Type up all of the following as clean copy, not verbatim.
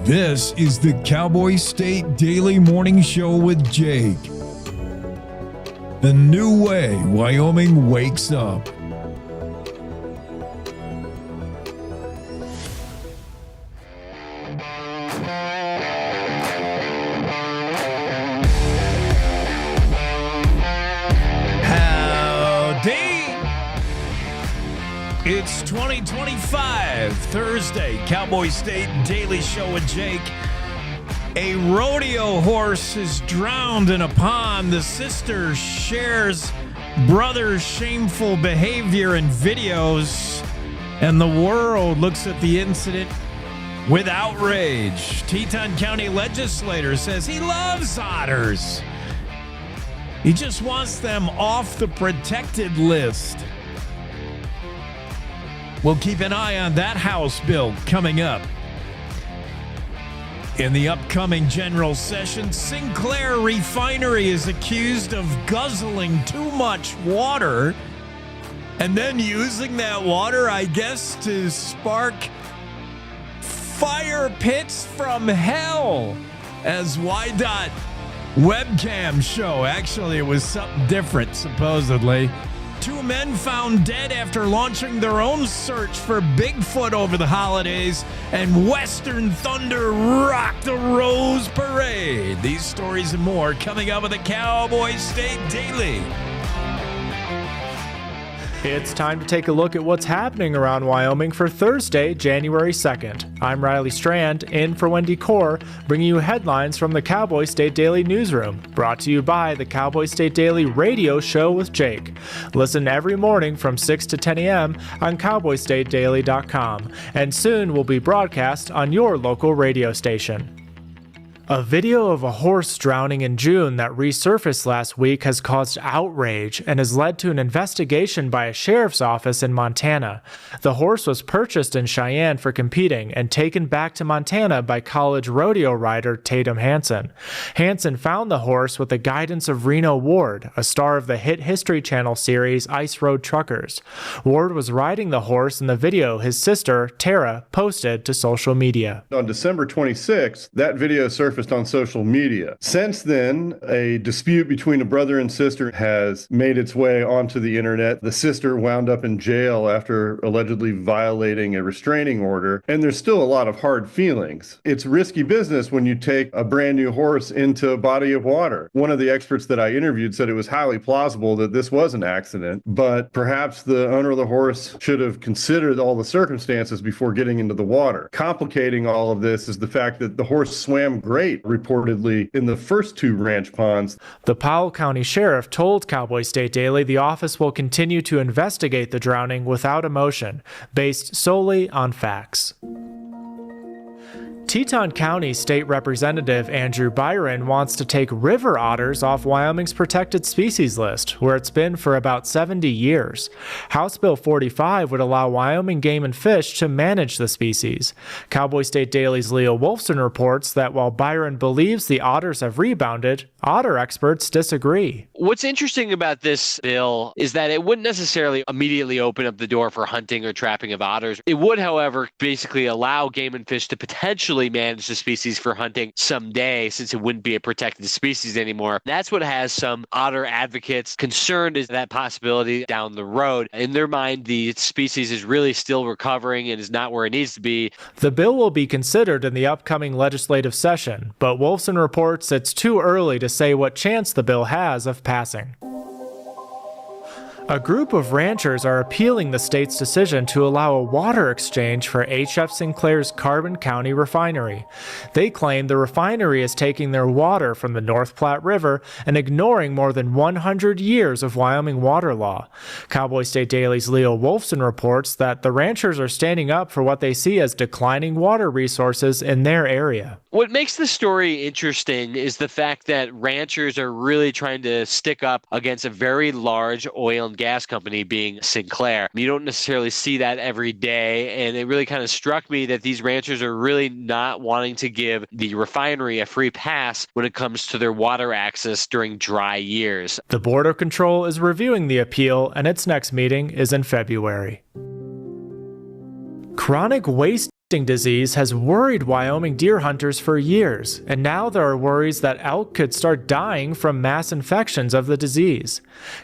This is the Cowboy State Daily Morning Show with Jake. The new way Wyoming wakes up. It's 2025, Thursday, Cowboy State Daily Show with Jake. A rodeo horse is drowned in a pond. The sister shares brother's shameful behavior in videos, and the world looks at the incident with outrage. Teton County legislator says he loves otters. He just wants them off the protected list. We'll keep an eye on that House bill coming up. In the upcoming general session, Sinclair Refinery is accused of guzzling too much water and then using that water, I guess, to spark fire pits from hell, as YDOT webcam show. Actually, it was something different, supposedly. Two men found dead after launching their own search for Bigfoot over the holidays, and Western Thunder rocked the Rose Parade. These stories and more coming up with the Cowboy State Daily. It's time to take a look at what's happening around Wyoming for Thursday, January 2nd. I'm Riley Strand, in for Wendy Core, bringing you headlines from the Cowboy State Daily newsroom, brought to you by the Cowboy State Daily radio show with Jake. Listen every morning from 6 to 10 a.m. on cowboystatedaily.com, and soon will be broadcast on your local radio station. A video of a horse drowning in June that resurfaced last week has caused outrage and has led to an investigation by a sheriff's office in Montana. The horse was purchased in Cheyenne for competing and taken back to Montana by college rodeo rider Tatum Hansen. Hansen found the horse with the guidance of Reno Ward, a star of the hit History Channel series Ice Road Truckers. Ward was riding the horse in the video his sister, Tara, posted to social media. On December 26th, that video surfaced on social media. Since then, a dispute between a brother and sister has made its way onto the internet. The sister wound up in jail after allegedly violating a restraining order, and there's still a lot of hard feelings. It's risky business when you take a brand new horse into a body of water. One of the experts that I interviewed said it was highly plausible that this was an accident, but perhaps the owner of the horse should have considered all the circumstances before getting into the water. Complicating all of this is the fact that the horse swam great, reportedly, in the first two ranch ponds. The Powell County Sheriff told Cowboy State Daily the office will continue to investigate the drowning without emotion, based solely on facts. Teton County State Representative Andrew Byron wants to take river otters off Wyoming's protected species list, where it's been for about 70 years. House Bill 45 would allow Wyoming Game and Fish to manage the species. Cowboy State Daily's Leo Wolfson reports that while Byron believes the otters have rebounded, otter experts disagree. What's interesting about this bill is that it wouldn't necessarily immediately open up the door for hunting or trapping of otters. It would, however, basically allow Game and Fish to potentially manage the species for hunting someday, since it wouldn't be a protected species anymore. That's what has some otter advocates concerned, is that possibility down the road. In their mind, the species is really still recovering and is not where it needs to be. The bill will be considered in the upcoming legislative session, but Wolfson reports it's too early to say what chance the bill has of passing. A group of ranchers are appealing the state's decision to allow a water exchange for H.F. Sinclair's Carbon County refinery. They claim the refinery is taking their water from the North Platte River and ignoring more than 100 years of Wyoming water law. Cowboy State Daily's Leo Wolfson reports that the ranchers are standing up for what they see as declining water resources in their area. What makes the story interesting is the fact that ranchers are really trying to stick up against a very large oil and gas company, being Sinclair. You don't necessarily see that every day, and it really kind of struck me that these ranchers are really not wanting to give the refinery a free pass when it comes to their water access during dry years. The Border Control is reviewing the appeal, and its next meeting is in February. Chronic waste disease has worried Wyoming deer hunters for years, and now there are worries that elk could start dying from mass infections of the disease.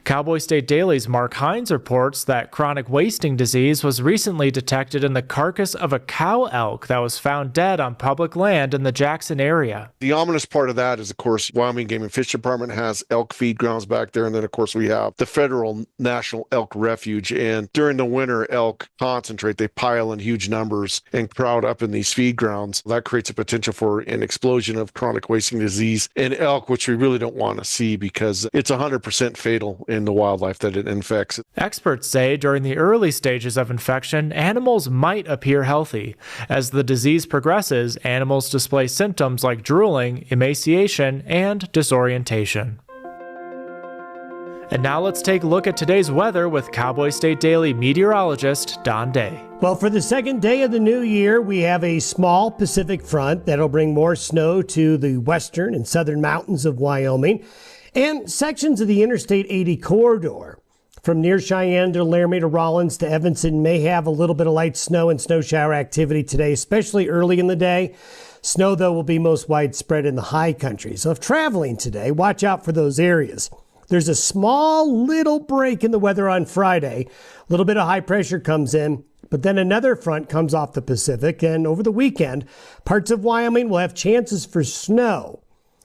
Cowboy State Daily's Mark Hines reports that chronic wasting disease was recently detected in the carcass of a cow elk that was found dead on public land in the Jackson area. The ominous part of that is, of course, Wyoming Game and Fish Department has elk feed grounds back there, and then, of course, we have the federal National Elk Refuge, and during the winter, elk concentrate. They pile in huge numbers and crowd up in these feed grounds. That creates a potential for an explosion of chronic wasting disease in elk, which we really don't want to see because it's 100% fatal in the wildlife that it infects. Experts say during the early stages of infection, animals might appear healthy. As the disease progresses, animals display symptoms like drooling, emaciation, and disorientation. And now let's take a look at today's weather with Cowboy State Daily meteorologist Don Day. Well, for the second day of the new year, we have a small Pacific front that'll bring more snow to the western and southern mountains of Wyoming and sections of the Interstate 80 corridor. From near Cheyenne to Laramie to Rollins to Evanston may have a little bit of light snow and snow shower activity today, especially early in the day. Snow, though, will be most widespread in the high country. So if traveling today, watch out for those areas. There's a small little break in the weather on Friday. A little bit of high pressure comes in, but then another front comes off the Pacific, and over the weekend, parts of Wyoming will have chances for snow,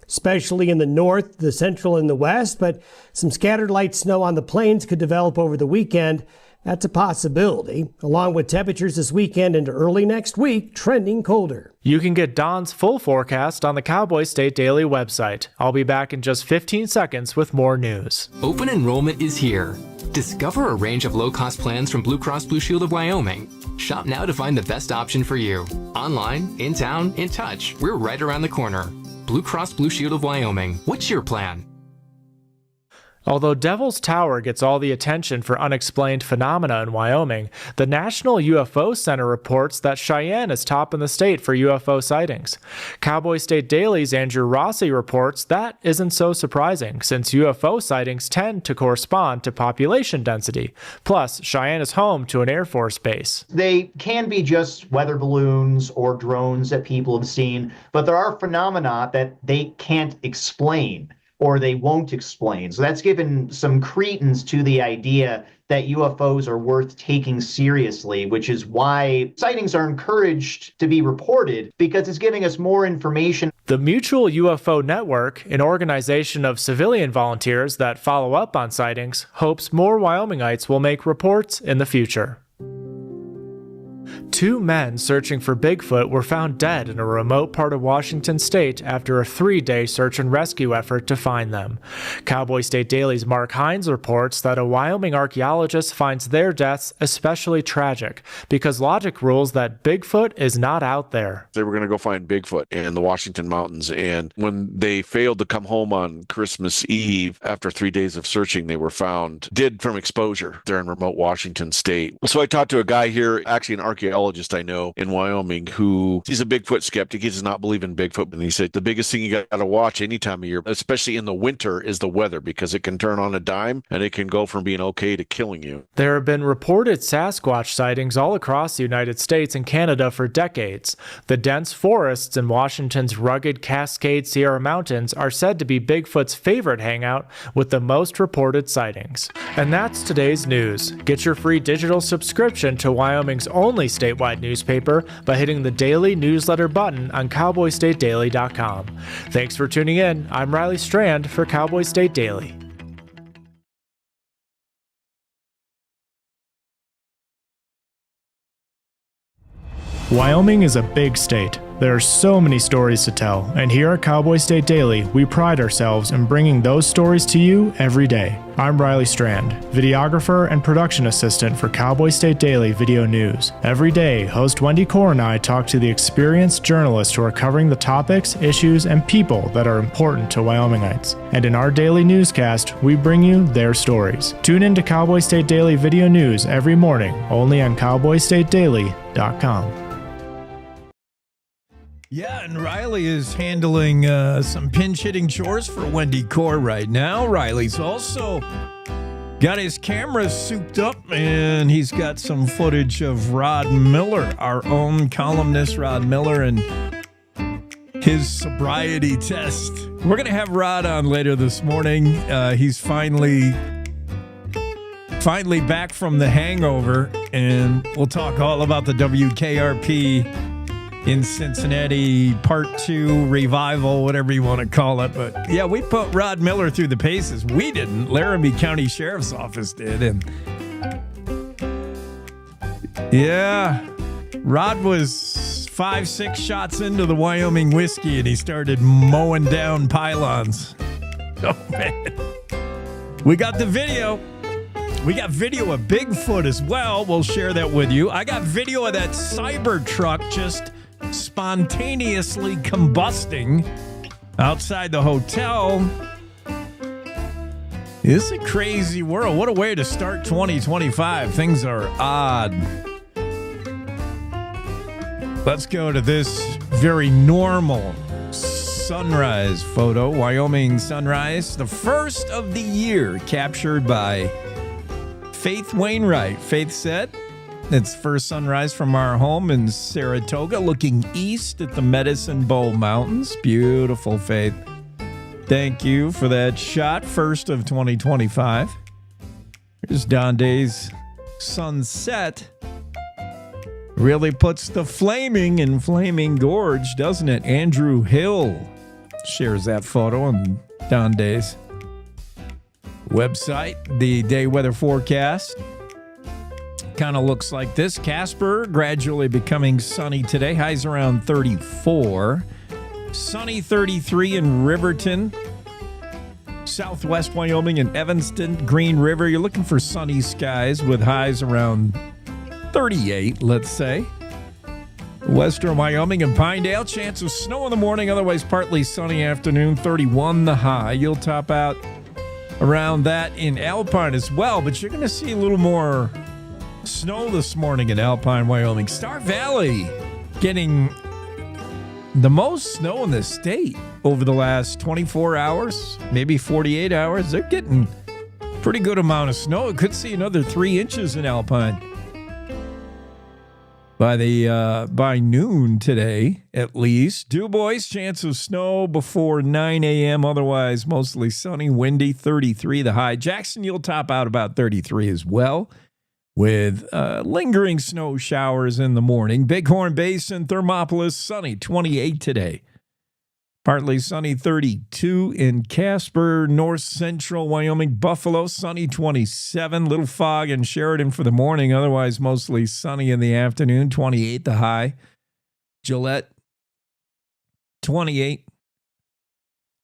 especially in the north, the central, and the west, but some scattered light snow on the plains could develop over the weekend. That's a possibility, along with temperatures this weekend into early next week trending colder. You can get Don's full forecast on the Cowboy State Daily website. I'll be back in just 15 seconds with more news. Open enrollment is here. Discover a range of low-cost plans from Blue Cross Blue Shield of Wyoming. Shop now to find the best option for you. Online, in town, in touch. We're right around the corner. Blue Cross Blue Shield of Wyoming. What's your plan? Although Devil's Tower gets all the attention for unexplained phenomena in Wyoming, the National UFO Center reports that Cheyenne is top in the state for UFO sightings. Cowboy State Daily's Andrew Rossi reports that isn't so surprising, since UFO sightings tend to correspond to population density. Plus, Cheyenne is home to an Air Force base. They can be just weather balloons or drones that people have seen, but there are phenomena that they can't explain, or they won't explain. So that's given some credence to the idea that UFOs are worth taking seriously, which is why sightings are encouraged to be reported, because it's giving us more information. The Mutual UFO Network, an organization of civilian volunteers that follow up on sightings, hopes more Wyomingites will make reports in the future. Two men searching for Bigfoot were found dead in a remote part of Washington state after a 3-day search and rescue effort to find them. Cowboy State Daily's Mark Hines reports that a Wyoming archaeologist finds their deaths especially tragic because logic rules that Bigfoot is not out there. They were going to go find Bigfoot in the Washington mountains, and when they failed to come home on Christmas Eve after 3 days of searching, they were found dead from exposure there in remote Washington state. So I talked to a guy here, actually an archaeologist I know in Wyoming, who he's a Bigfoot skeptic. He does not believe in Bigfoot. And he said the biggest thing you got to watch any time of year, especially in the winter, is the weather, because it can turn on a dime and it can go from being okay to killing you. There have been reported Sasquatch sightings all across the United States and Canada for decades. The dense forests in Washington's rugged Cascade Sierra Mountains are said to be Bigfoot's favorite hangout, with the most reported sightings. And that's today's news. Get your free digital subscription to Wyoming's only statewide newspaper by hitting the daily newsletter button on cowboystatedaily.com. Thanks for tuning in. I'm Riley Strand for Cowboy State Daily. Wyoming is a big state. There are so many stories to tell, and here at Cowboy State Daily, we pride ourselves in bringing those stories to you every day. I'm Riley Strand, videographer and production assistant for Cowboy State Daily Video News. Every day, host Wendy Core and I talk to the experienced journalists who are covering the topics, issues, and people that are important to Wyomingites. And in our daily newscast, we bring you their stories. Tune in to Cowboy State Daily Video News every morning, only on cowboystatedaily.com. Yeah, and Riley is handling some pinch-hitting chores for Wendy Core right now. Riley's also Got his cameras souped up, and he's got some footage of Rod Miller, our own columnist Rod Miller, and his sobriety test. We're going to have Rod on later this morning. He's finally back from the hangover, and we'll talk all about the WKRP in Cincinnati Part 2 revival, whatever you want to call it. But yeah, we put Rod Miller through the paces. We didn't. Laramie County Sheriff's Office did. And yeah, Rod was 5-6 shots into the Wyoming whiskey, and he started mowing down pylons. Oh, man. We got the video. We got video of Bigfoot as well. We'll share that with you. I got video of that Cybertruck just spontaneously combusting outside the hotel. It's a crazy world. What a way to start 2025. Things are odd. Let's go to this very normal sunrise photo. Wyoming sunrise, the first of the year, captured by Faith Wainwright. Faith said, it's first sunrise from our home in Saratoga, looking east at the Medicine Bow Mountains. Beautiful, Faith. Thank you for that shot, first of 2025. Here's Don Day's sunset. Really puts the flaming in Flaming Gorge, doesn't it? Andrew Hill shares that photo on Don Day's website. The day weather forecast kind of looks like this. Casper gradually becoming sunny today. Highs around 34. Sunny 33 in Riverton. Southwest Wyoming and Evanston, Green River. You're looking for sunny skies with highs around 38, let's say. Western Wyoming and Pinedale, chance of snow in the morning, otherwise partly sunny afternoon, 31 the high. You'll top out around that in Alpine as well, but you're going to see a little more snow this morning in Alpine, Wyoming. Star Valley getting the most snow in the state over the last 24 hours, maybe 48 hours. They're getting pretty good amount of snow. It could see another 3 inches in Alpine by noon today, at least. Dubois, chance of snow before 9 a.m. Otherwise, mostly sunny, windy, 33 the high. Jackson, you'll top out about 33 as well, with lingering snow showers in the morning. Bighorn Basin, Thermopolis, sunny, 28 today. Partly sunny, 32 in Casper, north central Wyoming. Buffalo, sunny, 27. Little fog in Sheridan for the morning. Otherwise, mostly sunny in the afternoon, 28 the high. Gillette, 28.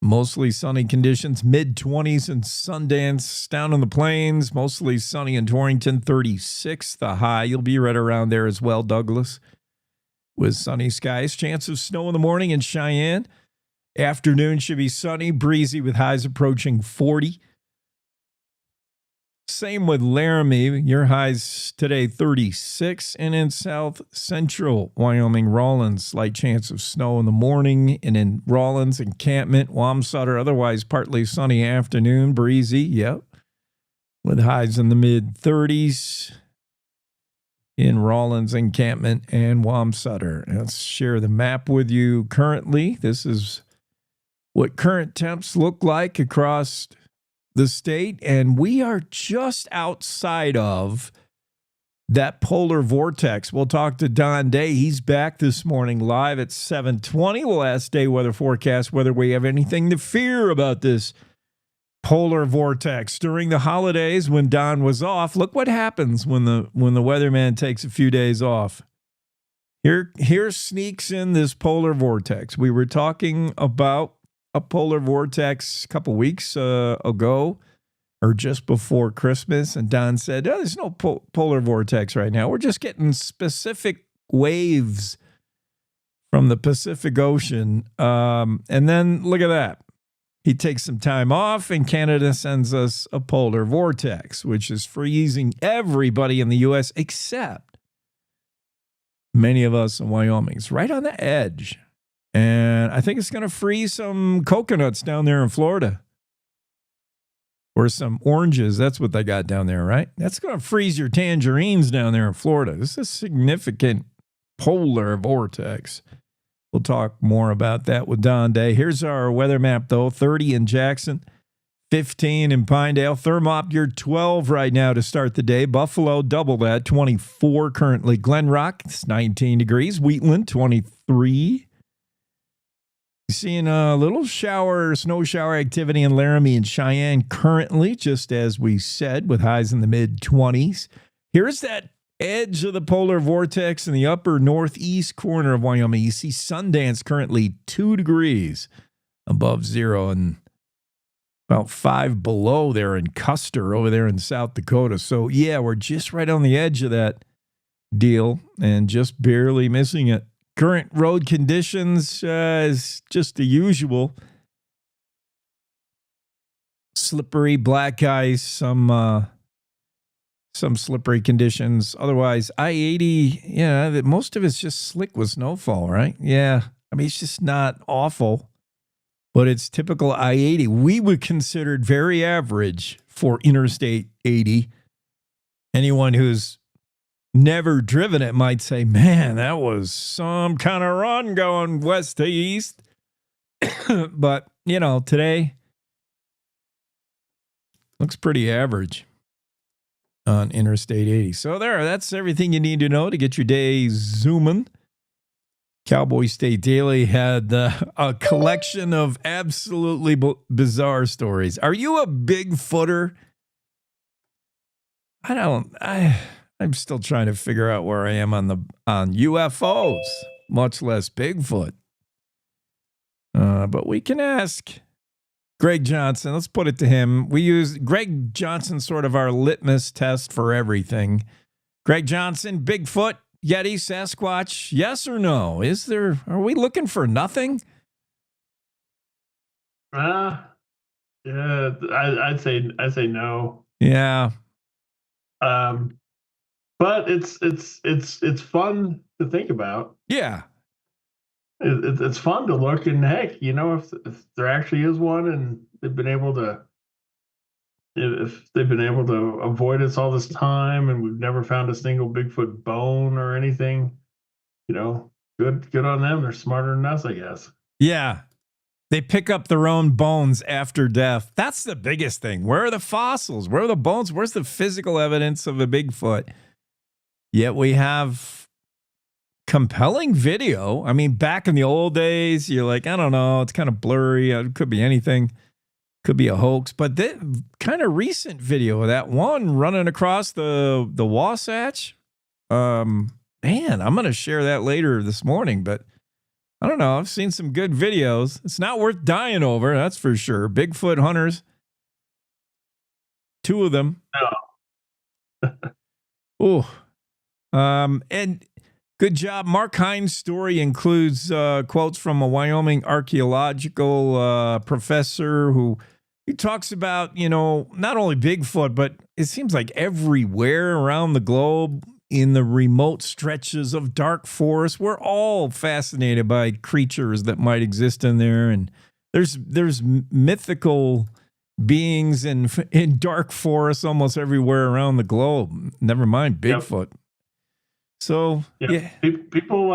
Mostly sunny conditions, mid-20s in Sundance. Down in the plains, mostly sunny in Torrington, 36 the high. You'll be right around there as well, Douglas, with sunny skies. Chance of snow in the morning in Cheyenne. Afternoon should be sunny, breezy with highs approaching 40. Same with Laramie. Your highs today 36. And in south central Wyoming, Rawlins, slight chance of snow in the morning. And in Rawlins, Encampment, Wamsutter, otherwise partly sunny afternoon, breezy, yep, with highs in the mid-30s. In Rawlins, Encampment, and Wamsutter. Let's share the map with you currently. This is what current temps look like across the state, and we are just outside of that polar vortex. We'll talk to Don Day. He's back this morning live at 7:20. We'll ask day weather forecast whether we have anything to fear about this polar vortex. During the holidays when Don was off, look what happens when the weatherman takes a few days off. Here sneaks in this polar vortex. We were talking about a polar vortex a couple weeks ago or just before Christmas, and Don said, oh, there's no polar vortex right now. We're just getting specific waves from the Pacific Ocean. And then look at that. He takes some time off, and Canada sends us a polar vortex, which is freezing everybody in the U.S. except many of us in Wyoming. It's right on the edge. And I think it's going to freeze some coconuts down there in Florida. or some oranges. That's what they got down there, right? That's going to freeze your tangerines down there in Florida. This is a significant polar vortex. We'll talk more about that with Don Day. Here's our weather map, though. 30 in Jackson, 15 in Pinedale. Thermop, 12 right now to start the day. Buffalo, double that, 24 currently. Glen Rock, it's 19 degrees. Wheatland, 23. Seeing a little snow shower activity in Laramie and Cheyenne currently, just as we said, with highs in the mid-20s. Here's that edge of the polar vortex in the upper northeast corner of Wyoming. You see Sundance currently 2 degrees above zero and about 5 below there in Custer over there in South Dakota. So, yeah, we're just right on the edge of that deal and just barely missing it. Current road conditions is just the usual. Slippery, black ice, some slippery conditions. Otherwise, I-80, yeah, most of it's just slick with snowfall, right? Yeah, I mean, it's just not awful, but it's typical I-80. We would consider it very average for Interstate 80. Anyone who's never driven it might say, man, that was some kind of run going west to east. But, today looks pretty average on Interstate 80. So that's everything you need to know to get your day zooming. Cowboy State Daily had a collection of absolutely bizarre stories. Are you a Bigfooter? I'm still trying to figure out where I am on UFOs, much less Bigfoot. But we can ask Greg Johnson. Let's put it to him. We use Greg Johnson, sort of our litmus test for everything. Greg Johnson, Bigfoot, Yeti, Sasquatch, yes or no? Are we looking for nothing? Yeah, I'd say no. Yeah. But it's fun to think about. Yeah. It's fun to look, and heck, if there actually is one, and they've been able to avoid us all this time, and we've never found a single Bigfoot bone or anything, good on them. They're smarter than us, I guess. Yeah. They pick up their own bones after death. That's the biggest thing. Where are the fossils? Where are the bones? Where's the physical evidence of a Bigfoot? Yet we have compelling video. I mean, back in the old days, you're like, I don't know, it's kind of blurry. It could be anything. Could be a hoax. But the kind of recent video of that one running across the Wasatch, man, I'm going to share that later this morning. But I don't know. I've seen some good videos. It's not worth dying over, that's for sure. Bigfoot hunters. 2 of them. No. Oh. And good job. Mark Hines' story includes quotes from a Wyoming archaeological professor who he talks about, not only Bigfoot, but it seems like everywhere around the globe in the remote stretches of dark forest, we're all fascinated by creatures that might exist in there. And there's mythical beings in dark forests almost everywhere around the globe. Never mind Bigfoot. Yep. So yeah. People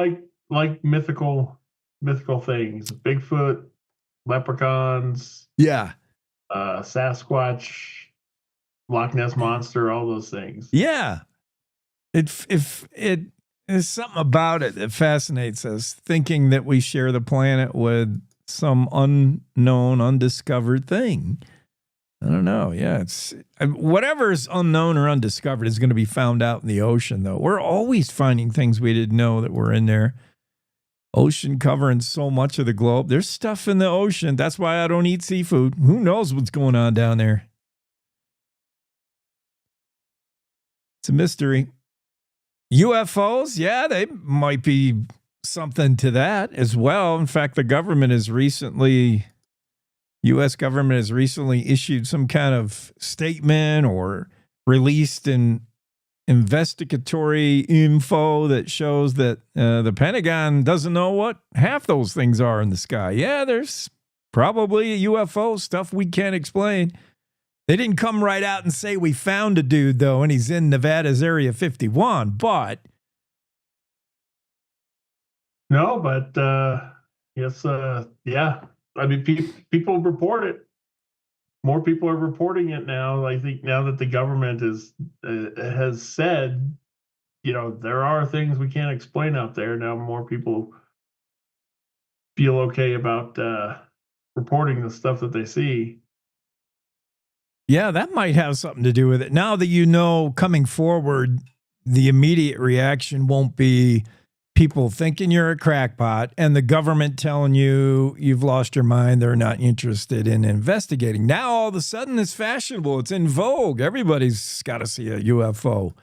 like mythical things. Bigfoot, leprechauns, Sasquatch, Loch Ness Monster, all those things. Yeah. If it is something about it that fascinates us, thinking that we share the planet with some unknown, undiscovered thing. I don't know. Yeah, it's whatever's unknown or undiscovered is going to be found out in the ocean, though. We're always finding things we didn't know that were in there. Ocean covering so much of the globe. There's stuff in the ocean. That's why I don't eat seafood. Who knows what's going on down there? It's a mystery. UFOs, yeah, they might be something to that as well. In fact, the U.S. government has recently issued some kind of statement or released an investigatory info that shows that the Pentagon doesn't know what half those things are in the sky. Yeah, there's probably UFO stuff we can't explain. They didn't come right out and say we found a dude, though, and he's in Nevada's Area 51. But No, but yes, yeah. I mean, people report it. More people are reporting it now. I think now that the government has said, there are things we can't explain out there. Now more people feel okay about reporting the stuff that they see. yeah, that might have something to do with it. Now that you know coming forward, the immediate reaction won't be people thinking you're a crackpot and the government telling you you've lost your mind. They're not interested in investigating. Now, all of a sudden, it's fashionable. It's in vogue. Everybody's got to see a UFO.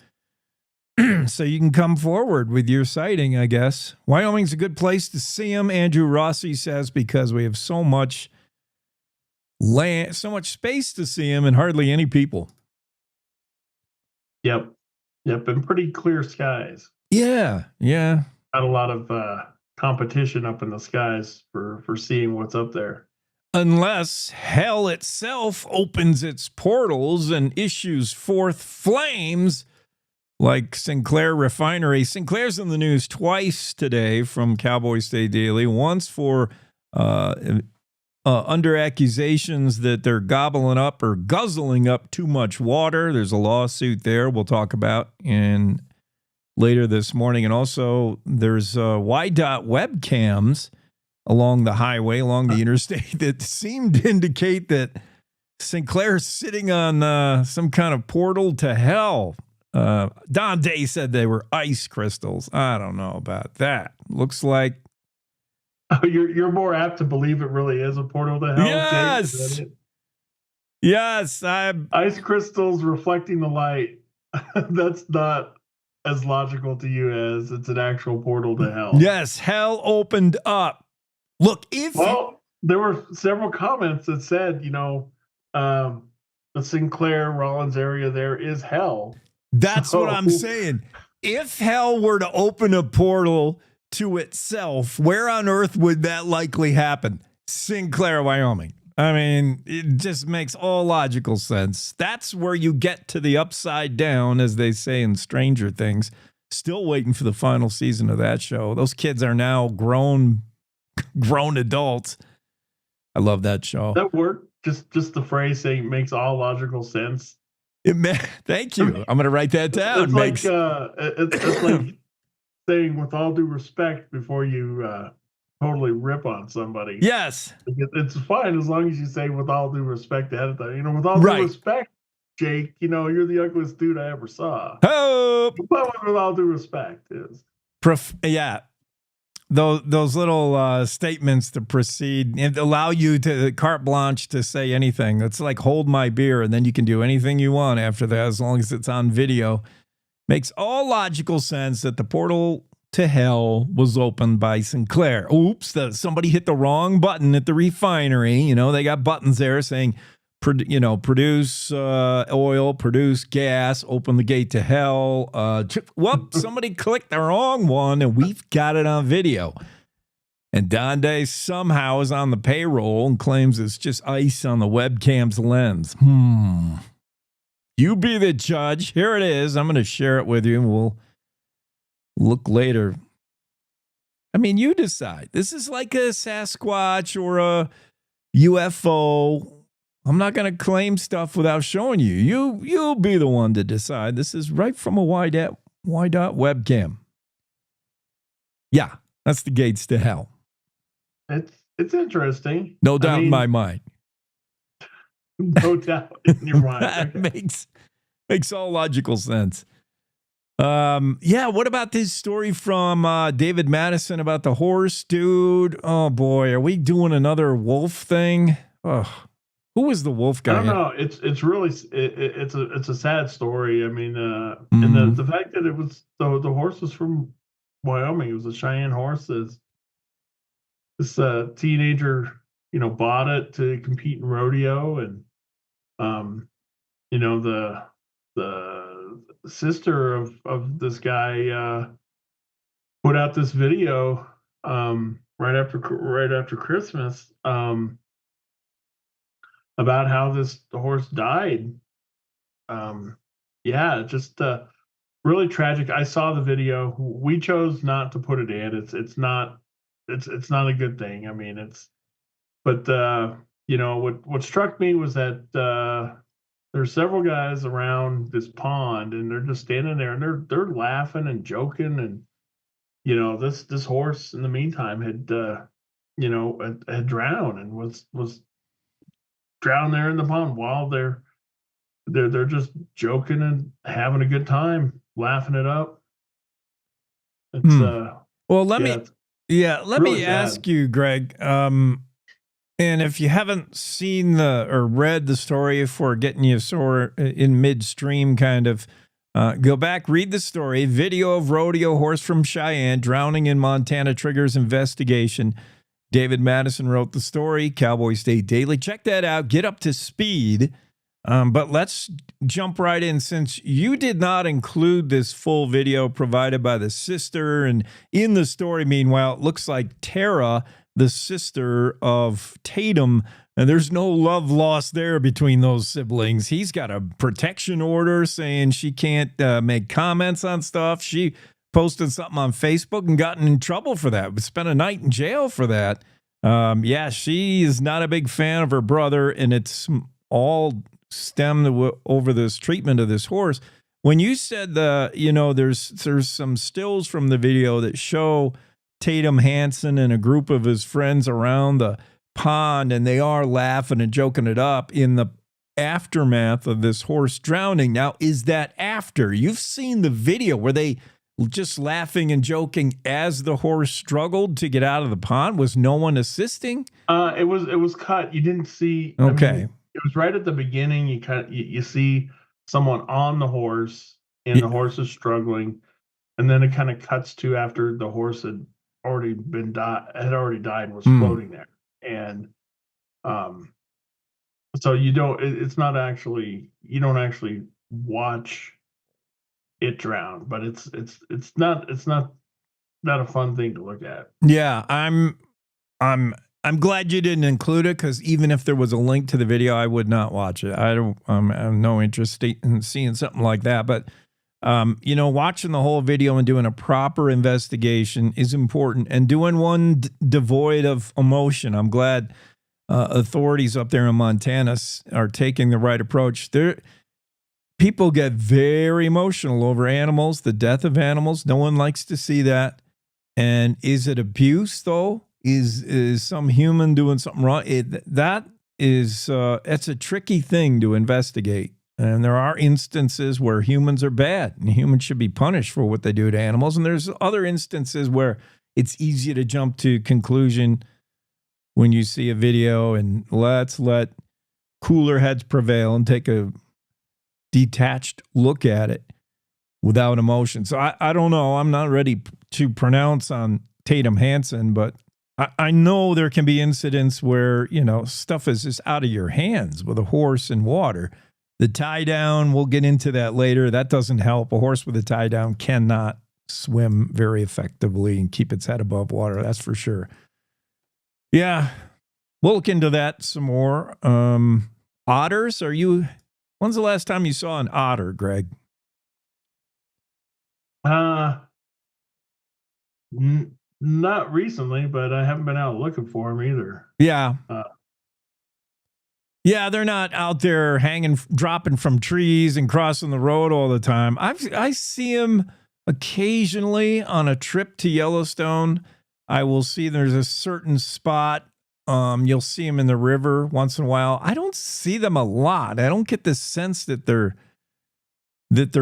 So you can come forward with your sighting, I guess. Wyoming's a good place to see them, Andrew Rossi says, because we have so much land, so much space to see them and hardly any people. Yep, and pretty clear skies. Yeah. Not a lot of competition up in the skies for seeing what's up there. Unless hell itself opens its portals and issues forth flames like Sinclair Refinery. Sinclair's in the news twice today from Cowboy State Daily. Once for under accusations that they're gobbling up or guzzling up too much water. There's a lawsuit there we'll talk about later this morning. And also there's Y-dot webcams along the highway, along the interstate that seem to indicate that Sinclair's sitting on some kind of portal to hell. Don Day said they were ice crystals. I don't know about that. Looks like you're more apt to believe it really is a portal to hell. Yes. Yes. Ice crystals reflecting the light. That's not as logical to you as it's an actual portal to hell. Yes. Hell opened up. Look, there were several comments that said, the Sinclair Rollins area there is hell. That's what I'm saying. If hell were to open a portal to itself, where on earth would that likely happen? Sinclair, Wyoming. I mean, it just makes all logical sense. That's where you get to the upside down, as they say in Stranger Things. Still waiting for the final season of that show. Those kids are now grown adults. I love that show. That word, just the phrase saying makes all logical sense. Thank you. I'm going to write that down. It's like saying with all due respect before you totally rip on somebody. Yes. It's fine as long as you say with all due respect ahead of time. With all due respect, Jake, you're the ugliest dude I ever saw. Oh. But with all due respect is. Yeah. Those little statements to proceed and allow you to carte blanche to say anything. It's like hold my beer, and then you can do anything you want after that as long as it's on video. Makes all logical sense that the portal to hell was opened by Sinclair. Oops, somebody hit the wrong button at the refinery. They got buttons there saying, produce oil, produce gas, open the gate to hell. Somebody clicked the wrong one, and we've got it on video. And Don Day somehow is on the payroll and claims it's just ice on the webcam's lens. You be the judge. Here it is. I'm going to share it with you, and we'll look later. I mean, you decide. This is like a Sasquatch or a UFO. I'm not going to claim stuff without showing you. You'll be the one to decide. This is right from a Y-dot webcam. Yeah, that's the gates to hell. It's interesting. No doubt in my mind. No doubt in your mind. That makes all logical sense. What about this story from David Madison about the horse dude? Oh boy, are we doing another wolf thing? Oh. Who was the wolf guy? I don't know. It's really it's a sad story. I mean, and the fact that it was the horse was from Wyoming. It was a Cheyenne horse. This teenager, bought it to compete in rodeo, and the sister of this guy put out this video right after Christmas. about how this horse died. Yeah, just really tragic. I saw the video. We chose not to put it in. It's not a good thing. I mean, but what struck me was that there's several guys around this pond, and they're just standing there, and they're laughing and joking, and this horse in the meantime had drowned and was drowned there in the pond while they're just joking and having a good time, laughing it up. It's well, let really me sad. ask you, Greg. And if you haven't seen or read the story, if we're getting you sore in midstream, kind of, go back, read the story. Video of rodeo horse from Cheyenne drowning in Montana triggers investigation. David Madison wrote the story, Cowboy State Daily. Check that out. Get up to speed. But let's jump right in, since you did not include this full video provided by the sister. And in the story, meanwhile, it looks like Tara, the sister of Tatum, and there's no love lost there between those siblings. He's got a protection order saying she can't make comments on stuff. She posted something on Facebook and gotten in trouble for that. We spent a night in jail for that. Yeah, she is not a big fan of her brother, and it's all stemmed over this treatment of this horse. When you said there's some stills from the video that show Tatum Hansen and a group of his friends around the pond, and they are laughing and joking it up in the aftermath of this horse drowning. Now, is that after? You've seen the video. Were they just laughing and joking as the horse struggled to get out of the pond? Was no one assisting? It was cut. You didn't see. Okay. I mean, it was right at the beginning. You see someone on the horse, and the horse is struggling, and then it kind of cuts to after the horse had already died and was floating there, and so you don't actually watch it drown, but it's not a fun thing to look at. Yeah, I'm glad you didn't include it, because even if there was a link to the video, I would not watch it. I have no interest in seeing something like that. But watching the whole video and doing a proper investigation is important, and doing one devoid of emotion. I'm glad authorities up there in Montana are taking the right approach. People get very emotional over animals, the death of animals. No one likes to see that. And is it abuse, though? Is some human doing something wrong? It's a tricky thing to investigate. And there are instances where humans are bad, and humans should be punished for what they do to animals. And there's other instances where it's easy to jump to conclusion when you see a video, and let's let cooler heads prevail and take a detached look at it without emotion. So I don't know. I'm not ready to pronounce on Tatum Hansen, but I know there can be incidents where, stuff is just out of your hands with a horse in water. The tie down, we'll get into that later. That doesn't help. A horse with a tie down cannot swim very effectively and keep its head above water. That's for sure. Yeah, we'll look into that some more. Otters, when's the last time you saw an otter, Greg? Not recently, but I haven't been out looking for them either. Yeah. Yeah, they're not out there dropping from trees and crossing the road all the time. I see them occasionally on a trip to Yellowstone. I will see there's a certain spot. You'll see them in the river once in a while. I don't see them a lot. I don't get the sense that they're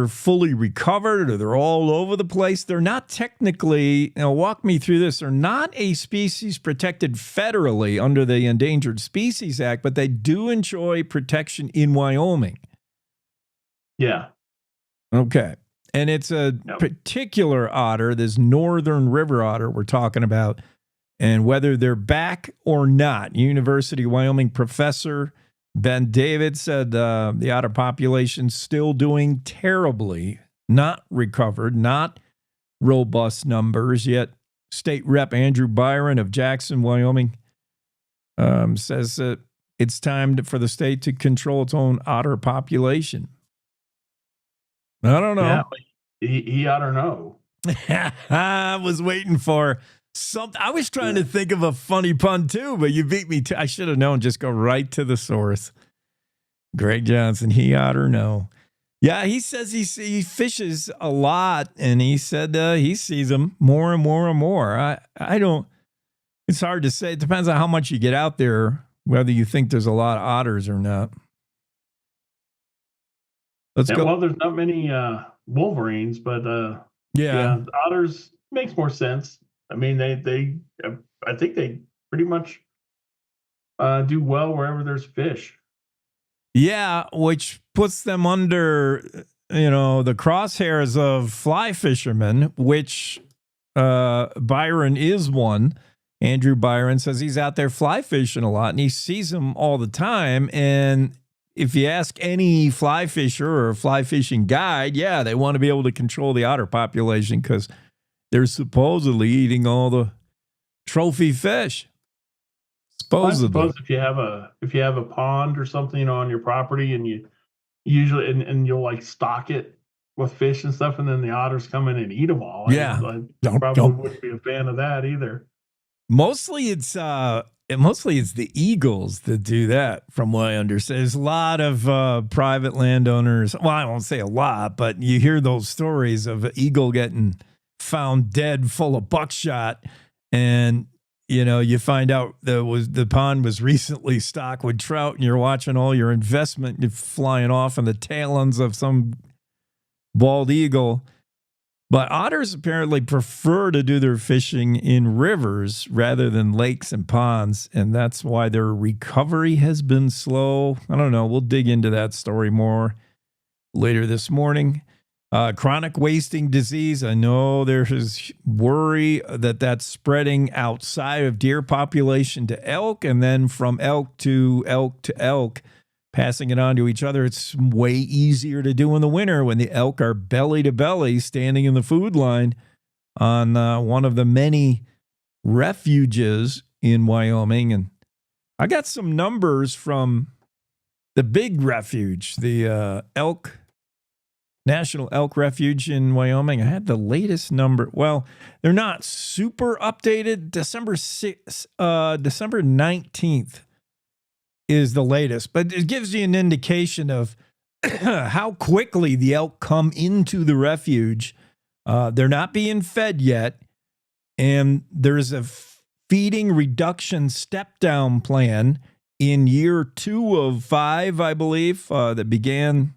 fully recovered or they're all over the place. They're not technically, walk me through this. They're not a species protected federally under the Endangered Species Act, but they do enjoy protection in Wyoming. Yeah. Okay. And it's a particular otter, this northern river otter we're talking about, and whether they're back or not. University of Wyoming professor Ben David said the otter population's still doing terribly, not recovered, not robust numbers, yet State Rep Andrew Byron of Jackson, Wyoming, says that it's time for the state to control its own otter population. I don't know. Yeah, he ought to know. I was waiting for something. I was trying to think of a funny pun too, but you beat me. I should have known. Just go right to the source. Greg Johnson, he ought to know. Yeah, he says he fishes a lot, and he said he sees them more and more and more. I don't. It's hard to say. It depends on how much you get out there, whether you think there's a lot of otters or not. Let's go. Well, there's not many wolverines, but yeah, otters makes more sense. I mean, they I think they pretty much do well wherever there's fish. Yeah, which puts them under, the crosshairs of fly fishermen, which Byron is one. Andrew Byron says he's out there fly fishing a lot, and he sees them all the time. And if you ask any fly fisher or fly fishing guide, yeah, they want to be able to control the otter population because they're supposedly eating all the trophy fish. Supposedly. I suppose if you have a pond or something on your property, and you usually and you'll like stock it with fish and stuff, and then the otters come in and eat them all. Yeah, I probably wouldn't be a fan of that either. Mostly it's the eagles that do that, from what I understand. There's a lot of private landowners. Well, I won't say a lot, but you hear those stories of an eagle getting found dead full of buckshot, and you find out the pond was recently stocked with trout, and you're watching all your investment flying off in the tail ends of some bald eagle. But otters apparently prefer to do their fishing in rivers rather than lakes and ponds, and that's why their recovery has been slow. I don't know. We'll dig into that story more later this morning. Chronic wasting disease. I know there's worry that that's spreading outside of deer population to elk, and then from elk to elk to elk, passing it on to each other. It's way easier to do in the winter when the elk are belly to belly standing in the food line on one of the many refuges in Wyoming. And I got some numbers from the big refuge, the National Elk Refuge in Wyoming. I had the latest number. Well, they're not super updated. December 19th is the latest, but it gives you an indication of how quickly the elk come into the refuge. They're not being fed yet, and there's a feeding reduction step-down plan in year 2 of 5, I believe, that began...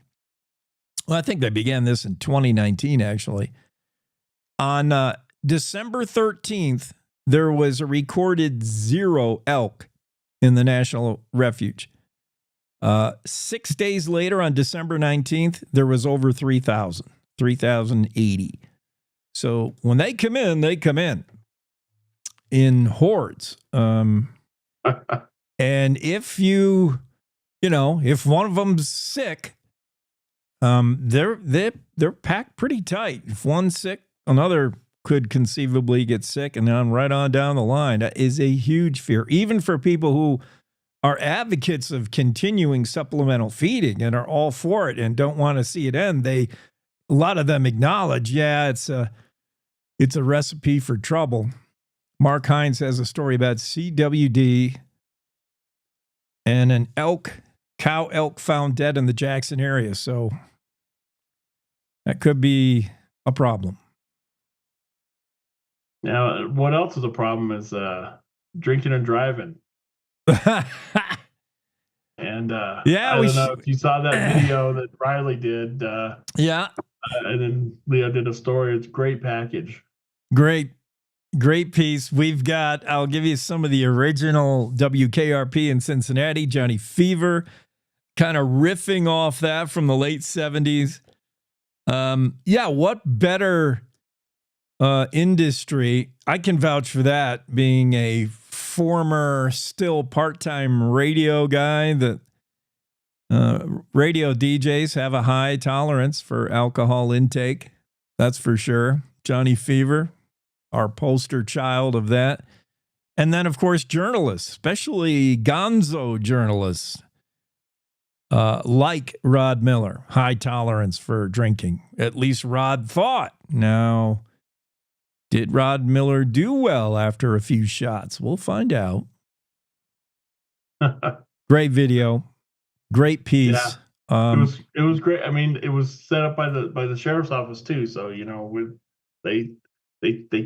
Well, I think they began this in 2019, actually. On December 13th, there was a recorded 0 elk in the National Refuge. 6 days later, on December 19th, there was over 3,080. So when they come in hordes. And if if one of them's sick, they're packed pretty tight. If one's sick, another could conceivably get sick, and then right on down the line. That is a huge fear, even for people who are advocates of continuing supplemental feeding and are all for it and don't want to see it end. A lot of them acknowledge, it's a recipe for trouble. Mark Hines has a story about CWD and an cow elk found dead in the Jackson area. So that could be a problem. Now, what else is a problem is drinking and driving. And I don't know if you saw that video that Riley did. And then Leo did a story. It's a great package. Great piece. I'll give you some of the original WKRP in Cincinnati, Johnny Fever, kind of riffing off that from the late 70s. What better industry? I can vouch for that, being a former, still part-time radio guy, that radio DJs have a high tolerance for alcohol intake. That's for sure. Johnny Fever, our poster child of that. And then, of course, journalists, especially gonzo journalists, like Rod Miller, high tolerance for drinking. At least Rod thought. Now, did Rod Miller do well after a few shots? We'll find out. Great video, great piece. Yeah. It was great. I mean, it was set up by the sheriff's office too. So they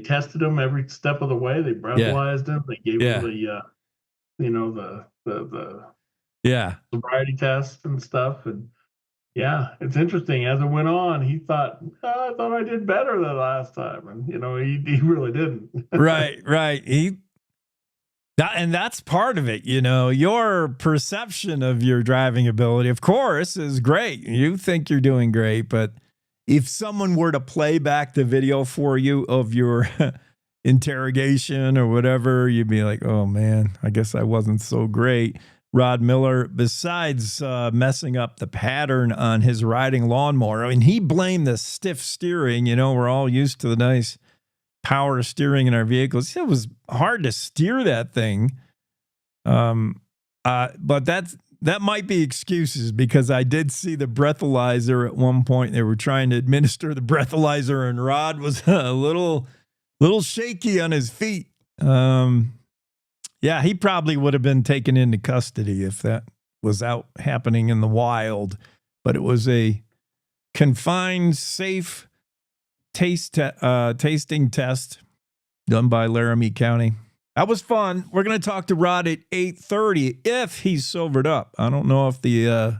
tested him every step of the way. They breathalyzed him. They gave him the sobriety test and stuff. And yeah, it's interesting. As it went on, he thought, I thought I did better than last time, and he really didn't. Right. And that's part of it, your perception of your driving ability, of course, is great. You think you're doing great, but if someone were to play back the video for you of your interrogation or whatever, you'd be like, oh man, I guess I wasn't so great. Rod Miller, besides messing up the pattern on his riding lawnmower, I mean, he blamed the stiff steering. We're all used to the nice power steering in our vehicles. It was hard to steer that thing. But that might be excuses, because I did see the breathalyzer at one point. They were trying to administer the breathalyzer, and Rod was a little shaky on his feet. Yeah, he probably would have been taken into custody if that was out happening in the wild. But it was a confined, safe tasting test done by Laramie County. That was fun. We're going to talk to Rod at 8:30 if he's sobered up. I don't know if the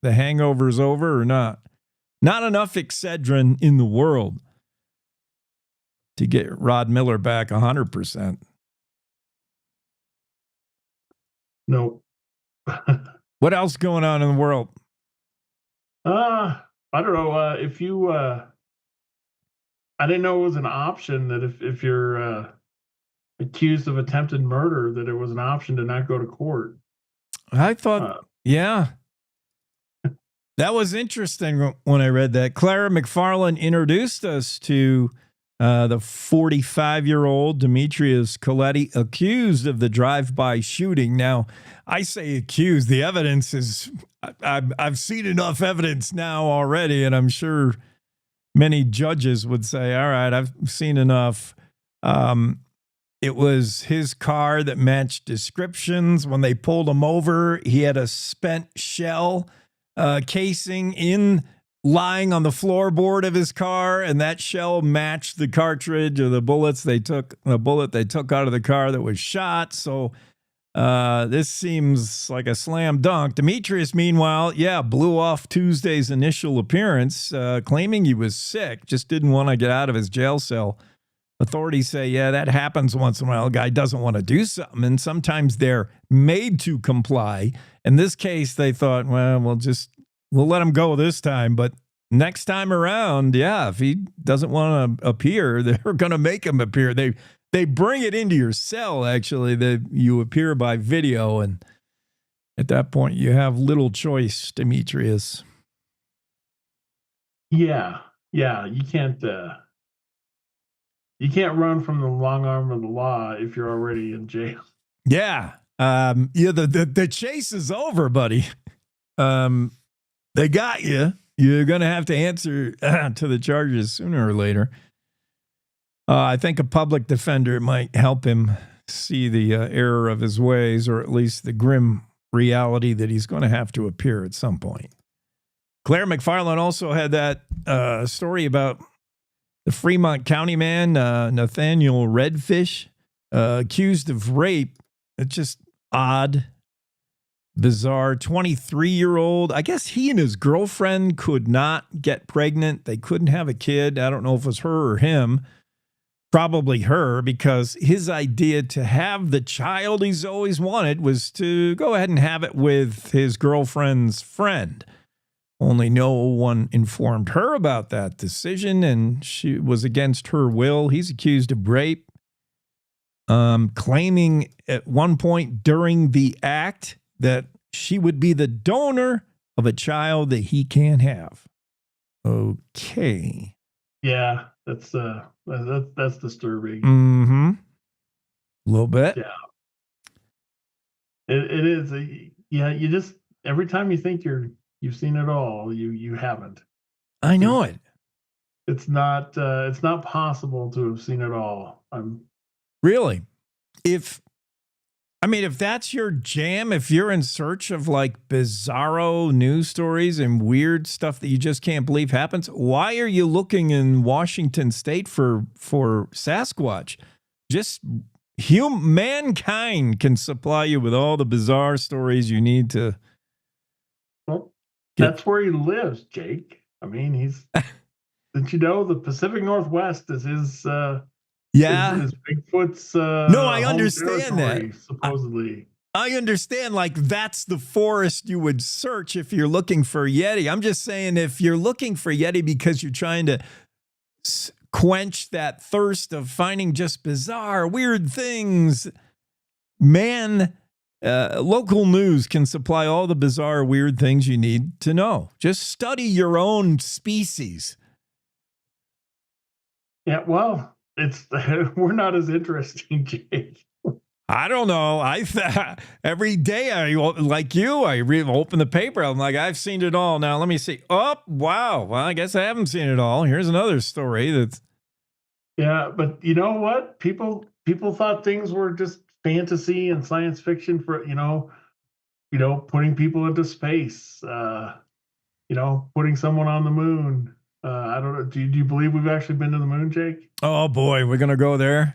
hangover's over or not. Not enough Excedrin in the world to get Rod Miller back 100%. No. What else going on in the world? I don't know. If you, I didn't know it was an option that if you're accused of attempted murder, that it was an option to not go to court. I thought, yeah. That was interesting when I read that. Clara McFarland introduced us to the 45-year-old Demetrius Coletti, accused of the drive-by shooting. Now, I say accused. The evidence is, I've seen enough evidence now already, and I'm sure many judges would say, all right, I've seen enough. It was his car that matched descriptions. When they pulled him over, he had a spent shell casing lying on the floorboard of his car, and that shell matched the cartridge of the bullet they took out of the car that was shot. So this seems like a slam dunk. Demetrius, meanwhile, blew off Tuesday's initial appearance, claiming he was sick, just didn't want to get out of his jail cell. Authorities say, that happens once in a while. A guy doesn't want to do something, and sometimes they're made to comply. In this case, they thought, well, we'll let him go this time, but next time around, if he doesn't want to appear, they're going to make him appear. They bring it into your cell, actually, that you appear by video, and at that point, you have little choice, Demetrius. Yeah, you can't run from the long arm of the law if you're already in jail. Yeah, the chase is over, buddy. They got you. You're going to have to answer to the charges sooner or later. I think a public defender might help him see the error of his ways, or at least the grim reality that he's going to have to appear at some point. Claire McFarland also had that story about the Fremont County man, Nathaniel Redfish, accused of rape. It's just odd. Bizarre. 23-year-old. I guess he and his girlfriend could not get pregnant. They couldn't have a kid. I don't know if it was her or him. Probably her, because his idea to have the child he's always wanted was to go ahead and have it with his girlfriend's friend. Only no one informed her about that decision, and she was against her will. He's accused of rape, claiming at one point during the act that she would be the donor of a child that he can't have. Okay. Yeah, that's disturbing. Mm-hmm. A little bit. Yeah. It is. Yeah, you just every time you think you've seen it all, you haven't. I know it. It's not possible to have seen it all. Really. If that's your jam, if you're in search of like bizarro news stories and weird stuff that you just can't believe happens, why are you looking in Washington State for Sasquatch? Just mankind can supply you with all the bizarre stories you need to. Well, that's where he lives, Jake. I mean, he's did you know the Pacific Northwest is his Yeah. is Bigfoot's No, I home understand territory, that. supposedly. I understand, like, that's the forest you would search if you're looking for Yeti. I'm just saying, if you're looking for Yeti because you're trying to quench that thirst of finding just bizarre, weird things, local news can supply all the bizarre, weird things you need to know. Just study your own species. Yeah, well, it's we're not as interesting, Jake. I don't know. Every day I open the paper. I'm like, I've seen it all. Now let me see. Oh, wow. Well, I guess I haven't seen it all. Here's another story that's. Yeah, but you know what? People thought things were just fantasy and science fiction for putting people into space. Putting someone on the moon. I don't know. Do you believe we've actually been to the moon, Jake? Oh boy, we're gonna go there.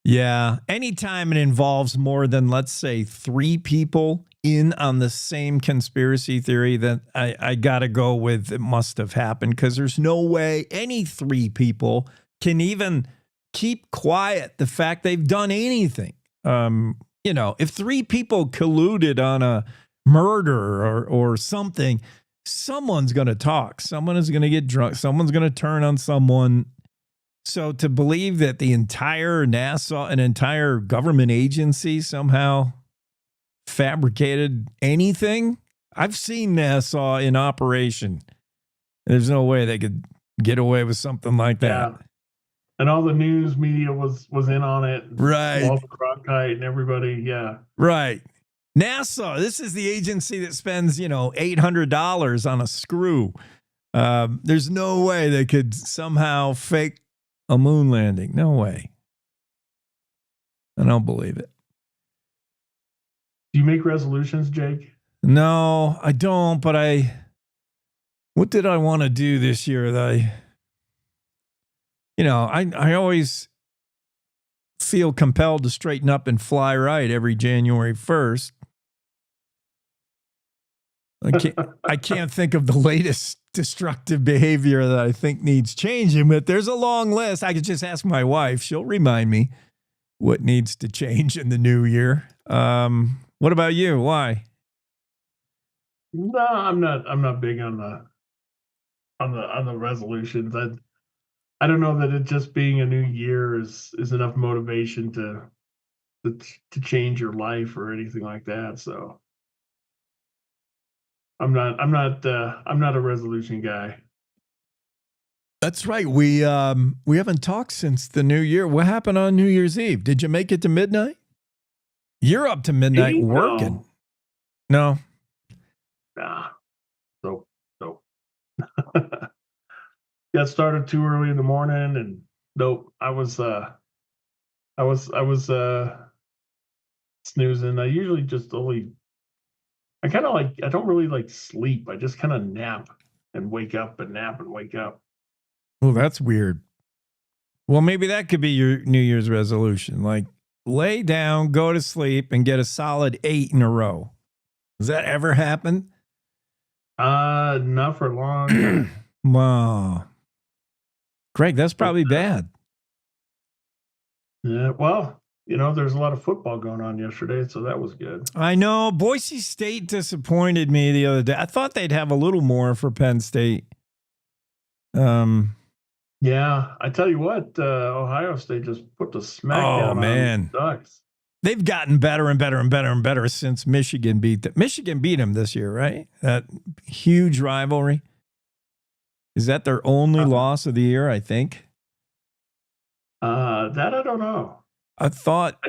Yeah. Anytime it involves more than, let's say, 3 people in on the same conspiracy theory, then I gotta go with it must have happened, because there's no way any 3 people can even keep quiet the fact they've done anything. If 3 people colluded on a murder or something, someone's going to talk. Someone is going to get drunk. Someone's going to turn on someone. So to believe that the entire NASA, an entire government agency, somehow fabricated anything, I've seen NASA in operation. There's no way they could get away with something like that. Yeah. And all the news media was in on it. Right. Walter Cronkite and everybody. Yeah. Right. NASA, this is the agency that spends, $800 on a screw. There's no way they could somehow fake a moon landing. No way. I don't believe it. Do you make resolutions, Jake? No, I don't, but what did I want to do this year that I always feel compelled to straighten up and fly right every January 1st. I can't think of the latest destructive behavior that I think needs changing, but there's a long list. I could just ask my wife. She'll remind me what needs to change in the new year. What about you? Why? No, I'm not big on the resolutions. I don't know that it just being a new year is enough motivation to change your life or anything like that. So I'm not a resolution guy. That's right. We haven't talked since the new year. What happened on New Year's Eve? Did you make it to midnight? You're up to midnight working. No. Nah. So got started too early in the morning, and nope. I was snoozing. I usually just I don't really like sleep. I just kind of nap and wake up and nap and wake up. Well, that's weird. Well, maybe that could be your New Year's resolution. Like, lay down, go to sleep, and get a solid 8 in a row. Does that ever happen? Not for a long time. Wow. Greg, that's probably bad. Yeah, well, there's a lot of football going on yesterday, so that was good. I know. Boise State disappointed me the other day. I thought they'd have a little more for Penn State. Yeah, I tell you what, Ohio State just put the smackdown on the Ducks. They've gotten better and better and better and better since Michigan beat them. Michigan beat them this year, right? That huge rivalry. Is that their only loss of the year, I think? That I don't know. I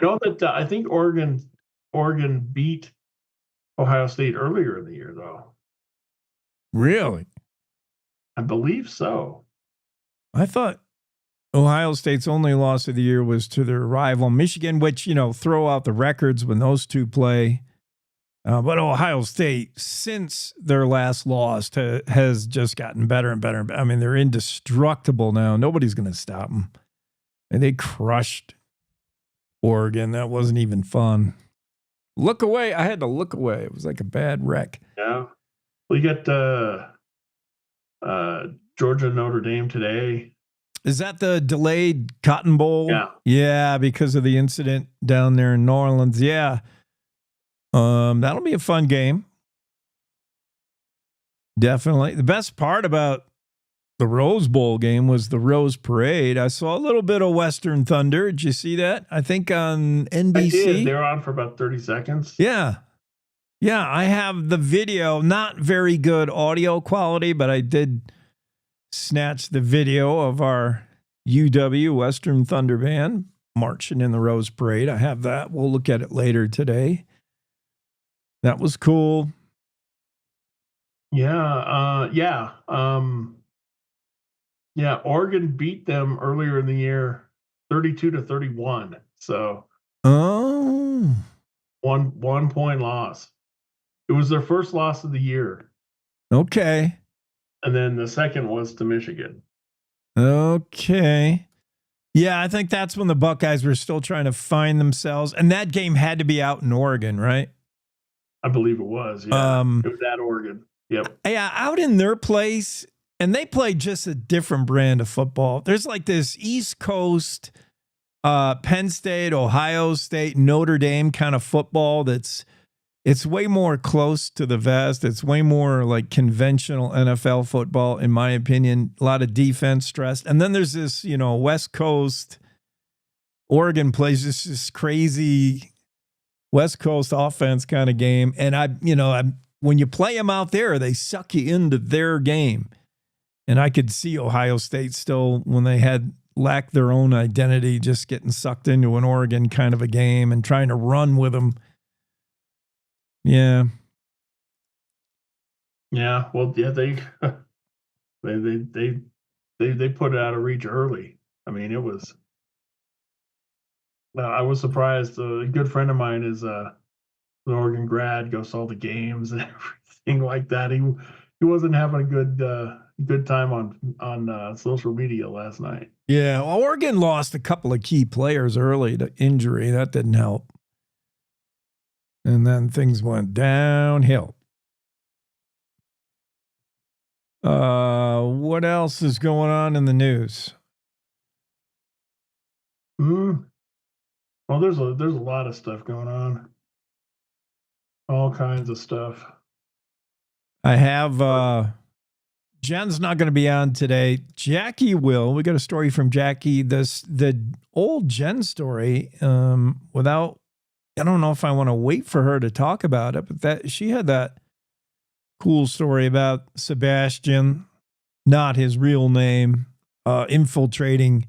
know that I think Oregon beat Ohio State earlier in the year, though. Really? I believe so. I thought Ohio State's only loss of the year was to their rival Michigan, which, throw out the records when those two play. But Ohio State, since their last loss, has just gotten better and better. I mean, they're indestructible now. Nobody's going to stop them. And they crushed Oregon. That wasn't even fun. Look away. I had to look away. It was like a bad wreck. Yeah. We got Georgia Notre Dame today. Is that the delayed Cotton Bowl? Yeah. Yeah, because of the incident down there in New Orleans. Yeah. That'll be a fun game. Definitely. The best part about the Rose Bowl game was the Rose Parade. I saw a little bit of Western Thunder. Did you see that? I think on NBC. I did. They were on for about 30 seconds. Yeah. Yeah, I have the video. Not very good audio quality, but I did snatch the video of our UW Western Thunder band marching in the Rose Parade. I have that. We'll look at it later today. That was cool. Yeah. Oregon beat them earlier in the year, 32-31. So, one point loss. It was their first loss of the year. Okay. And then the second was to Michigan. Okay. Yeah, I think that's when the Buckeyes were still trying to find themselves. And that game had to be out in Oregon, right? I believe it was. Yeah. It was at Oregon. Yep. Yeah, out in their place. And they play just a different brand of football. There's like this East Coast, Penn State, Ohio State, Notre Dame kind of football it's way more close to the vest. It's way more like conventional NFL football, in my opinion. A lot of defense stressed. And then there's this, West Coast. Oregon plays this crazy West Coast offense kind of game. And when you play them out there, they suck you into their game. And I could see Ohio State still, when they lacked their own identity, just getting sucked into an Oregon kind of a game and trying to run with them. Yeah. Yeah. Well, yeah, they put it out of reach early. I mean, it was. I was surprised. A good friend of mine is an Oregon grad, goes to all the games and everything like that. He wasn't having a good time on social media last night. Yeah, well, Oregon lost a couple of key players early to injury. That didn't help. And then things went downhill. What else is going on in the news? Well, there's a lot of stuff going on. All kinds of stuff. I have Jen's not going to be on today. Jackie will. We got a story from Jackie. The old Jen story. I don't know if I want to wait for her to talk about it, but she had that cool story about Sebastian, not his real name, infiltrating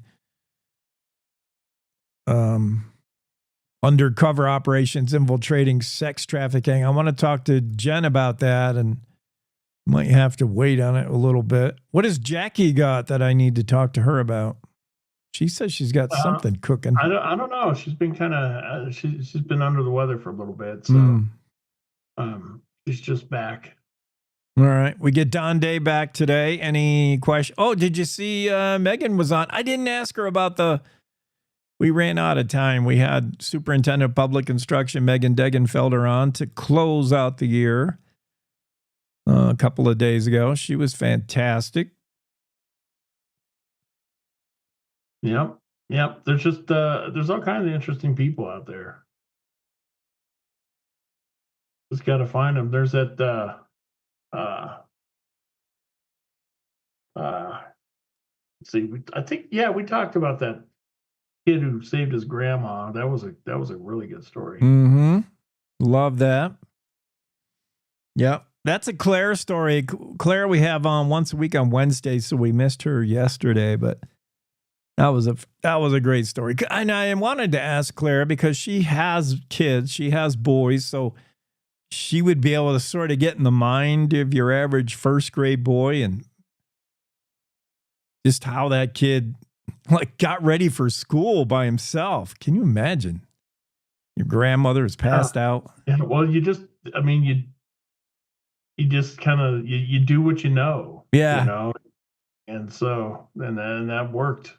undercover operations, infiltrating sex trafficking. I want to talk to Jen about that, and might have to wait on it a little bit. What has Jackie got that I need to talk to her about? She says she's got something cooking. I don't know. She's been kind of she's been under the weather for a little bit, so she's just back. All right, we get Don Day back today. Any question? Oh, did you see Megan was on? I didn't ask her about we ran out of time. We had Superintendent of Public Instruction Megan Degenfelder on to close out the year a couple of days ago. She was fantastic. Yep. There's just there's all kinds of interesting people out there. Just got to find them. There's that let's see. We talked about that kid who saved his grandma. That was a really good story. Mm-hmm. Love that. Yep. That's a Claire story. Claire we have on once a week on Wednesday, so we missed her yesterday, but That was a great story. And I wanted to ask Clara because she has kids, she has boys, so she would be able to sort of get in the mind of your average first grade boy and just how that kid like got ready for school by himself. Can you imagine? Your grandmother is passed out. Yeah, well, you just kind of you do what you know. Yeah. You know, and so and that worked.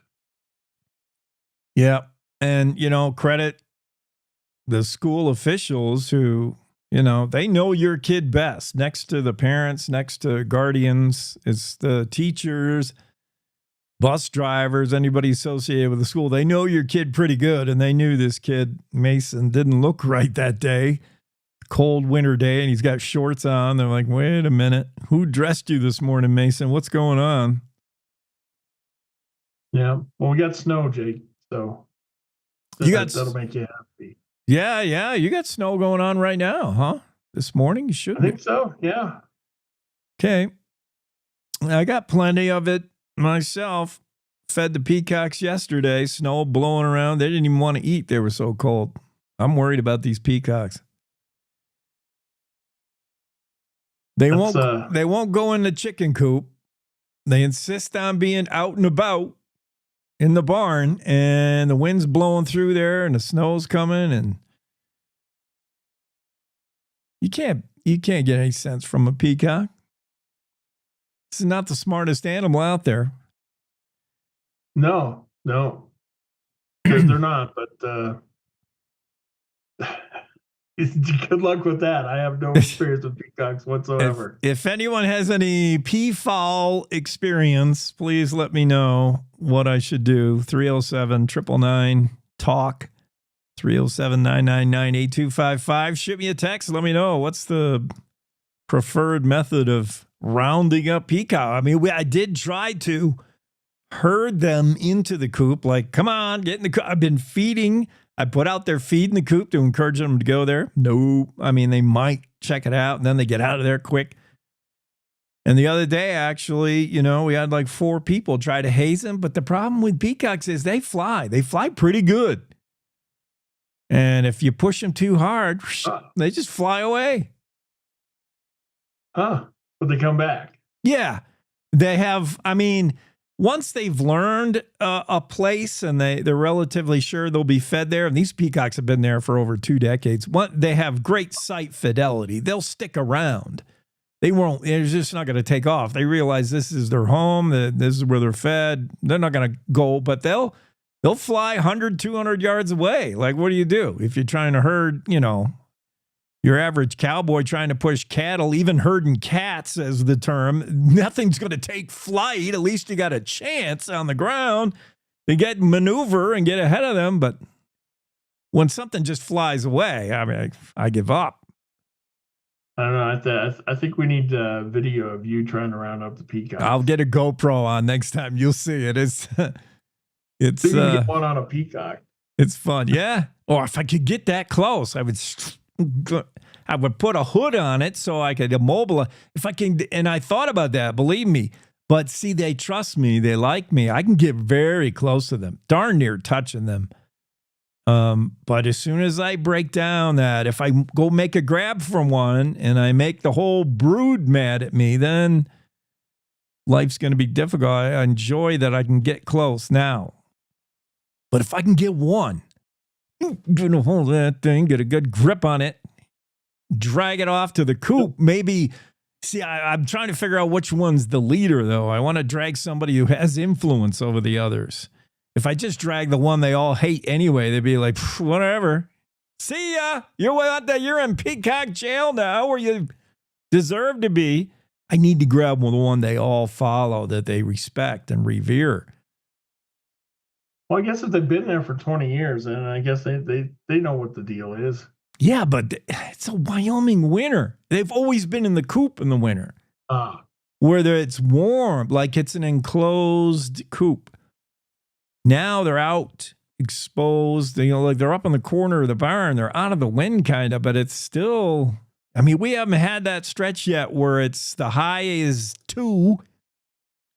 Yeah. And, credit the school officials who, they know your kid best. Next to the parents, next to guardians, it's the teachers, bus drivers, anybody associated with the school. They know your kid pretty good. And they knew this kid, Mason, didn't look right that day. Cold winter day, and he's got shorts on. They're like, wait a minute. Who dressed you this morning, Mason? What's going on? Yeah. Well, we got snow, Jake. So that'll make you happy. Yeah. You got snow going on right now, huh? This morning? You should. I think so. Yeah. Okay. I got plenty of it myself. Fed the peacocks yesterday. Snow blowing around. They didn't even want to eat. They were so cold. I'm worried about these peacocks. They won't go in the chicken coop. They insist on being out and about in the barn, and the wind's blowing through there and the snow's coming, and you can't get any sense from a peacock. This is not the smartest animal out there. No, because they're not. But good luck with that. I have no experience with peacocks whatsoever. If anyone has any peafowl experience, please let me know what I should do. 307-999-TALK, 307-999-8255. Shoot me a text. Let me know what's the preferred method of rounding up peacock. I mean, I did try to herd them into the coop. Like, come on, get in the coop. I've been feeding. I put out their feed in the coop to encourage them to go there. No, I mean, they might check it out and then they get out of there quick. And the other day, actually, we had like 4 people try to haze them. But the problem with peacocks is they fly. They fly pretty good. And if you push them too hard, they just fly away. But they come back. Yeah. They have, once they've learned a place and they're relatively sure they'll be fed there, and these peacocks have been there for over 2 decades, they have great site fidelity. They'll stick around. They're just not going to take off. They realize this is their home, this is where they're fed. They're not going to go, but they'll fly 100, 200 yards away. Like, what do you do? If you're trying to herd, your average cowboy trying to push cattle, even herding cats as the term, nothing's going to take flight. At least you got a chance on the ground to get maneuver and get ahead of them. But when something just flies away, I give up. I don't know. I think we need a video of you trying to round up the peacock. I'll get a GoPro on next time. You'll see it. It's you can get one on a peacock. It's fun. Yeah. Or if I could get that close, I would put a hood on it so I could immobilize. If I can, and I thought about that, believe me. But see, they trust me. They like me. I can get very close to them, darn near touching them. But as soon as I break down that, if I go make a grab from one and I make the whole brood mad at me, then life's going to be difficult. I enjoy that I can get close now. But if I can get one, I'm going to hold that thing, get a good grip on it, drag it off to the coop. Maybe, see, I'm trying to figure out which one's the leader, though. I want to drag somebody who has influence over the others. If I just drag the one they all hate anyway, they'd be like, whatever. See ya. You're in peacock jail now where you deserve to be. I need to grab the one they all follow, that they respect and revere. Well, I guess if they've been there for 20 years, then I guess they know what the deal is. Yeah, but it's a Wyoming winter. They've always been in the coop in the winter. Where it's warm, like it's an enclosed coop. Now they're out, exposed. Like they're up in the corner of the barn. They're out of the wind, kind of, but it's still. We haven't had that stretch yet where it's the high is 2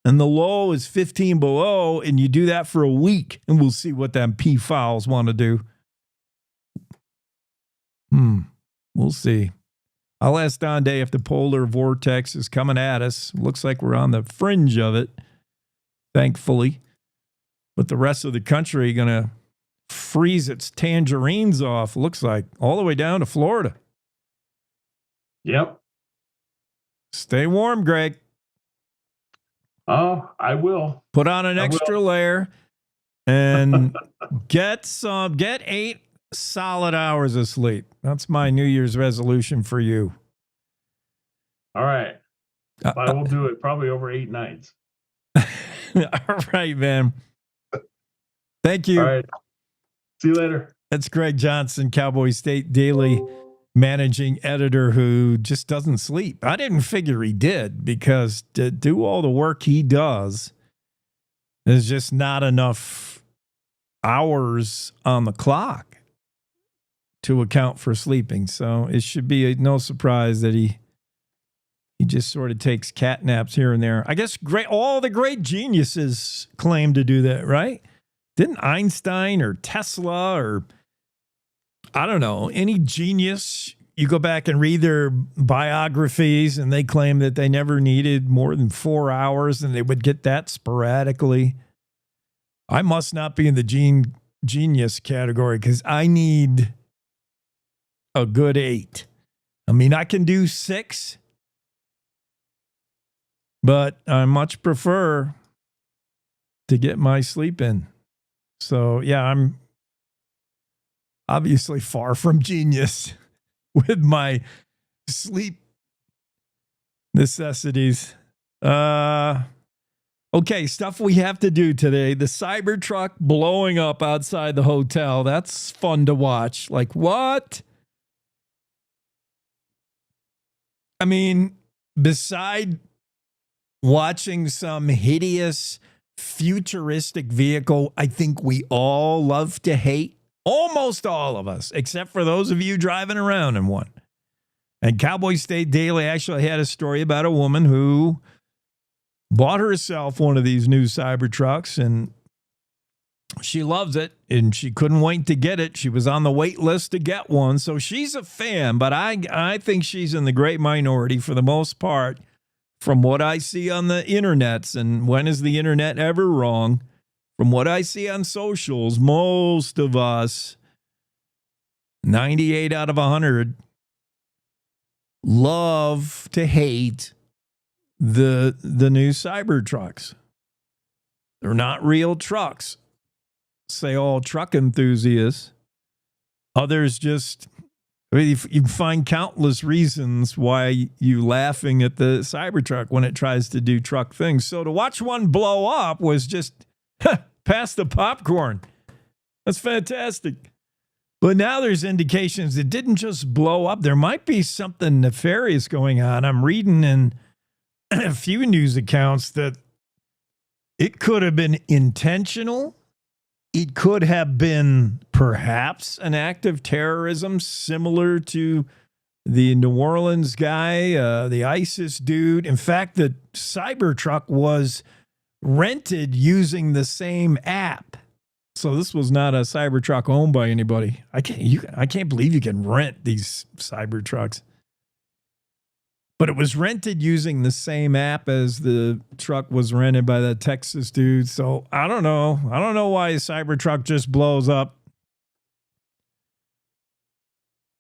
and the low is 15 below, and you do that for a week, and we'll see what them P-fouls want to do. We'll see. I'll ask Don Day if the polar vortex is coming at us. Looks like we're on the fringe of it, thankfully. But the rest of the country going to freeze its tangerines off, looks like, all the way down to Florida. Yep. Stay warm, Greg. Oh, I will. Put on an extra layer and get 8 solid hours of sleep. That's my New Year's resolution for you. All right. I will do it probably over 8 nights. All right, man. Thank you. All right. See you later. That's Greg Johnson, Cowboy State Daily managing editor, who just doesn't sleep. I didn't figure he did, because to do all the work he does, there's just not enough hours on the clock to account for sleeping. So it should be no surprise that he just sort of takes cat naps here and there. I guess all the great geniuses claim to do that, right? Didn't Einstein or Tesla or, I don't know, any genius, you go back and read their biographies and they claim that they never needed more than 4 hours and they would get that sporadically. I must not be in the genius category, because I need a good 8. I mean, I can do 6, but I much prefer to get my sleep in. So, yeah, I'm obviously far from genius with my sleep necessities. Okay, stuff we have to do today. The Cybertruck blowing up outside the hotel. That's fun to watch. Like, what? I mean, beside watching some hideous futuristic vehicle I think we all love to hate, almost all of us, except for those of you driving around in one. And Cowboy State Daily actually had a story about a woman who bought herself one of these new Cybertrucks, and she loves it, and she couldn't wait to get it. She was on the wait list to get one, so she's a fan, but I think she's in the great minority for the most part from what I see on the internets. And when is the internet ever wrong? From what I see on socials, most of us, 98 out of 100, love to hate the new Cybertrucks. They're not real trucks, say all truck enthusiasts. Others just, I mean, you find countless reasons why you laughing at the Cybertruck when it tries to do truck things. So to watch one blow up was just pass the popcorn. That's fantastic. But now there's indications it didn't just blow up. There might be something nefarious going on. I'm reading in a few news accounts that it could have been intentional. It could have been perhaps an act of terrorism similar to the New Orleans guy, the ISIS dude. In fact, the Cybertruck was rented using the same app. So this was not a Cybertruck owned by anybody. I can't believe you can rent these Cybertrucks. But it was rented using the same app as the truck was rented by the Texas dude. So I don't know. I don't know why a Cybertruck just blows up.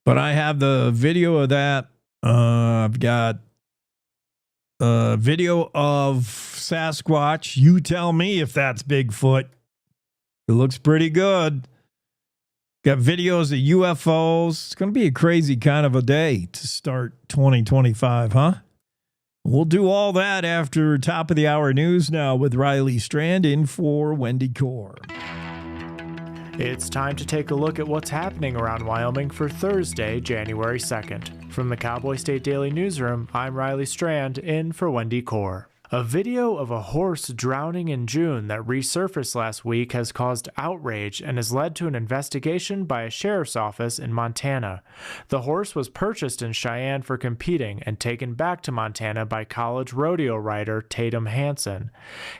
But I have the video of that. I've got a video of Sasquatch. You tell me if that's Bigfoot. It looks pretty good. Got videos of UFOs. It's going to be a crazy kind of a day to start 2025, huh? We'll do all that after top of the hour news now with Riley Strand in for Wendy Core. It's time to take a look at what's happening around Wyoming for Thursday, January 2nd. From the Cowboy State Daily Newsroom, I'm Riley Strand in for Wendy Core. A video of a horse drowning in June that resurfaced last week has caused outrage and has led to an investigation by a sheriff's office in Montana. The horse was purchased in Cheyenne for competing and taken back to Montana by college rodeo rider Tatum Hansen.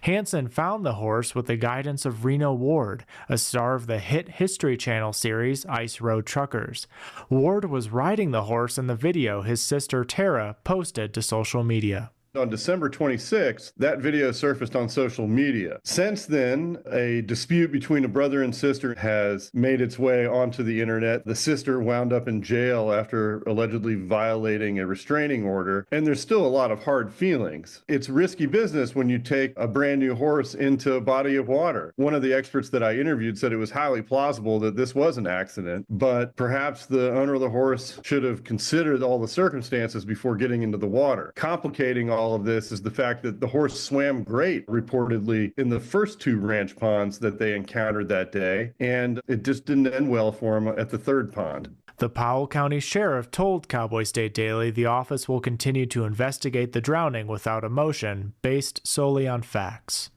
Hansen found the horse with the guidance of Reno Ward, a star of the hit History Channel series Ice Road Truckers. Ward was riding the horse in the video his sister Tara posted to social media. On December 26th, that video surfaced on social media. Since then, a dispute between a brother and sister has made its way onto the internet. The sister wound up in jail after allegedly violating a restraining order, and there's still a lot of hard feelings. It's risky business when you take a brand new horse into a body of water. One of the experts that I interviewed said it was highly plausible that this was an accident, but perhaps the owner of the horse should have considered all the circumstances before getting into the water. Complicating all of this is the fact that the horse swam great, reportedly, in the first two ranch ponds that they encountered that day, and it just didn't end well for him at the third pond. The Powell County Sheriff told Cowboy State Daily the office will continue to investigate the drowning without emotion, based solely on facts.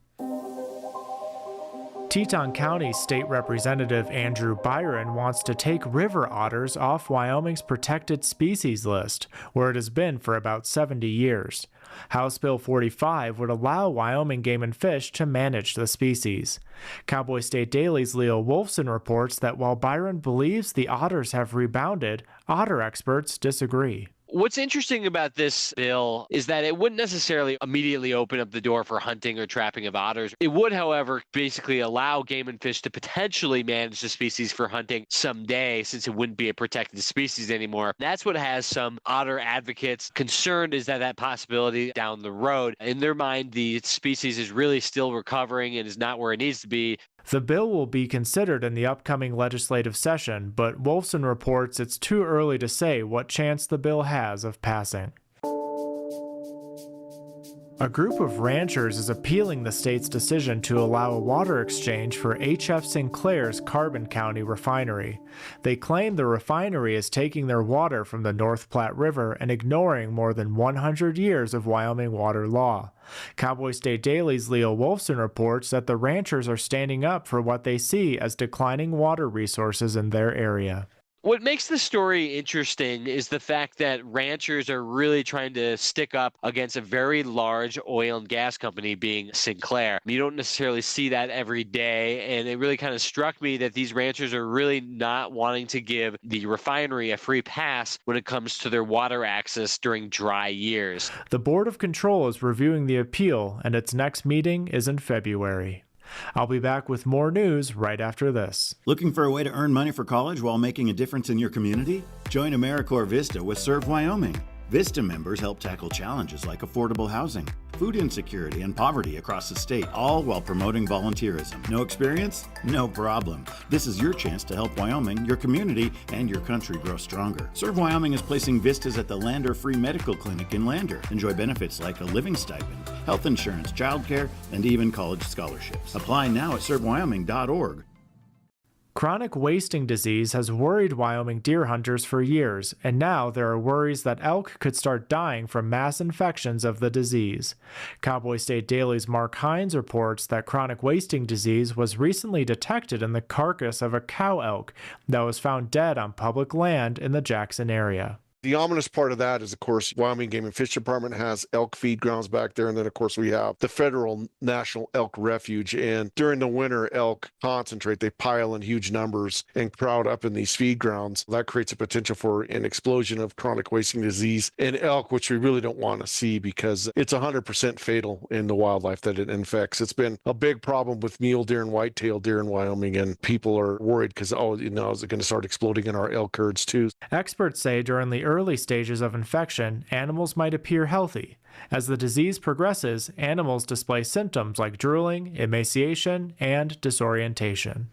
Teton County State Representative Andrew Byron wants to take river otters off Wyoming's protected species list, where it has been for about 70 years. House Bill 45 would allow Wyoming Game and Fish to manage the species. Cowboy State Daily's Leo Wolfson reports that while Byron believes the otters have rebounded, otter experts disagree. What's interesting about this bill is that it wouldn't necessarily immediately open up the door for hunting or trapping of otters. It would, however, basically allow Game and Fish to potentially manage the species for hunting someday, since it wouldn't be a protected species anymore. That's what has some otter advocates concerned, is that possibility down the road. In their mind, the species is really still recovering and is not where it needs to be. The bill will be considered in the upcoming legislative session, but Wolfson reports it's too early to say what chance the bill has of passing. A group of ranchers is appealing the state's decision to allow a water exchange for H.F. Sinclair's Carbon County refinery. They claim the refinery is taking their water from the North Platte River and ignoring more than 100 years of Wyoming water law. Cowboy State Daily's Leo Wolfson reports that the ranchers are standing up for what they see as declining water resources in their area. What makes the story interesting is the fact that ranchers are really trying to stick up against a very large oil and gas company, being Sinclair. You don't necessarily see that every day, and it really kind of struck me that these ranchers are really not wanting to give the refinery a free pass when it comes to their water access during dry years. The Board of Control is reviewing the appeal, and its next meeting is in February. I'll be back with more news right after this. Looking for a way to earn money for college while making a difference in your community? Join AmeriCorps Vista with Serve Wyoming. Vista members help tackle challenges like affordable housing, food insecurity, and poverty across the state, all while promoting volunteerism. No experience? No problem. This is your chance to help Wyoming, your community, and your country grow stronger. Serve Wyoming is placing Vistas at the Lander Free Medical Clinic in Lander. Enjoy benefits like a living stipend, health insurance, childcare, and even college scholarships. Apply now at servewyoming.org. Chronic wasting disease has worried Wyoming deer hunters for years, and now there are worries that elk could start dying from mass infections of the disease. Cowboy State Daily's Mark Hines reports that chronic wasting disease was recently detected in the carcass of a cow elk that was found dead on public land in the Jackson area. The ominous part of that is, of course, Wyoming Game and Fish Department has elk feed grounds back there. And then, of course, we have the federal National Elk Refuge. And during the winter, elk concentrate. They pile in huge numbers and crowd up in these feed grounds. That creates a potential for an explosion of chronic wasting disease in elk, which we really don't want to see because it's 100% fatal in the wildlife that it infects. It's been a big problem with mule deer and whitetail deer in Wyoming, and people are worried because, is it going to start exploding in our elk herds too? Experts say during the early stages of infection, animals might appear healthy. As the disease progresses, animals display symptoms like drooling, emaciation, and disorientation.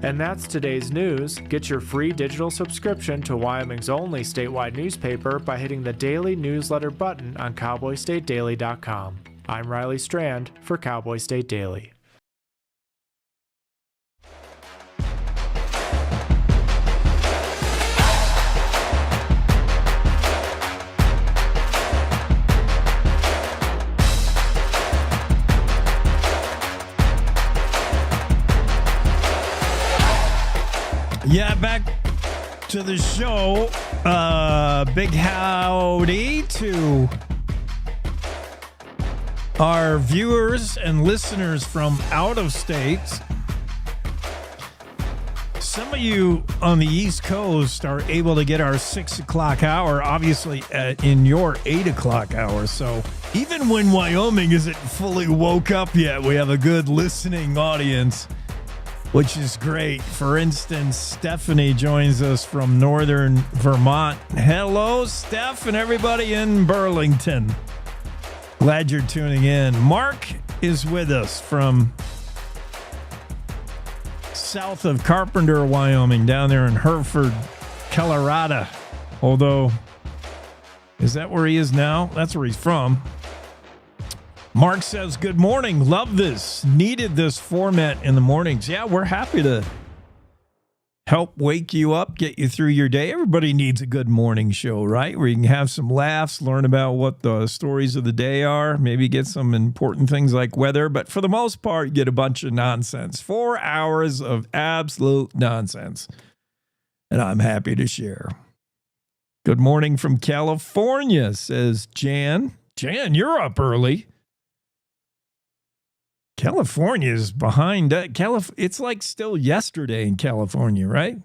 And that's today's news. Get your free digital subscription to Wyoming's only statewide newspaper by hitting the daily newsletter button on cowboystatedaily.com. I'm Riley Strand for Cowboy State Daily. Yeah, back to the show. Big howdy to our viewers and listeners from out of states. Some of you on the East Coast are able to get our 6 o'clock hour, obviously in your 8 o'clock hour. So even when Wyoming isn't fully woke up yet, we have a good listening audience, which is great. For instance, Stephanie joins us from northern Vermont. Hello, Steph, and everybody in Burlington. Glad you're tuning in. Mark is with us from south of Carpenter, Wyoming, down there in Hereford, Colorado. Although, is that where he is now? That's where he's from. Mark says, good morning. Love this. Needed this format in the mornings. Yeah, we're happy to help wake you up, get you through your day. Everybody needs a good morning show, right? Where you can have some laughs, learn about what the stories of the day are, maybe get some important things like weather. But for the most part, get a bunch of nonsense. 4 hours of absolute nonsense. And I'm happy to share. Good morning from California, says Jan. Jan, you're up early. California is behind. It's like still yesterday in California, right?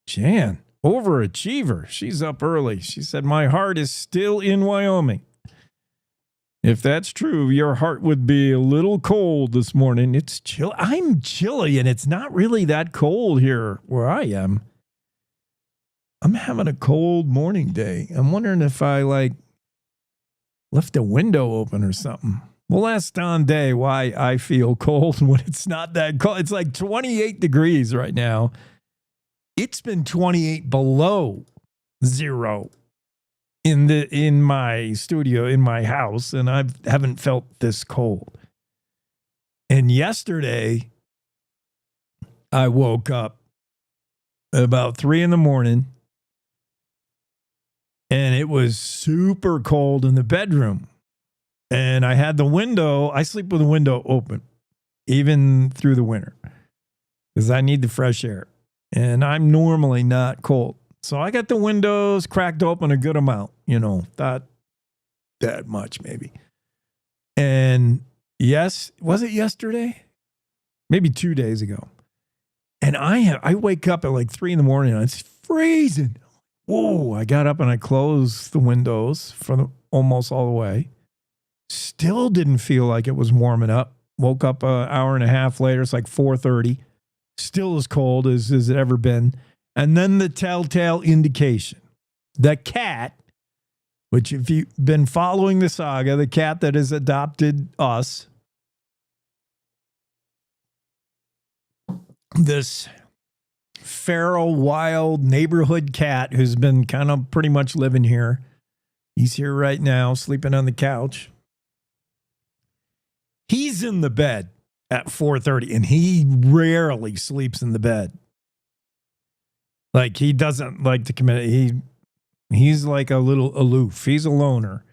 Jan, overachiever. She's up early. She said, my heart is still in Wyoming. If that's true, your heart would be a little cold this morning. It's chill. I'm chilly, and it's not really that cold here where I am. I'm having a cold morning day. I'm wondering if I left a window open or something. We'll ask Don Day why I feel cold when it's not that cold. It's like 28 degrees right now. It's been 28 below zero in my studio, in my house, and I haven't felt this cold. And yesterday, I woke up about 3 in the morning, and it was super cold in the bedroom. And I had the window, I sleep with the window open, even through the winter, because I need the fresh air. And I'm normally not cold. So I got the windows cracked open a good amount, not that much maybe. And yes, was it yesterday? Maybe 2 days ago. And I wake up at like 3 in the morning and it's freezing. Whoa, I got up and I closed the windows almost all the way. Still didn't feel like it was warming up. Woke up an hour and a half later. It's like 4:30. Still as cold as it ever been. And then the telltale indication. The cat, which if you've been following the saga, the cat that has adopted us, this feral, wild neighborhood cat who's been kind of pretty much living here. He's here right now, sleeping on the couch. He's in the bed at 4:30, and he rarely sleeps in the bed. Like, he doesn't like to commit. He's like a little aloof. He's a loner.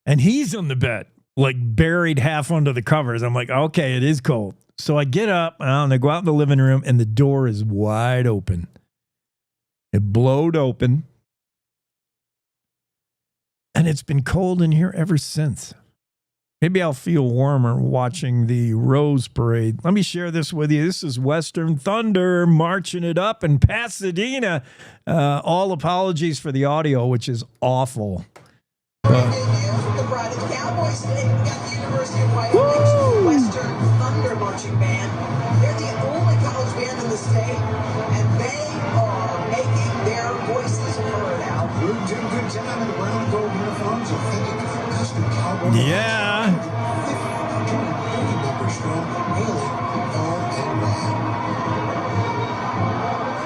And he's in the bed, like buried half under the covers. I'm like, okay, it is cold. So I get up, and I go out in the living room, and the door is wide open. It blowed open. And it's been cold in here ever since. Maybe I'll feel warmer watching the Rose Parade. Let me share this with you. This is Western Thunder marching it up in Pasadena. All apologies for the audio, which is awful. From the Pride of the Cowboys at the University of Wyoming's Western Thunder Marching Band. They're the only college band in the state, and they are making their voices heard out. Good time in the brown and gold uniforms, authentic custom cowboy. Yeah.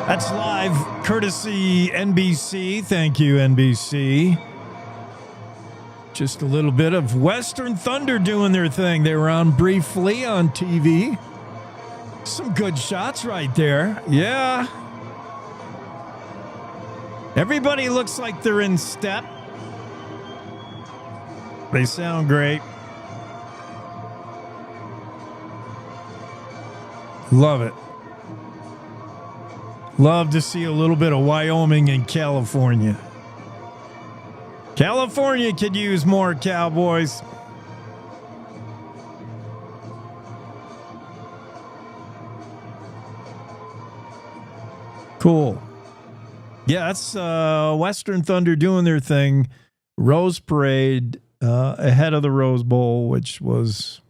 That's live, courtesy NBC. Thank you, NBC. Just a little bit of Western Thunder doing their thing. They were on briefly on TV. Some good shots right there. Yeah. Everybody looks like they're in step. They sound great. Love it. Love to see a little bit of Wyoming and California. California could use more Cowboys. Cool. Yeah, that's Western Thunder doing their thing. Rose Parade ahead of the Rose Bowl, which was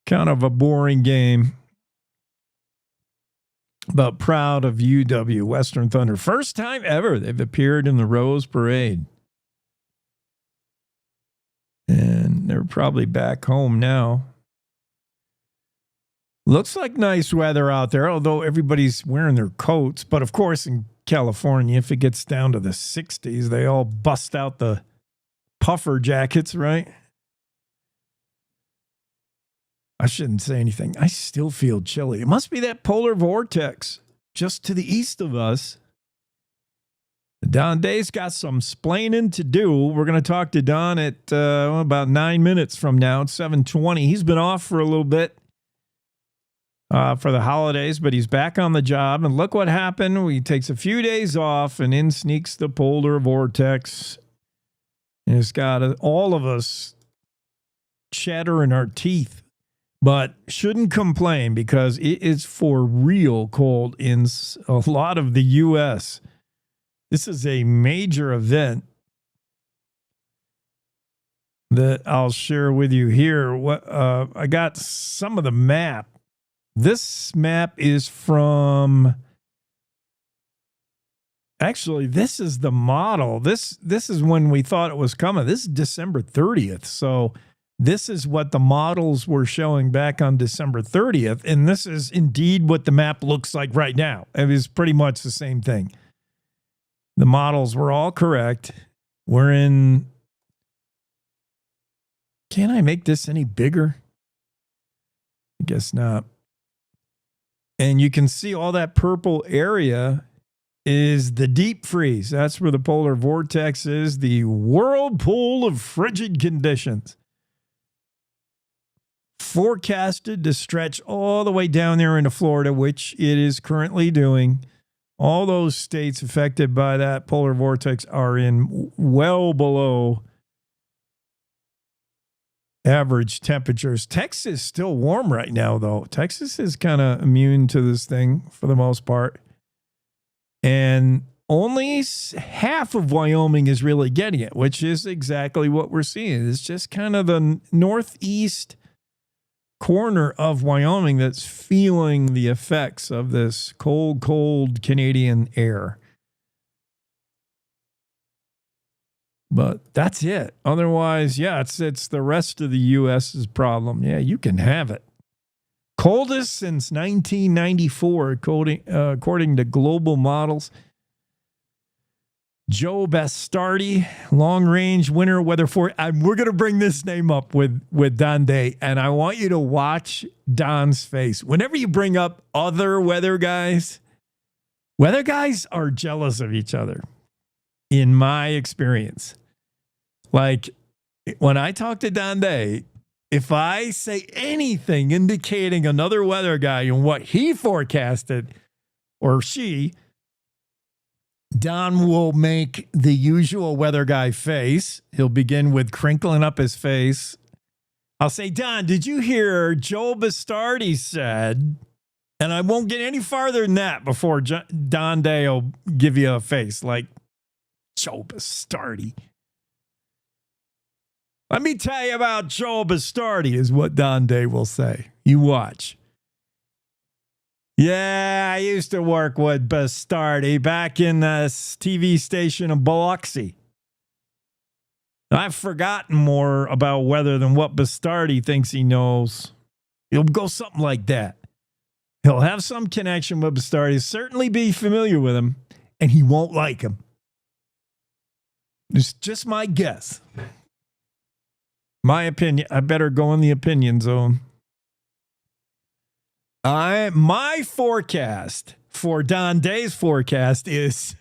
kind of a boring game. But proud of UW, Western Thunder. First time ever they've appeared in the Rose Parade. And they're probably back home now. Looks like nice weather out there, although everybody's wearing their coats. But, of course, in California, if it gets down to the 60s, they all bust out the puffer jackets, right? I shouldn't say anything. I still feel chilly. It must be that polar vortex just to the east of us. Don Day's got some splaining to do. We're going to talk to Don at about 9 minutes from now. It's 7:20. He's been off for a little bit for the holidays, but he's back on the job. And look what happened. He takes a few days off, and in sneaks the polar vortex. And it's got all of us chattering our teeth. But shouldn't complain because it is for real cold in a lot of the U.S. This is a major event that I'll share with you here. I got some of the map. This map is from... Actually, this is the model. This is when we thought it was coming. This is December 30th. So this is what the models were showing back on December 30th. And this is indeed what the map looks like right now. It is pretty much the same thing. The models were all correct. We're in... Can I make this any bigger? I guess not. And you can see all that purple area is the deep freeze. That's where the polar vortex is, the whirlpool of frigid conditions. Forecasted to stretch all the way down there into Florida, which it is currently doing. All those states affected by that polar vortex are in well below average temperatures. Texas is still warm right now, though. Texas is kind of immune to this thing for the most part. And only half of Wyoming is really getting it, which is exactly what we're seeing. It's just kind of the northeast corner of Wyoming that's feeling the effects of this cold, cold Canadian air. But that's it. Otherwise, yeah, it's the rest of the U.S.'s problem. Yeah, you can have it. Coldest since 1994, according to global models. Joe Bastardi, long-range winter weather for. We're going to bring this name up with Don Day, and I want you to watch Don's face. Whenever you bring up other weather guys are jealous of each other, in my experience. Like, when I talk to Don Day, if I say anything indicating another weather guy and what he forecasted, or she, Don will make the usual weather guy face. He'll begin with crinkling up his face. I'll say, Don, did you hear Joe Bastardi said? And I won't get any farther than that before Don Day will give you a face like, Joe Bastardi. Let me tell you about Joe Bastardi, is what Don Day will say. You watch. Yeah, I used to work with Bastardi back in the TV station in Biloxi. I've forgotten more about weather than what Bastardi thinks he knows. He'll go something like that. He'll have some connection with Bastardi, certainly be familiar with him, and he won't like him. It's just my guess. My opinion. I better go in the opinion zone. My forecast for Don Day's forecast is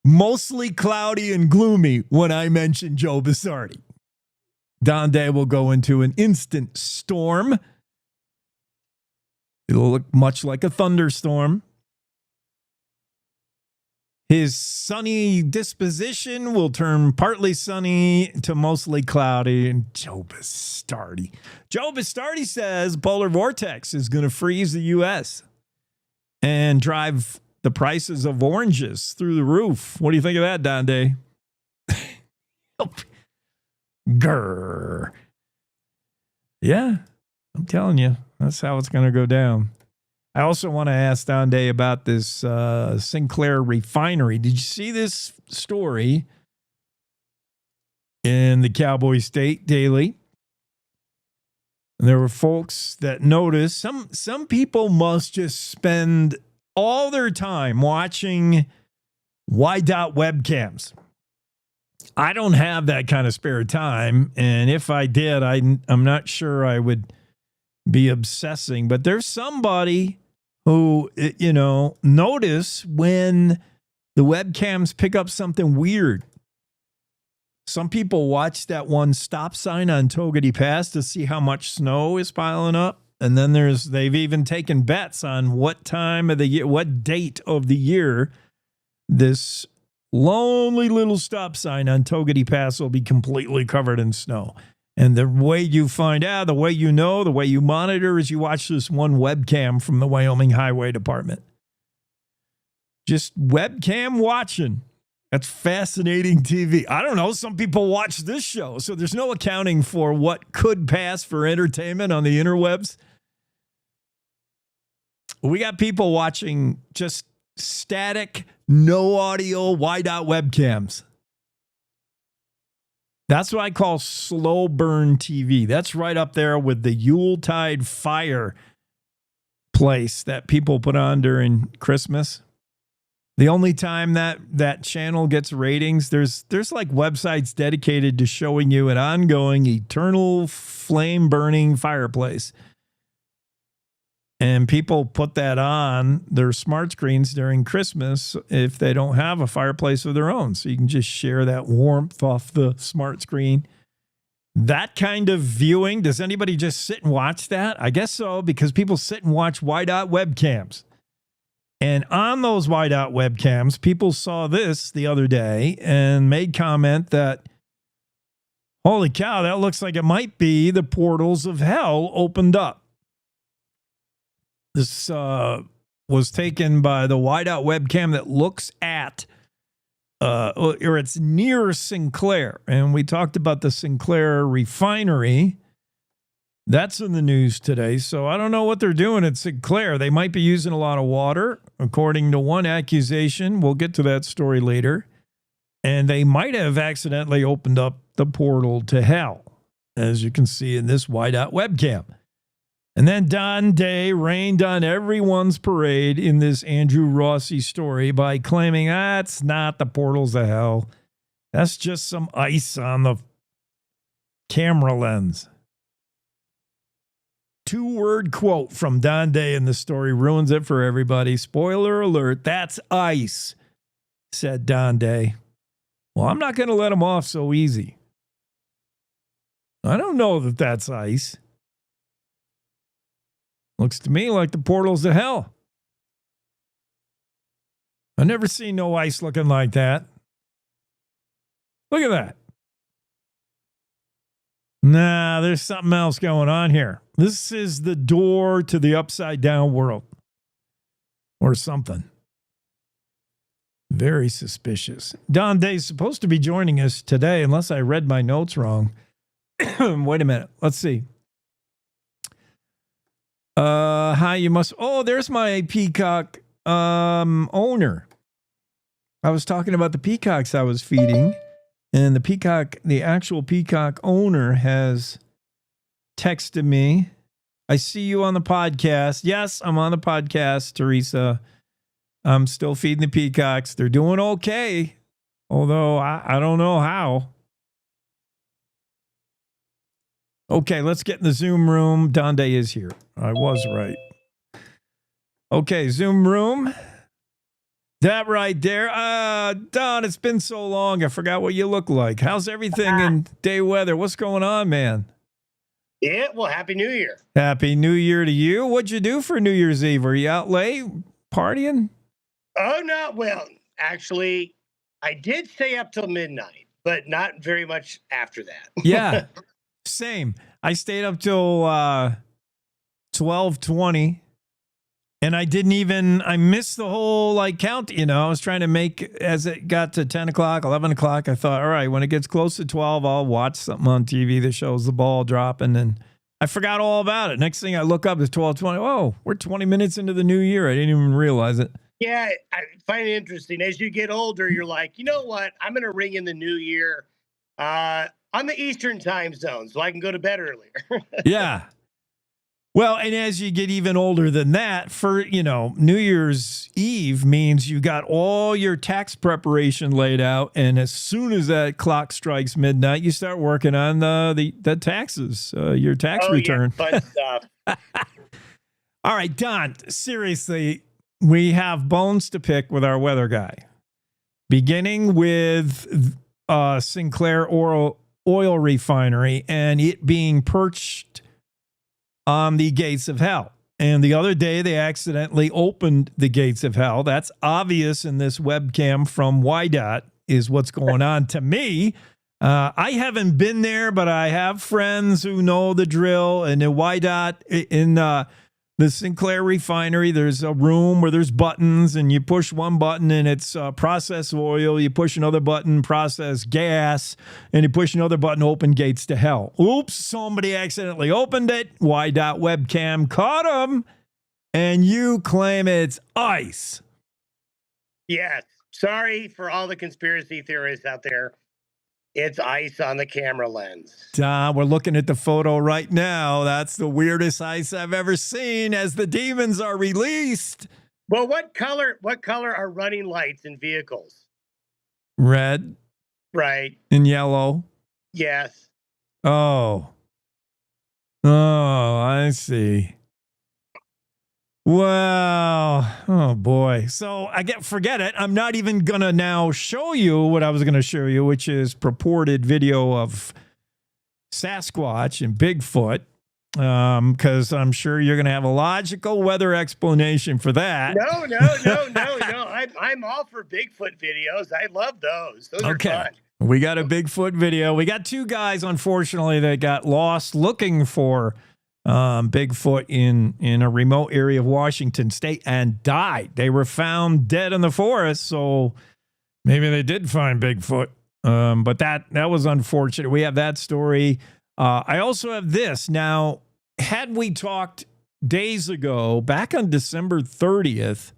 mostly cloudy and gloomy when I mention Joe Bastardi. Don Day will go into an instant storm. It'll look much like a thunderstorm. His sunny disposition will turn partly sunny to mostly cloudy. And Joe Bastardi says polar vortex is going to freeze the U.S. and drive the prices of oranges through the roof. What do you think of that, Donde? Grr. Yeah, I'm telling you, that's how it's going to go down. I also want to ask Donde about this Sinclair refinery. Did you see this story in the Cowboy State Daily? And there were folks that noticed some people must just spend all their time watching wide-out webcams. I don't have that kind of spare time, and if I did, I'm not sure I would be obsessing. But there's somebody who, notice when the webcams pick up something weird. Some people watch that one stop sign on Togety Pass to see how much snow is piling up. And then they've even taken bets on what time of the year, what date of the year this lonely little stop sign on Togety Pass will be completely covered in snow. And the way you find out, the way you know, the way you monitor is you watch this one webcam from the Wyoming Highway Department. Just webcam watching. That's fascinating TV. I don't know. Some people watch this show, so there's no accounting for what could pass for entertainment on the interwebs. We got people watching just static, no audio, wide-out webcams. That's what I call slow burn TV. That's right up there with the Yuletide fire place that people put on during Christmas. The only time that channel gets ratings, there's like websites dedicated to showing you an ongoing, eternal, flame-burning fireplace. And people put that on their smart screens during Christmas if they don't have a fireplace of their own. So you can just share that warmth off the smart screen. That kind of viewing, does anybody just sit and watch that? I guess so, because people sit and watch wide-out webcams. And on those wide-out webcams, people saw this the other day and made comment that, holy cow, that looks like it might be the portals of hell opened up. This was taken by the wide-out webcam that looks at, or it's near Sinclair. And we talked about the Sinclair refinery. That's in the news today. So I don't know what they're doing at Sinclair. They might be using a lot of water, according to one accusation. We'll get to that story later. And they might have accidentally opened up the portal to hell, as you can see in this wide-out webcam. And then Don Day rained on everyone's parade in this Andrew Rossi story by claiming, it's not the portals of hell. That's just some ice on the camera lens. 2-word quote from Don Day in the story ruins it for everybody. Spoiler alert, that's ice, said Don Day. Well, I'm not going to let him off so easy. I don't know that that's ice. Looks to me like the portals of hell. I've never seen no ice looking like that. Look at that. Nah, there's something else going on here. This is the door to the upside down world. Or something. Very suspicious. Don Day's supposed to be joining us today, unless I read my notes wrong. Wait a minute. Let's see. Hi, you must. Oh, there's my peacock owner. I was talking about the peacocks I was feeding, and the actual peacock owner has texted me. I see you on the podcast. Yes, I'm on the podcast, Teresa. I'm still feeding the peacocks. They're doing okay, although I don't know how. Okay, let's get in the Zoom room. Don Day is here. I was right. Okay, Zoom room. That right there. Don, it's been so long. I forgot what you look like. How's everything in day weather? What's going on, man? Yeah, well, Happy New Year. Happy New Year to you. What'd you do for New Year's Eve? Were you out late partying? Oh, no. Well, Actually, I did stay up till midnight, but not very much after that. Yeah, same. I stayed up till 12:20. And I missed the whole count, I was trying to make, as it got to 10 o'clock, 11 o'clock, I thought, all right, when it gets close to 12, I'll watch something on TV that shows the ball dropping. And I forgot all about it. Next thing I look up is 12:20. Oh, we're 20 minutes into the new year. I didn't even realize it. Yeah, I find it interesting. As you get older, you're like, you know what? I'm going to ring in the new year on the Eastern time zone so I can go to bed earlier. Yeah. Well, and as you get even older than that, for, New Year's Eve means you got all your tax preparation laid out. And as soon as that clock strikes midnight, you start working on the taxes, your tax return. Yeah, fun stuff. All right, Don, seriously, we have bones to pick with our weather guy, beginning with Sinclair oil refinery and it being perched on the gates of hell. And the other day, they accidentally opened the gates of hell. That's obvious in this webcam from YDOT is what's going on to me. I haven't been there, but I have friends who know the drill. And in YDOT, in the Sinclair refinery, there's a room where there's buttons, and you push one button and it's process oil. You push another button, process gas, and you push another button, open gates to hell. Oops, somebody accidentally opened it. YDOT webcam caught them, and you claim it's ice. Yes. Sorry for all the conspiracy theorists out there. It's ice on the camera lens. We're looking at the photo right now. That's the weirdest ice I've ever seen as the demons are released. Well, what color are running lights in vehicles? Red. Right. And yellow. Yes. Oh, I see. Well, oh boy. So forget it. I'm not even going to now show you what I was going to show you, which is purported video of Sasquatch and Bigfoot, because I'm sure you're going to have a logical weather explanation for that. No. I'm all for Bigfoot videos. I love those. Those are fun. We got a Bigfoot video. We got two guys, unfortunately, that got lost looking for Bigfoot in a remote area of Washington State and died. They were found dead in the forest, so maybe they did find Bigfoot. But that was unfortunate. We have that story. I also have this. Now, had we talked days ago, back on December 30th,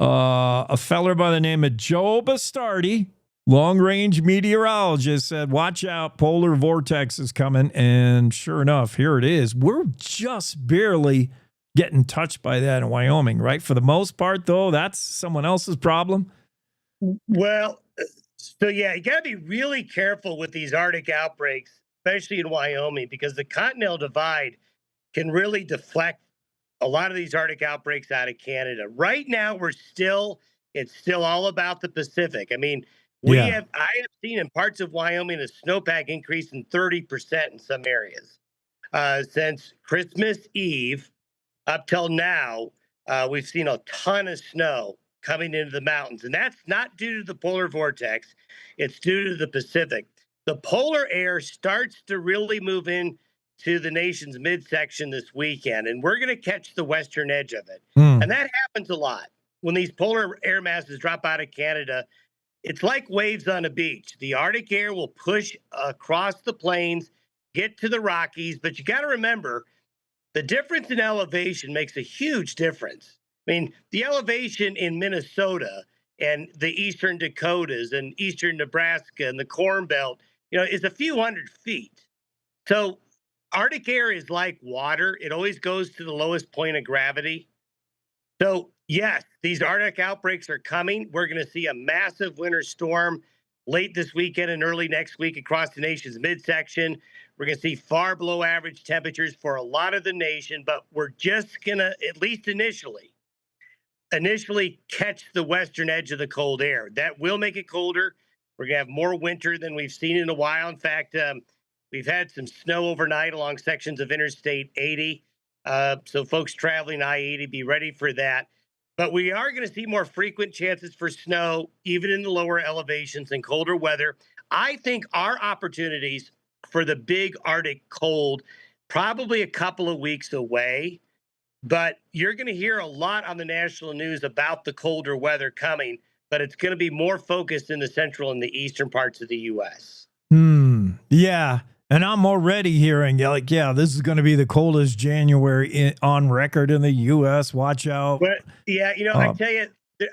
a feller by the name of Joe Bastardi, long-range meteorologist, said, watch out, polar vortex is coming. And sure enough, here it is. We're just barely getting touched by that in Wyoming, right? For the most part, though, that's someone else's problem. Well, so yeah, you got to be really careful with these Arctic outbreaks, especially in Wyoming, because the Continental Divide can really deflect a lot of these Arctic outbreaks out of Canada. Right now, it's still all about the Pacific. I mean, I have seen in parts of Wyoming a snowpack increase in 30% in some areas. Since Christmas Eve up till now, we've seen a ton of snow coming into the mountains. And that's not due to the polar vortex. It's due to the Pacific. The polar air starts to really move in to the nation's midsection this weekend, and we're going to catch the western edge of it. And that happens a lot. When these polar air masses drop out of Canada, it's like waves on a beach. The Arctic air will push across the plains, get to the Rockies, but you got to remember the difference in elevation makes a huge difference. I mean, the elevation in Minnesota and the eastern Dakotas and eastern Nebraska and the Corn Belt, is a few hundred feet. So Arctic air is like water. It always goes to the lowest point of gravity. So, yes, these Arctic outbreaks are coming. We're going to see a massive winter storm late this weekend and early next week across the nation's midsection. We're going to see far below average temperatures for a lot of the nation, but we're just going to, at least initially catch the western edge of the cold air. That will make it colder. We're going to have more winter than we've seen in a while. In fact, we've had some snow overnight along sections of Interstate 80. So folks traveling I-80, be ready for that. but we are going to see more frequent chances for snow, even in the lower elevations and colder weather. I think our opportunities for the big Arctic cold probably a couple of weeks away, but you're going to hear a lot on the national news about the colder weather coming, but it's going to be more focused in the central and the eastern parts of the U.S. Yeah. And I'm already hearing this is going to be the coldest January on record in the U.S. Watch out. But yeah, I tell you,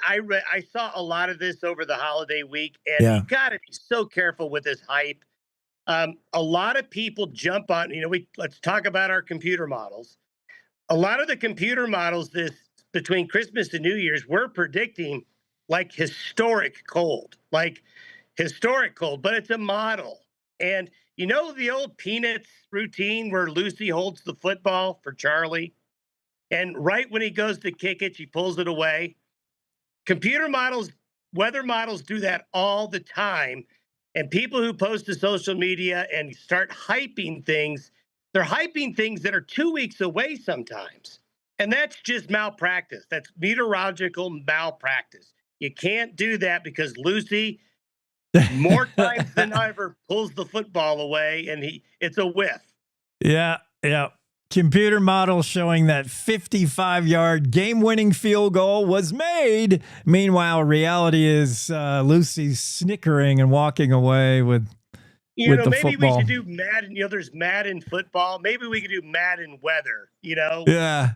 I saw a lot of this over the holiday week, and you got to be so careful with this hype. A lot of people jump on, let's talk about our computer models. A lot of the computer models between Christmas and New Year's, we're predicting like historic cold, but it's a model. And the old Peanuts routine where Lucy holds the football for Charlie, and right when he goes to kick it, she pulls it away. Computer models, weather models do that all the time. And people who post to social media and start hyping things, they're hyping things that are 2 weeks away sometimes. And that's just malpractice. That's meteorological malpractice. You can't do that because Lucy, more times than ever, pulls the football away, and it's a whiff. Yeah. Computer model showing that 55-yard game-winning field goal was made. Meanwhile, reality is Lucy's snickering and walking away with the maybe football. We should do Madden. There's Madden football. Maybe we could do Madden weather. Yeah.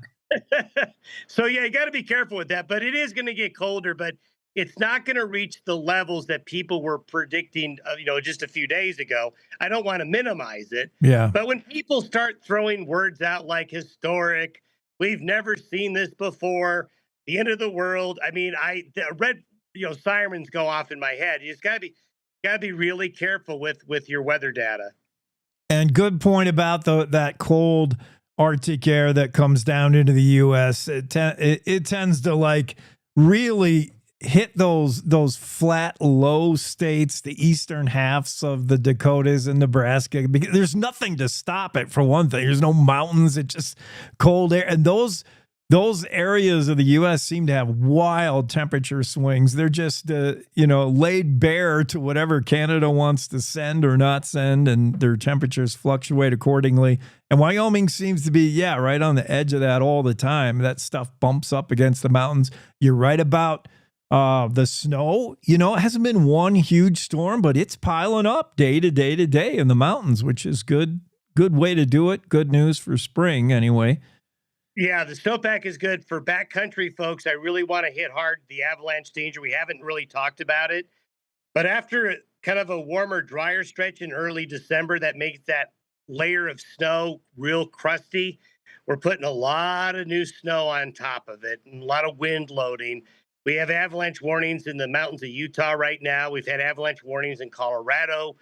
So you got to be careful with that. But it is going to get colder. But it's not going to reach the levels that people were predicting, just a few days ago. I don't want to minimize it. Yeah. But when people start throwing words out like historic, we've never seen this before, the end of the world. I mean, the red, sirens go off in my head. You just got to be really careful with your weather data. And good point about that cold Arctic air that comes down into the U.S. It tends to really hit those flat, low states, the eastern halves of the Dakotas and Nebraska. Because there's nothing to stop it, for one thing. There's no mountains. It's just cold air. And those areas of the U.S. seem to have wild temperature swings. They're just, laid bare to whatever Canada wants to send or not send, and their temperatures fluctuate accordingly. And Wyoming seems to be, right on the edge of that all the time. That stuff bumps up against the mountains. You're right about the snow. It hasn't been one huge storm, but it's piling up day to day to day in the mountains, which is good way to do it. Good news for spring anyway. Yeah, the snowpack is good for backcountry folks. I really want to hit hard the avalanche danger. We haven't really talked about it, but after kind of a warmer, drier stretch in early December, that makes that layer of snow real crusty. We're putting a lot of new snow on top of it and a lot of wind loading. We have avalanche warnings in the mountains of Utah right now. We've had avalanche warnings in Colorado.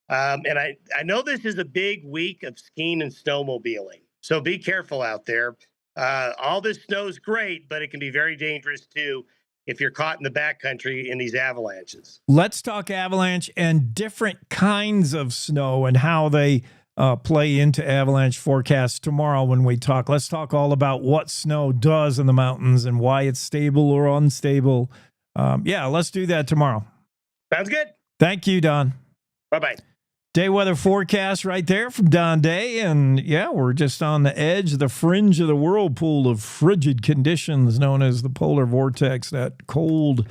And I know this is a big week of skiing and snowmobiling, so be careful out there. All this snow is great, but it can be very dangerous too if you're caught in the backcountry in these avalanches. Let's talk avalanche and different kinds of snow and how they play into avalanche forecasts tomorrow when we talk. Let's talk all about what snow does in the mountains and why it's stable or unstable. Let's do that tomorrow. Sounds good. Thank you, Don. Bye-bye. Day weather forecast right there from Don Day. And we're just on the edge, the fringe of the whirlpool of frigid conditions known as the polar vortex, that cold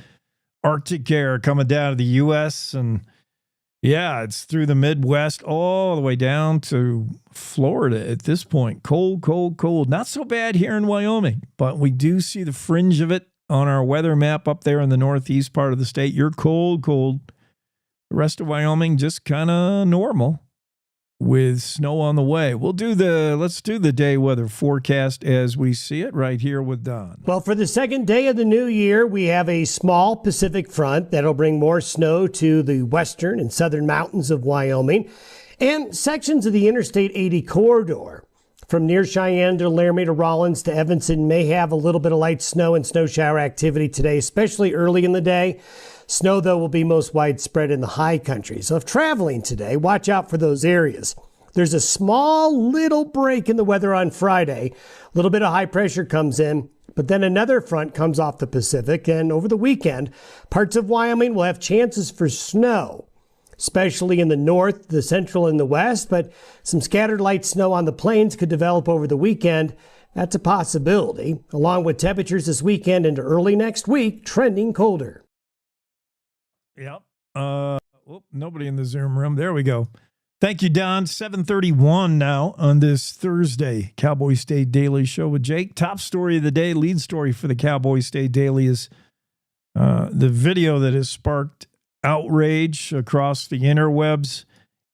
Arctic air coming down to the U.S. And it's through the Midwest all the way down to Florida at this point. Cold, cold, cold. Not so bad here in Wyoming, but we do see the fringe of it on our weather map up there in the northeast part of the state. You're cold, cold. The rest of Wyoming just kind of normal with snow on the way. Let's do the day weather forecast as we see it right here with Don. Well, for the second day of the new year, we have a small Pacific front that'll bring more snow to the western and southern mountains of Wyoming and sections of the Interstate 80 corridor. From near Cheyenne to Laramie to Rollins to Evanston may have a little bit of light snow and snow shower activity today, especially early in the day. Snow, though, will be most widespread in the high country. So if traveling today, watch out for those areas. There's a small little break in the weather on Friday. A little bit of high pressure comes in, but then another front comes off the Pacific, and over the weekend, parts of Wyoming will have chances for snow, especially in the north, the central, and the west, but some scattered light snow on the plains could develop over the weekend. That's a possibility, along with temperatures this weekend into early next week trending colder. Yep. Nobody in the Zoom room. There we go. Thank you, Don. 7:31 now on this Thursday Cowboy State Daily Show with Jake. Top story of the day, lead story for the Cowboy State Daily is the video that has sparked outrage across the interwebs.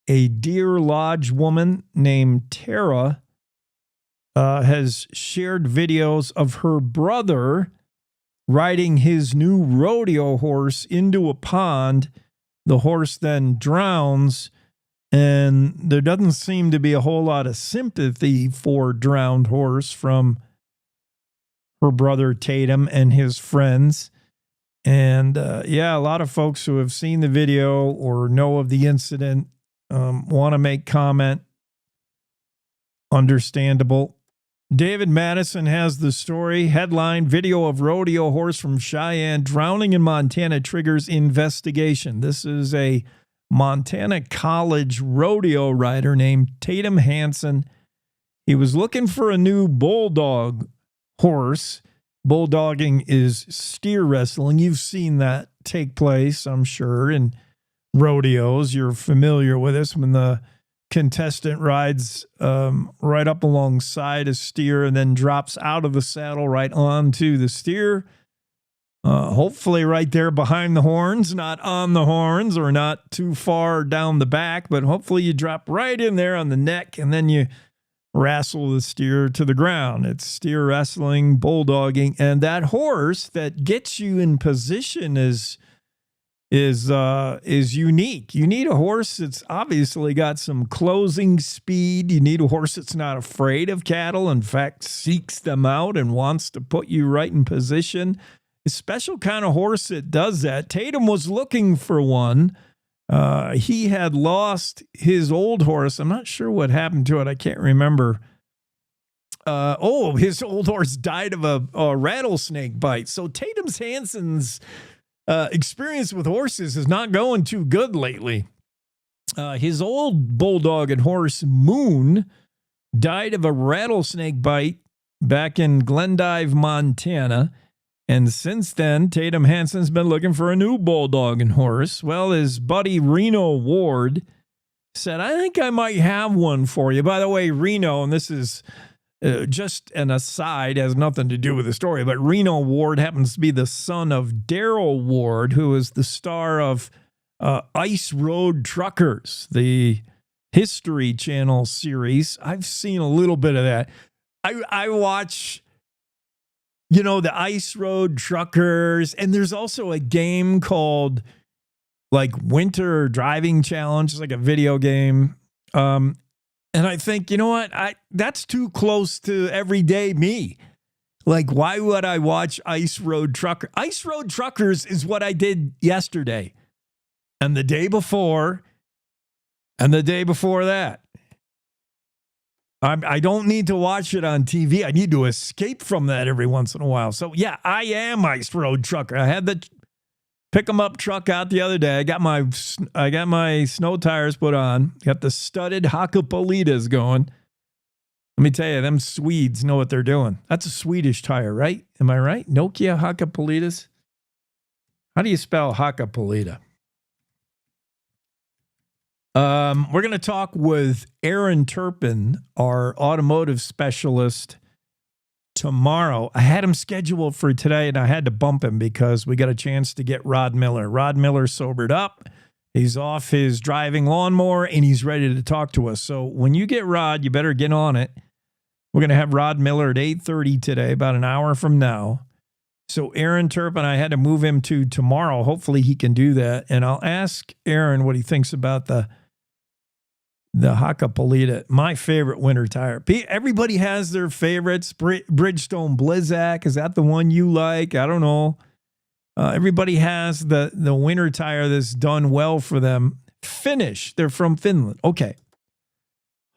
A Deer Lodge woman named Tara has shared videos of her brother riding his new rodeo horse into a pond. The horse then drowns, and there doesn't seem to be a whole lot of sympathy for drowned horse from her brother Tatum and his friends. And a lot of folks who have seen the video or know of the incident want to make comment. Understandable. David Madison has the story. Headline, video of rodeo horse from Cheyenne drowning in Montana triggers investigation. This is a Montana college rodeo rider named Tatum Hansen. He was looking for a new bulldog horse. Bulldogging is steer wrestling. You've seen that take place, I'm sure, in rodeos. You're familiar with this when the contestant rides right up alongside a steer and then drops out of the saddle right onto the steer. Hopefully right there behind the horns, not on the horns or not too far down the back, but hopefully you drop right in there on the neck and then you wrestle the steer to the ground. It's steer wrestling, bulldogging, and that horse that gets you in position is unique. You need a horse that's obviously got some closing speed. You need a horse that's not afraid of cattle. In fact, seeks them out and wants to put you right in position. A special kind of horse that does that. Tatum was looking for one. He had lost his old horse. I'm not sure what happened to it. I can't remember. His old horse died of a rattlesnake bite. So Tatum Hansen's experience with horses is not going too good lately. His old bulldog and horse, Moon, died of a rattlesnake bite back in Glendive, Montana. And since then, Tatum Hansen's been looking for a new bulldog and horse. Well, his buddy Reno Ward said, I think I might have one for you. By the way, Reno, and this is just an aside, has nothing to do with the story, but Reno Ward happens to be the son of Daryl Ward, who is the star of Ice Road Truckers, the History Channel series. I've seen a little bit of that. I watch, the Ice Road Truckers, and there's also a game called like Winter Driving Challenge. It's like a video game. And I think, you know what? That's too close to everyday me. Like, why would I watch Ice Road Trucker? Ice Road Truckers is what I did yesterday and the day before and the day before that. I don't need to watch it on TV. I need to escape from that every once in a while. So, yeah, I am Ice Road Trucker. I had the pick 'em up truck out the other day. I got my snow tires put on. Got the studded Hakkapelitas going. Let me tell you, them Swedes know what they're doing. That's a Swedish tire, right? Am I right? Nokia Hakkapelitas. How do you spell Hakkapelita? We're going to talk with Aaron Turpin, our automotive specialist, tomorrow. I had him scheduled for today, and I had to bump him because we got a chance to get Rod Miller. Rod Miller sobered up. He's off his driving lawnmower, and he's ready to talk to us. So when you get Rod, you better get on it. We're going to have Rod Miller at 8:30 today, about an hour from now. So Aaron Turpin, I had to move him to tomorrow. Hopefully he can do that. And I'll ask Aaron what he thinks about the Hakkapelita, my favorite winter tire. Everybody has their favorites. Bridgestone Blizzak, is that the one you like? I don't know. Everybody has the winter tire that's done well for them. Finnish, they're from Finland. Okay.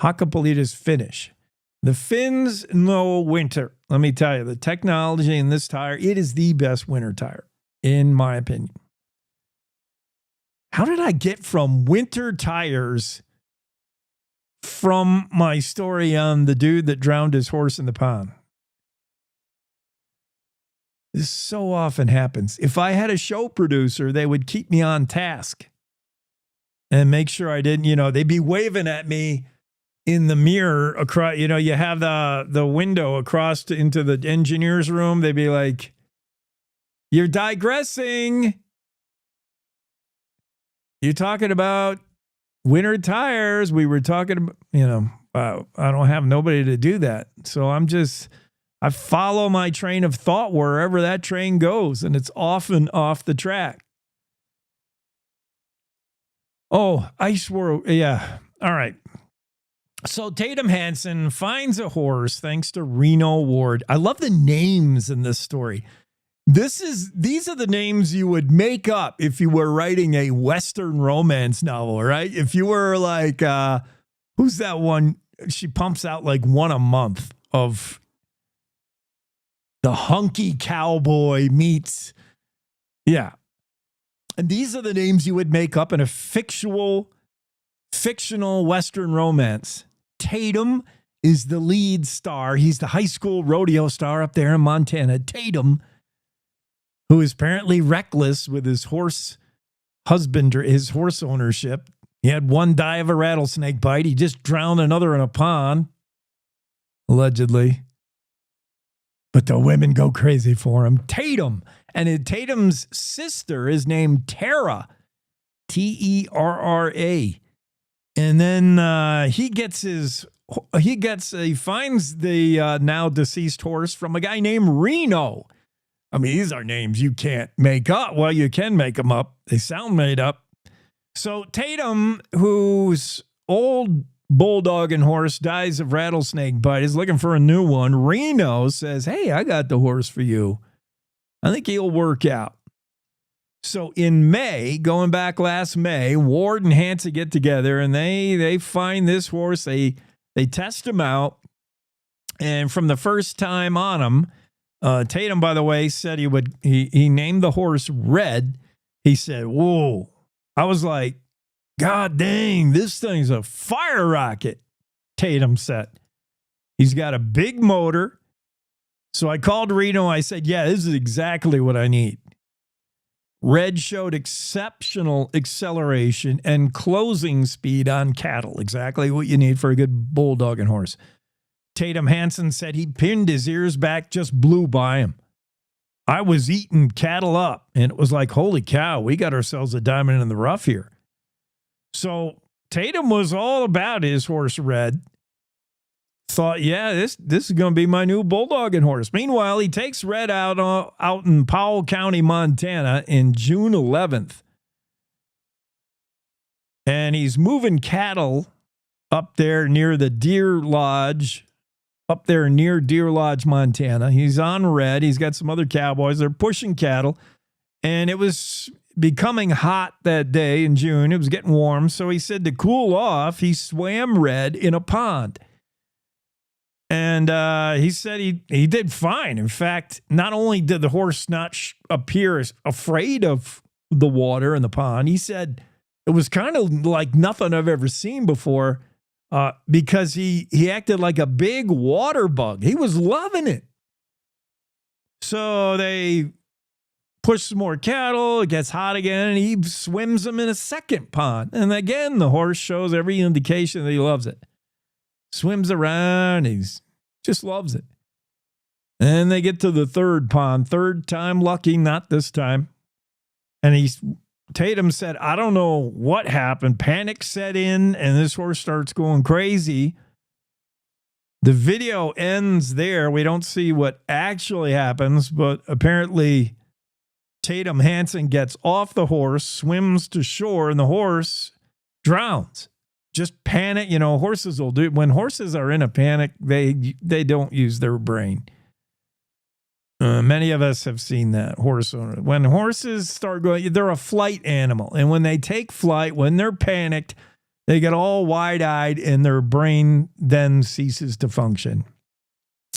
Hakkapelita's Finnish. The fins know winter. Let me tell you, the technology in this tire, it is the best winter tire, in my opinion. How did I get from winter tires from my story on the dude that drowned his horse in the pond? This so often happens. If I had a show producer, they would keep me on task and make sure I didn't, they'd be waving at me in the mirror across, you have the window across into the engineer's room. They'd be like, "You're digressing. You're talking about winter tires. We were talking about, I don't have nobody to do that. So I follow my train of thought wherever that train goes, and it's often off the track." Oh, ice world. Yeah. All right. So Tatum Hansen finds a horse thanks to Reno Ward. I love the names in this story. These are the names you would make up if you were writing a Western romance novel, right? If you were like, who's that one? She pumps out like one a month of the hunky cowboy meets. Yeah. And these are the names you would make up in a fictional Western romance. Tatum is the lead star. He's the high school rodeo star up there in Montana. Tatum, who is apparently reckless with his horse ownership. He had one die of a rattlesnake bite. He just drowned another in a pond, allegedly. But the women go crazy for him. Tatum. And Tatum's sister is named Tara. Terra. And then he finds the now deceased horse from a guy named Reno. I mean, these are names you can't make up. Well, you can make them up. They sound made up. So Tatum, whose old bulldog and horse dies of rattlesnake bite, is looking for a new one. Reno says, "Hey, I got the horse for you. I think he'll work out." So in May, going back last May, Ward and Hansen get together and they find this horse. They test him out. And from the first time on him, Tatum, by the way, said he named the horse Red. He said, "Whoa." I was like, "God dang, this thing's a fire rocket," Tatum said. He's got a big motor. So I called Reno. I said, "Yeah, this is exactly what I need." Red showed exceptional acceleration and closing speed on cattle. Exactly what you need for a good bulldog and horse. Tatum Hansen said he pinned his ears back, just blew by him. I was eating cattle up, and it was like, holy cow, we got ourselves a diamond in the rough here. So Tatum was all about his horse Red. Thought, yeah, this is going to be my new bulldog and horse. Meanwhile, he takes Red out in Powell County, Montana in June 11th. And he's moving cattle up there near the Deer Lodge, Montana. He's on Red. He's got some other cowboys. They're pushing cattle. And it was becoming hot that day in June. It was getting warm. So he said to cool off, he swam Red in a pond. And he said he did fine. In fact, not only did the horse not appear afraid of the water in the pond, he said it was kind of like nothing I've ever seen before because he acted like a big water bug. He was loving it. So they push some more cattle. It gets hot again, and he swims them in a second pond. And again, the horse shows every indication that he loves it. Swims around. He's just loves it. And they get to the third pond. Third time lucky, not this time. And Tatum said, I don't know what happened. Panic set in, and this horse starts going crazy. The video ends there. We don't see what actually happens, but apparently Tatum Hansen gets off the horse, swims to shore, and the horse drowns. Just panic, horses will do. When horses are in a panic, they don't use their brain. Many of us have seen that horse owner. When horses start going, they're a flight animal. And when they take flight, when they're panicked, They get all wide-eyed and their brain then ceases to function.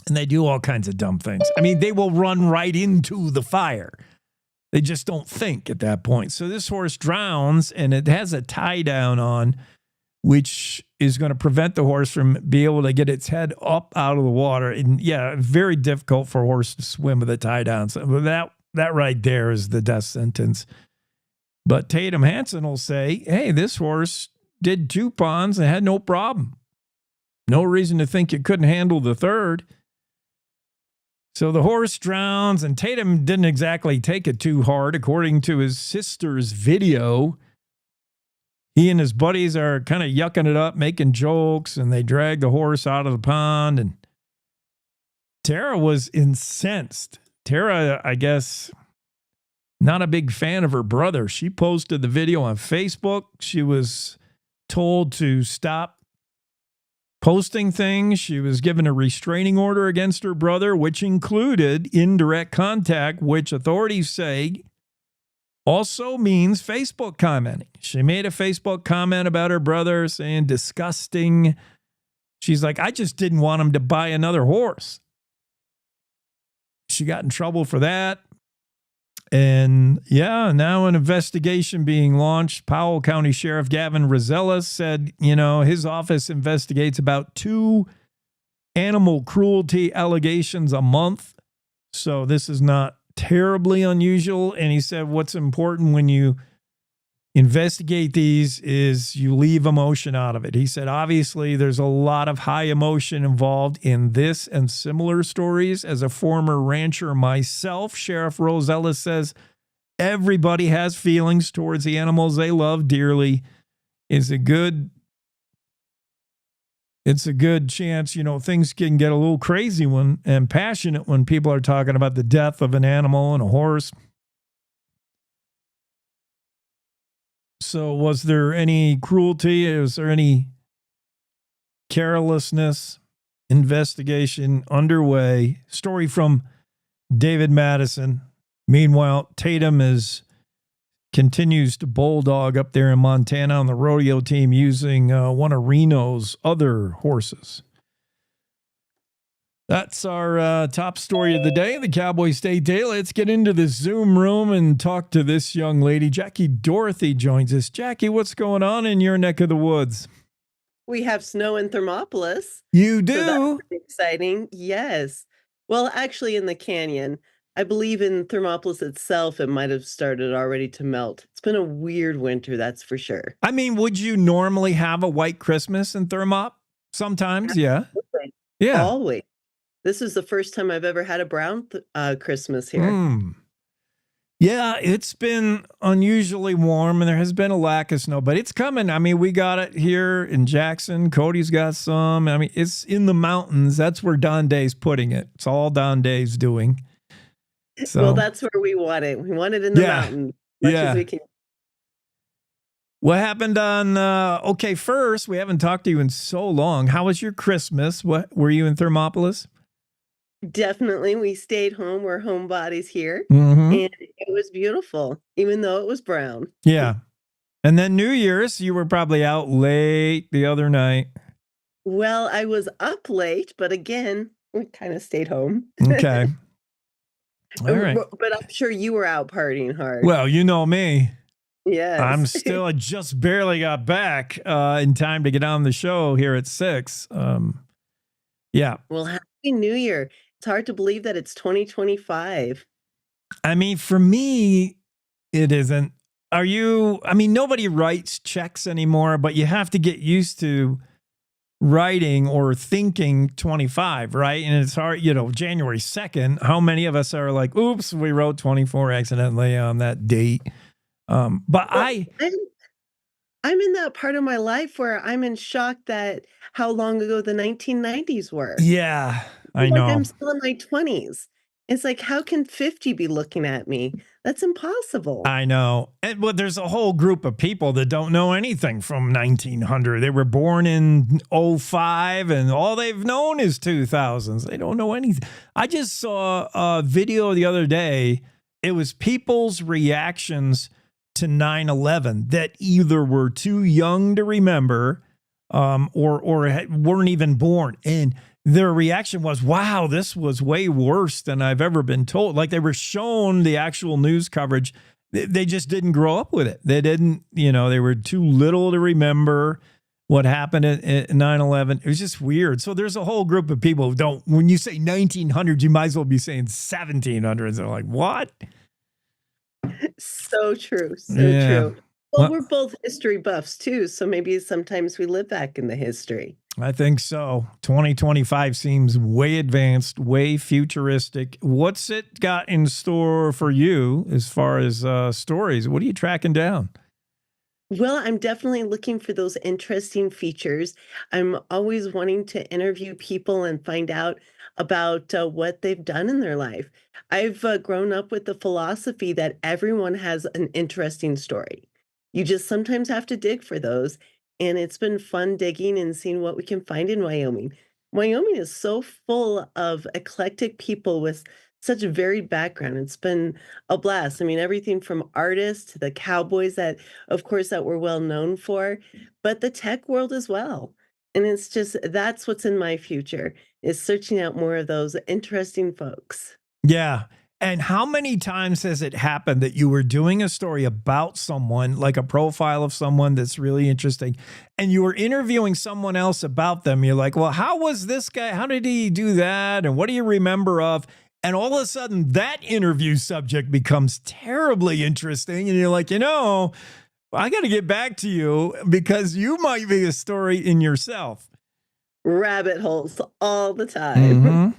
And they do all kinds of dumb things. I mean, they will run right into the fire. They just don't think at that point. So this horse drowns, and it has a tie down on, which is going to prevent the horse from being able to get its head up out of the water. And yeah, very difficult for a horse to swim with a tie down. So that right there is the death sentence. But Tatum Hansen will say, hey, this horse did 2 ponds and had no problem. No reason to think it couldn't handle the third. So the horse drowns, and Tatum didn't exactly take it too hard. According to his sister's video, he and his buddies are kind of yucking it up, making jokes, and they drag the horse out of the pond. And Tara was incensed. Tara, I guess, not a big fan of her brother. She posted the video on Facebook. She was told to stop posting things. She was given a restraining order against her brother, which included indirect contact, which authorities say also means Facebook commenting. She made a Facebook comment about her brother saying disgusting. She's like, I just didn't want him to buy another horse. She got in trouble for that. And yeah, now an investigation being launched. Powell County Sheriff Gavin Rosella said, his office investigates about 2 animal cruelty allegations a month. So this is not terribly unusual. And he said what's important when you investigate these is you leave emotion out of it. He said, obviously, there's a lot of high emotion involved in this and similar stories. As a former rancher myself, Sheriff Rosella says everybody has feelings towards the animals they love dearly. It's a good chance, things can get a little crazy and passionate when people are talking about the death of an animal and a horse. So was there any cruelty? Was there any carelessness? Investigation underway. Story from David Madison. Meanwhile, Tatum continues to bulldog up there in Montana on the rodeo team using one of Reno's other horses. That's our top story of the day, the Cowboy State Daily. Let's get into the Zoom room and talk to this young lady. Jackie Dorothy joins us. Jackie, what's going on in your neck of the woods? We have snow in Thermopolis. You do? So that's pretty exciting. Yes. Well, actually in the canyon. I believe in Thermopolis itself, it might have started already to melt. It's been a weird winter, that's for sure. I mean, would you normally have a white Christmas in Thermop? Sometimes, yeah. Absolutely. Yeah. Always. This is the first time I've ever had a brown Christmas here. Yeah, it's been unusually warm, and there has been a lack of snow, but it's coming. I mean, we got it here in Jackson. Cody's got some. I mean, it's in the mountains. That's where Don Day's putting it. It's all Don Day's doing. So, well, that's where we want it. We want it in the mountains as much as we can. What happened on, first, we haven't talked to you in so long. How was your Christmas? Were you in Thermopolis? Definitely. We stayed home. We're homebodies here. Mm-hmm. And it was beautiful, even though it was brown. Yeah. And then New Year's, you were probably out late the other night. Well, I was up late, but again, we kind of stayed home. Okay. All right. But I'm sure you were out partying hard. Well, you know me. Yes. I just barely got back in time to get on the show here at 6. Yeah. Well, Happy New Year. It's hard to believe that it's 2025. I mean, for me, it isn't. Nobody writes checks anymore, but you have to get used to writing or thinking 25, right? And it's hard, January 2nd, how many of us are like, oops, we wrote 24 accidentally on that date? I'm in that part of my life where I'm in shock that how long ago the 1990s were. Yeah, I know. I'm still in my 20s. It's like, how can 50 be looking at me? That's impossible. I know. But there's a whole group of people that don't know anything from 1900. They were born in 05 and all they've known is 2000s. They don't know anything. I just saw a video the other day. It was people's reactions to 9/11 that either were too young to remember or weren't even born. And their reaction was, wow, this was way worse than I've ever been told. Like they were shown the actual news coverage. They just didn't grow up with it. They didn't, they were too little to remember what happened at 9/11. It was just weird. So there's a whole group of people who don't, when you say 1900s, you might as well be saying 1700s. They're like, what? So true. So Yeah. true. Well, we're both history buffs too, so maybe sometimes we live back in the history. I think so. 2025 seems way advanced, way futuristic. What's it got in store for you as far as stories? What are you tracking down? Well, I'm definitely looking for those interesting features. I'm always wanting to interview people and find out about what they've done in their life. I've grown up with the philosophy that everyone has an interesting story. You just sometimes have to dig for those. And it's been fun digging and seeing what we can find in Wyoming. Wyoming is so full of eclectic people with such a varied background. It's been a blast. I mean, everything from artists to the cowboys that, of course, that we're well known for, but the tech world as well. And it's just that's what's in my future is searching out more of those interesting folks. Yeah. And how many times has it happened that you were doing a story about someone, like a profile of someone that's really interesting, and you were interviewing someone else about them? You're like, well, how was this guy? How did he do that? And what do you remember of? And all of a sudden, that interview subject becomes terribly interesting. And you're like, I got to get back to you because you might be a story in yourself. Rabbit holes all the time. Mm-hmm.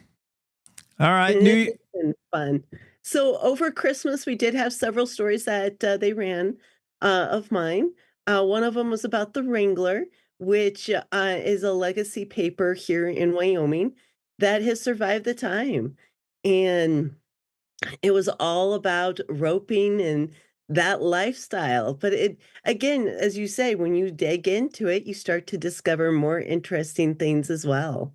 All right. It's been fun. So over Christmas, we did have several stories that they ran of mine. One of them was about the Wrangler, which is a legacy paper here in Wyoming that has survived the time. And it was all about roping and that lifestyle. But it, again, as you say, when you dig into it, you start to discover more interesting things as well.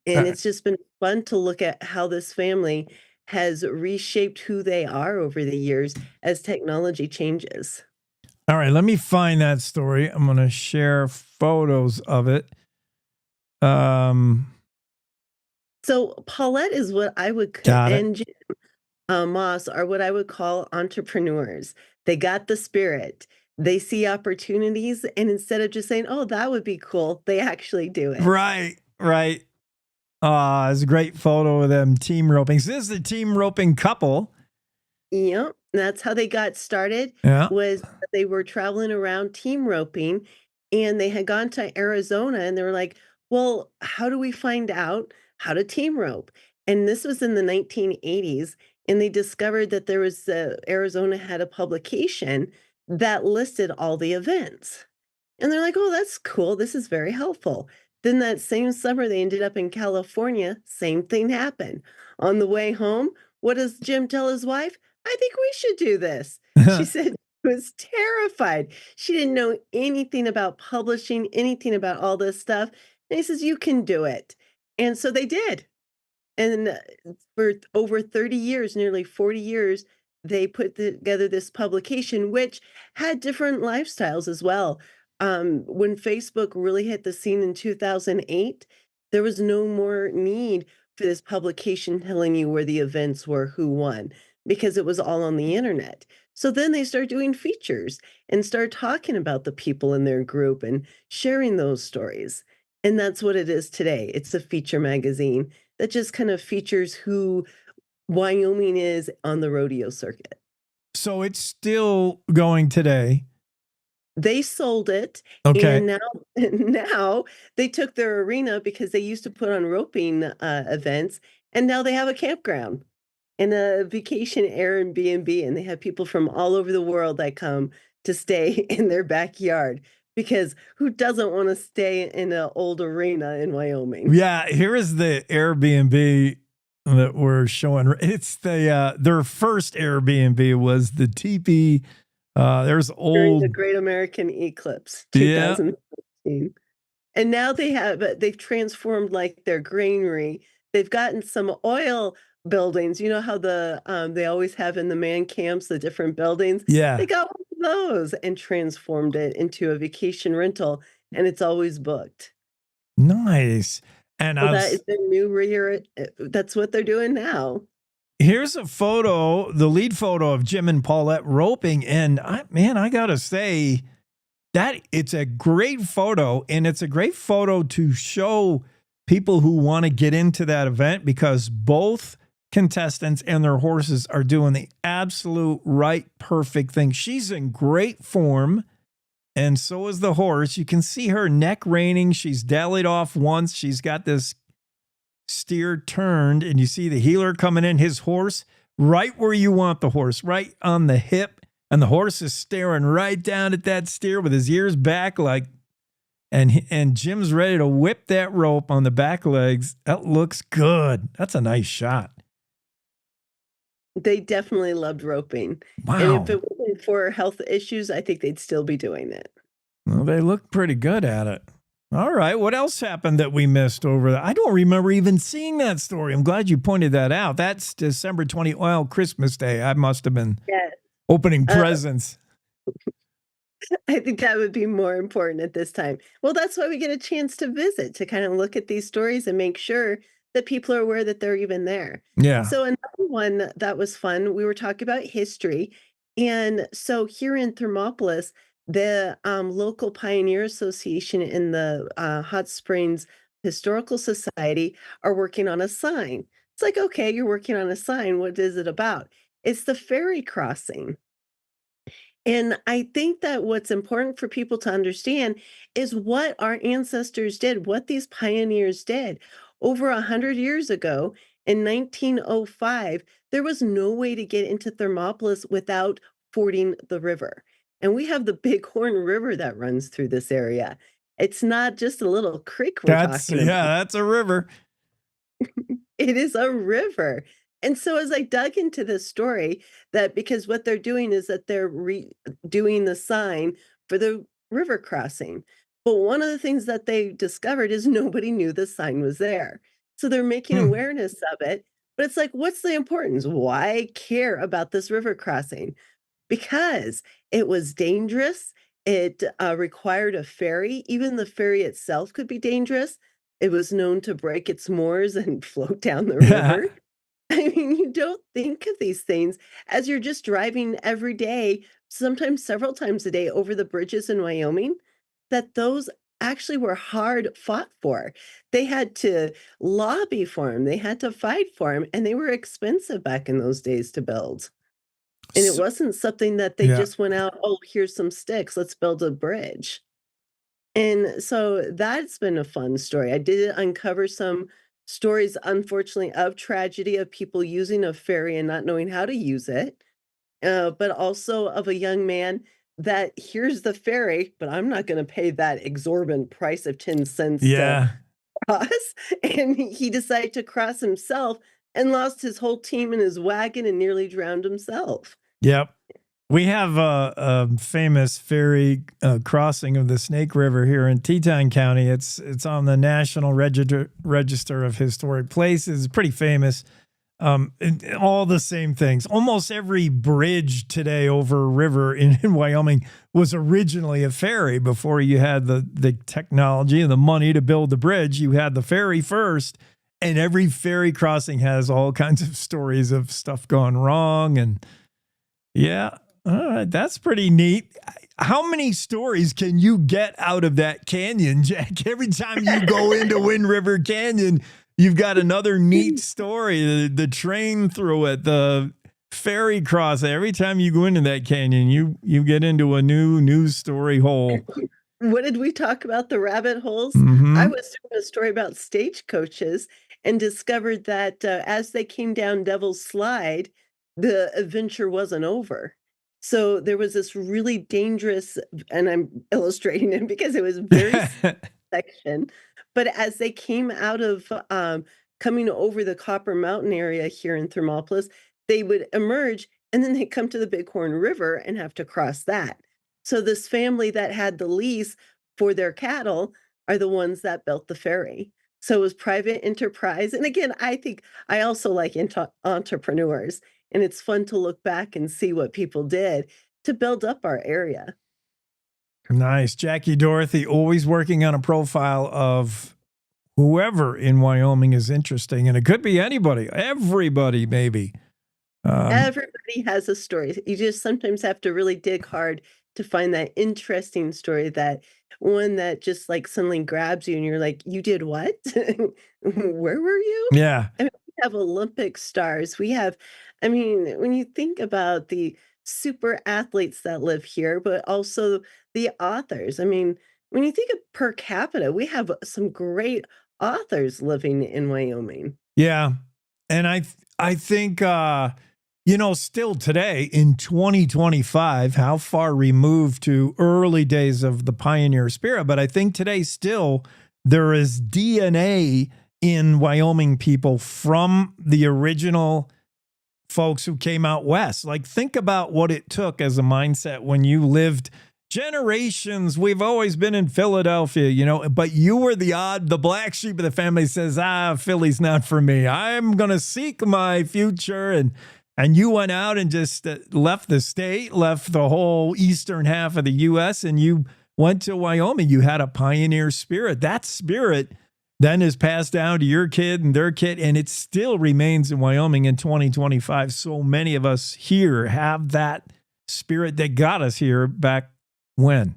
And it's just been fun to look at how this family has reshaped who they are over the years as technology changes. All right, let me find that story. I'm going to share photos of it. So Paulette is what I would and Jim Moss are what I would call entrepreneurs. They got the spirit. They see opportunities, and instead of just saying, "Oh, that would be cool," they actually do it. Right. It's a great photo of them team roping. So this is a team roping couple. Yep, that's how they got started. Yeah. Was they were traveling around team roping, and they had gone to Arizona, and they were like, "Well, how do we find out how to team rope?" And this was in the 1980s, and they discovered that there was Arizona had a publication that listed all the events. And they're like, "Oh, that's cool. This is very helpful." Then that same summer, they ended up in California. Same thing happened. On the way home, what does Jim tell his wife? "I think we should do this." She said she was terrified. She didn't know anything about publishing, anything about all this stuff. And he says, "You can do it." And so they did. And for over 30 years, nearly 40 years, they put together this publication, which had different lifestyles as well. When Facebook really hit the scene in 2008, there was no more need for this publication telling you where the events were, who won, because it was all on the internet. So then they start doing features and start talking about the people in their group and sharing those stories. And that's what it is today. It's a feature magazine that just kind of features who Wyoming is on the rodeo circuit. So it's still going today. They sold it, Okay. and now they took their arena because they used to put on roping events, and now they have a campground and a vacation Airbnb, and they have people from all over the world that come to stay in their backyard because who doesn't want to stay in an old arena in Wyoming? Yeah, here is the Airbnb that we're showing. It's the their first Airbnb was the teepee. There's During old the Great American Eclipse, Yeah. 2015. And now they've transformed like their granary. They've gotten some oil buildings. You know how they always have in the man camps, the different buildings? Yeah. They got one of those and transformed it into a vacation rental, and it's always booked. Nice. And So I that is was their new that's what they're doing now. Here's a photo, the lead photo of Jim and Paulette roping, and I gotta say that it's a great photo, and it's a great photo to show people who want to get into that event because both contestants and their horses are doing the absolute right, perfect thing. She's in great form, and so is the horse. You can see her neck reining. She's dallied off once. She's got this steer turned, and you see the heeler coming in, his horse right where you want the horse, right on the hip, and the horse is staring right down at that steer with his ears back, like, and Jim's ready to whip that rope on the back legs. That looks good. That's a nice shot. They definitely loved roping. Wow. And if it wasn't for health issues, I think they'd still be doing it. Well, they look pretty good at it. All right. What else happened that we missed over there? I don't remember even seeing that story. I'm glad you pointed that out. That's December 20. Well, Christmas Day. I must have been opening presents. I think that would be more important at this time. Well, that's why we get a chance to visit, to kind of look at these stories and make sure that people are aware that they're even there. Yeah. So another one that was fun, we were talking about history. And so here in Thermopolis, the local Pioneer Association and the Hot Springs Historical Society are working on a sign. It's like, okay, you're working on a sign. What is it about? It's the ferry crossing. And I think that what's important for people to understand is what our ancestors did, what these pioneers did. Over 100 years ago, in 1905, there was no way to get into Thermopolis without fording the river. And we have the Bighorn River that runs through this area. It's not just a little creek we're talking about. That's a river. It is a river. And so as I dug into this story, that because what they're doing is that they're doing the sign for the river crossing. But one of the things that they discovered is nobody knew the sign was there. So they're making awareness of it. But it's like, what's the importance? Why care about this river crossing? Because it was dangerous. It required a ferry. Even the ferry itself could be dangerous. It was known to break its moors and float down the river. I mean, you don't think of these things as you're just driving every day, sometimes several times a day over the bridges in Wyoming, that those actually were hard fought for. They had to lobby for them, they had to fight for them, and they were expensive back in those days to build. And it wasn't something that they just went out, oh, here's some sticks, let's build a bridge. And so that's been a fun story. I did uncover some stories, unfortunately, of tragedy of people using a ferry and not knowing how to use it, but also of a young man that here's the ferry, but I'm not going to pay that exorbitant price of 10 cents to cross. And he decided to cross himself and lost his whole team and his wagon and nearly drowned himself. Yep. We have a famous ferry crossing of the Snake River here in Teton County. It's on the National Register of Historic Places. It's pretty famous. All the same things. Almost every bridge today over a river in Wyoming was originally a ferry before you had the technology and the money to build the bridge. You had the ferry first, and every ferry crossing has all kinds of stories of stuff gone wrong. And yeah. All right, that's pretty neat. How many stories can you get out of that canyon, Jack? Every time you go into Wind River Canyon, you've got another neat story. The train through it, the ferry crossing. Every time you go into that canyon, you get into a new news story hole. What did we talk about? The rabbit holes? Mm-hmm. I was doing a story about stagecoaches and discovered that as they came down Devil's Slide, the adventure wasn't over. So there was this really dangerous, and I'm illustrating it because it was very section. But as they came out of coming over the Copper Mountain area here in Thermopolis, they would emerge and then they'd come to the Bighorn River and have to cross that. So this family that had the lease for their cattle are the ones that built the ferry. So it was private enterprise. And again, I think I also like entrepreneurs. And it's fun to look back and see what people did. to build up our area. Nice. Jackie Dorothy, always working on a profile of whoever in Wyoming is interesting. And it could be anybody, everybody, maybe. Everybody has a story. You just sometimes have to really dig hard to find that interesting story, that one that just like suddenly grabs you and you're like, you did what? Where were you? Yeah. I mean, we have Olympic stars. We have, I mean, when you think about the super athletes that live here, but also the authors. I mean, when you think of per capita, we have some great authors living in Wyoming. Yeah. And I think, still today in 2025, how far removed to early days of the pioneer spirit, but I think today still there is DNA in Wyoming people from the original folks who came out west. Like, think about what it took as a mindset when you lived generations. We've always been in Philadelphia, but you were the black sheep of the family says, Philly's not for me. I'm going to seek my future. And you went out and just left the state, left the whole eastern half of the U.S., and you went to Wyoming. You had a pioneer spirit. That spirit then is passed down to your kid and their kid, and it still remains in Wyoming in 2025. So many of us here have that spirit that got us here back when.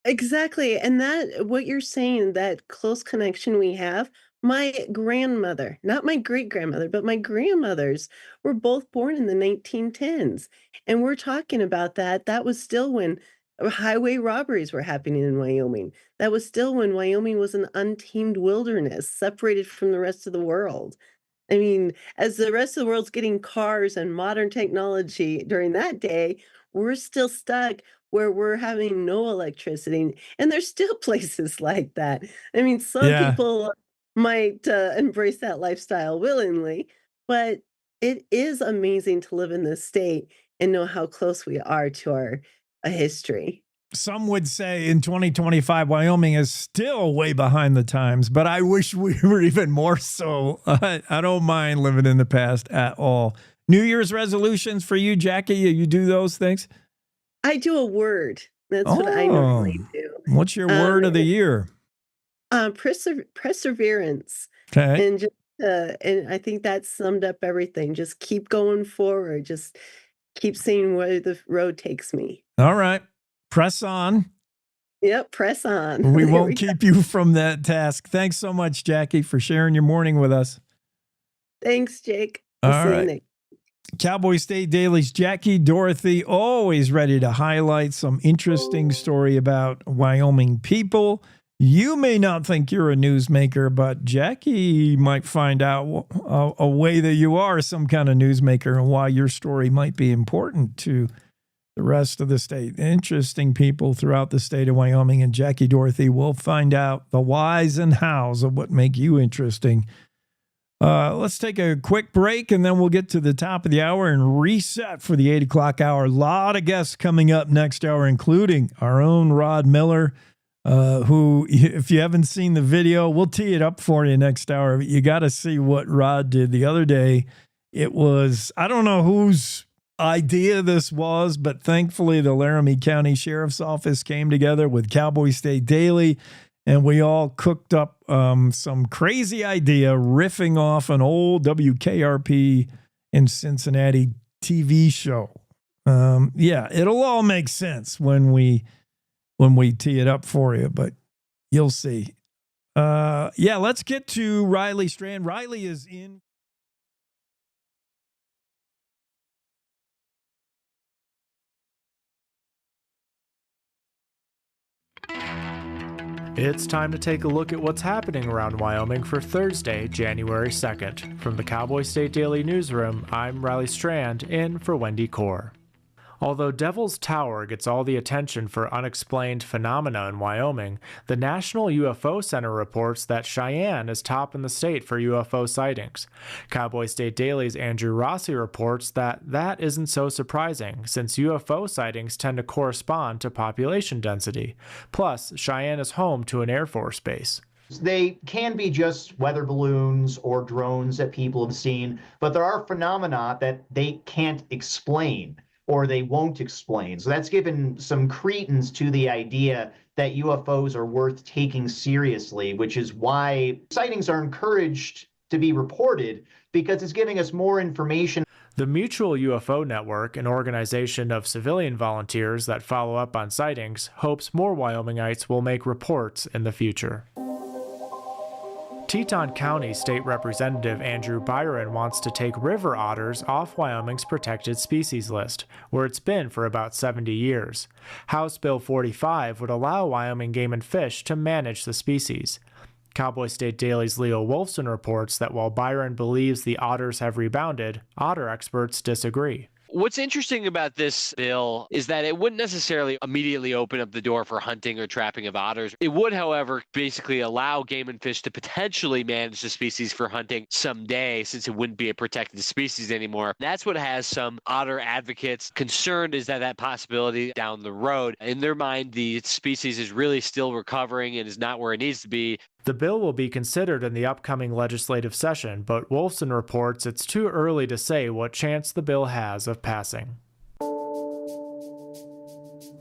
Exactly. And that, what you're saying, that close connection we have, my grandmother, not my great grandmother, but my grandmothers were both born in the 1910s. And we're talking about that. That was still when highway robberies were happening in Wyoming. That was still when Wyoming was an untamed wilderness, separated from the rest of the world. I mean, as the rest of the world's getting cars and modern technology during that day, we're still stuck where we're having no electricity. And there's still places like that. I mean, some Yeah. people might embrace that lifestyle willingly, but it is amazing to live in this state and know how close we are to our history. Some would say in 2025, Wyoming is still way behind the times, but I wish we were even more so. I don't mind living in the past at all. New Year's resolutions for you, Jackie? You do those things? I do a word. That's what I normally do. What's your word of the year? Perseverance. Okay. And I think that summed up everything. Just keep going forward. Just keep seeing where the road takes me. All right. Press on. Yep, press on. We There won't we go. keep you from that task. Thanks so much, Jackie, for sharing your morning with us. Thanks, Jake. All We'll see you right. next. Cowboy State Daily's Jackie Dorothy, always ready to highlight some interesting story about Wyoming people. You may not think you're a newsmaker, but Jackie might find out a way that you are some kind of newsmaker and why your story might be important to the rest of the state. Interesting people throughout the state of Wyoming, and Jackie Dorothy will find out the whys and hows of what make you interesting. Let's take a quick break, and then we'll get to the top of the hour and reset for the 8 o'clock hour. A lot of guests coming up next hour, including our own Rod Miller, who, if you haven't seen the video, we'll tee it up for you next hour. You got to see what Rod did the other day. It was, I don't know whose idea this was, but thankfully the Laramie County Sheriff's Office came together with Cowboy State Daily, and we all cooked up some crazy idea riffing off an old WKRP in Cincinnati TV show. Yeah, it'll all make sense when we tee it up for you, but you'll see. Yeah, let's get to Riley Strand. Riley is in. It's time to take a look at what's happening around Wyoming for Thursday, January 2nd. From the Cowboy State Daily Newsroom, I'm Riley Strand, in for Wendy Core. Although Devil's Tower gets all the attention for unexplained phenomena in Wyoming, the National UFO Center reports that Cheyenne is top in the state for UFO sightings. Cowboy State Daily's Andrew Rossi reports that that isn't so surprising, since UFO sightings tend to correspond to population density. Plus, Cheyenne is home to an Air Force base. They can be just weather balloons or drones that people have seen, but there are phenomena that they can't explain, or they won't explain. So that's given some credence to the idea that UFOs are worth taking seriously, which is why sightings are encouraged to be reported, because it's giving us more information. The Mutual UFO Network, an organization of civilian volunteers that follow up on sightings, hopes more Wyomingites will make reports in the future. Teton County State Representative Andrew Byron wants to take river otters off Wyoming's protected species list, where it's been for about 70 years. House Bill 45 would allow Wyoming Game and Fish to manage the species. Cowboy State Daily's Leo Wolfson reports that while Byron believes the otters have rebounded, otter experts disagree. What's interesting about this bill is that it wouldn't necessarily immediately open up the door for hunting or trapping of otters. It would, however, basically allow game and fish to potentially manage the species for hunting someday, since it wouldn't be a protected species anymore. That's what has some otter advocates concerned, is that possibility down the road. In their mind, the species is really still recovering and is not where it needs to be. The bill will be considered in the upcoming legislative session, but Wolfson reports it's too early to say what chance the bill has of passing.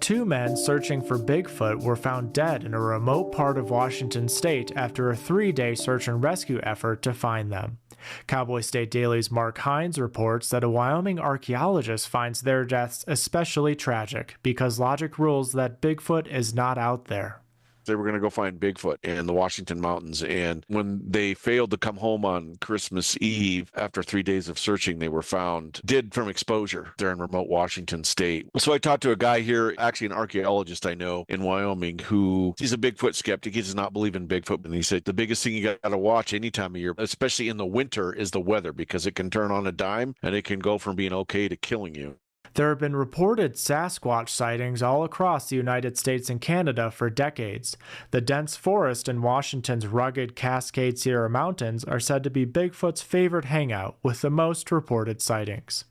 Two men searching for Bigfoot were found dead in a remote part of Washington state after a 3-day search and rescue effort to find them. Cowboy State Daily's Mark Hines reports that a Wyoming archaeologist finds their deaths especially tragic because logic rules that Bigfoot is not out there. They were going to go find Bigfoot in the Washington mountains. And when they failed to come home on Christmas Eve, after 3 days of searching, they were found dead from exposure there in remote Washington state. So I talked to a guy here, actually an archaeologist I know in Wyoming, who he's a Bigfoot skeptic. He does not believe in Bigfoot. And he said the biggest thing you got to watch any time of year, especially in the winter, is the weather, because it can turn on a dime and it can go from being okay to killing you. There have been reported Sasquatch sightings all across the United States and Canada for decades. The dense forest in Washington's rugged Cascade Sierra Mountains are said to be Bigfoot's favorite hangout, with the most reported sightings.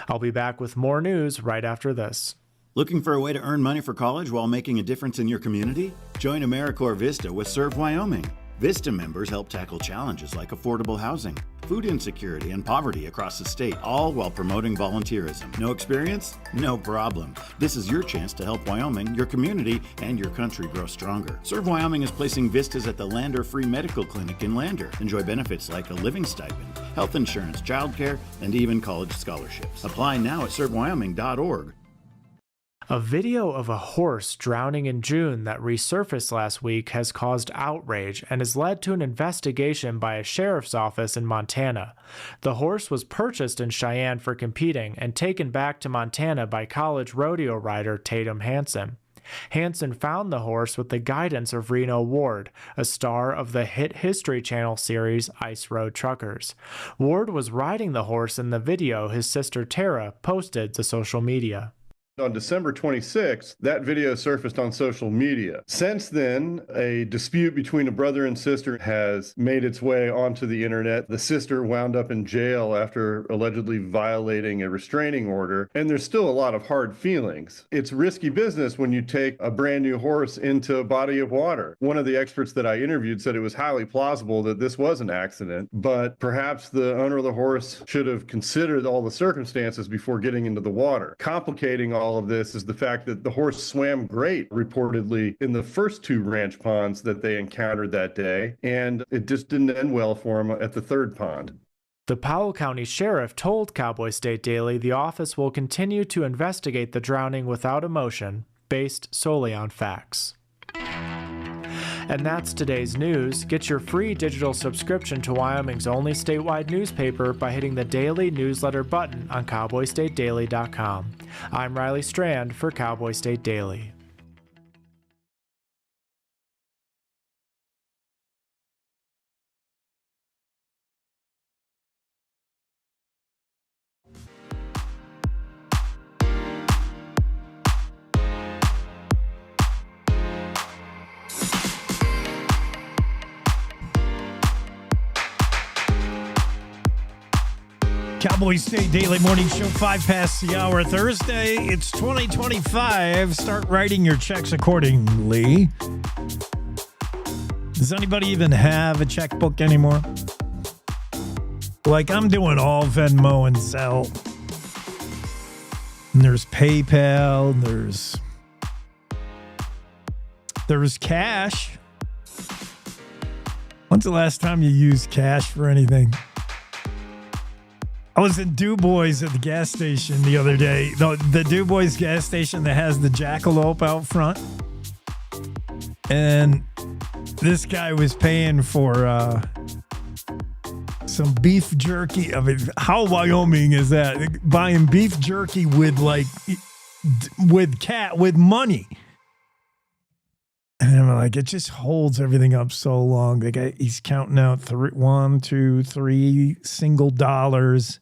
I'll be back with more news right after this. Looking for a way to earn money for college while making a difference in your community? Join AmeriCorps Vista with Serve Wyoming. Vista members help tackle challenges like affordable housing, food insecurity, and poverty across the state, all while promoting volunteerism. No experience? No problem. This is your chance to help Wyoming, your community, and your country grow stronger. Serve Wyoming is placing vistas at the Lander Free Medical Clinic in Lander. Enjoy benefits like a living stipend, health insurance, childcare, and even college scholarships. Apply now at servewyoming.org. A video of a horse drowning in June that resurfaced last week has caused outrage and has led to an investigation by a sheriff's office in Montana. The horse was purchased in Cheyenne for competing and taken back to Montana by college rodeo rider Tatum Hansen. Hansen found the horse with the guidance of Reno Ward, a star of the hit History Channel series Ice Road Truckers. Ward was riding the horse in the video his sister Tara posted to social media. On December 26th, that video surfaced on social media. Since then, a dispute between a brother and sister has made its way onto the internet. The sister wound up in jail after allegedly violating a restraining order, and there's still a lot of hard feelings. It's risky business when you take a brand new horse into a body of water. One of the experts that I interviewed said it was highly plausible that this was an accident, but perhaps the owner of the horse should have considered all the circumstances before getting into the water. Complicating all of this is the fact that the horse swam great, reportedly, in the first 2 ranch ponds that they encountered that day, and it just didn't end well for him at the 3rd pond. The Powell County Sheriff told Cowboy State Daily the office will continue to investigate the drowning without emotion, based solely on facts. And that's today's news. Get your free digital subscription to Wyoming's only statewide newspaper by hitting the daily newsletter button on cowboystatedaily.com. I'm Riley Strand for Cowboy State Daily. Cowboy State Daily Morning Show, 5 past the hour, Thursday. It's 2025. Start writing your checks accordingly. Does anybody even have a checkbook anymore? Like, I'm doing all Venmo and Zelle. And there's PayPal. There's cash. When's the last time you used cash for anything? I was in Du Bois at the gas station the other day. The Du Bois gas station that has the jackalope out front. And this guy was paying for some beef jerky. I mean, how Wyoming is that? Buying beef jerky with money. And I'm like, it just holds everything up so long. The guy, he's counting out 1, 2, 3 single dollars.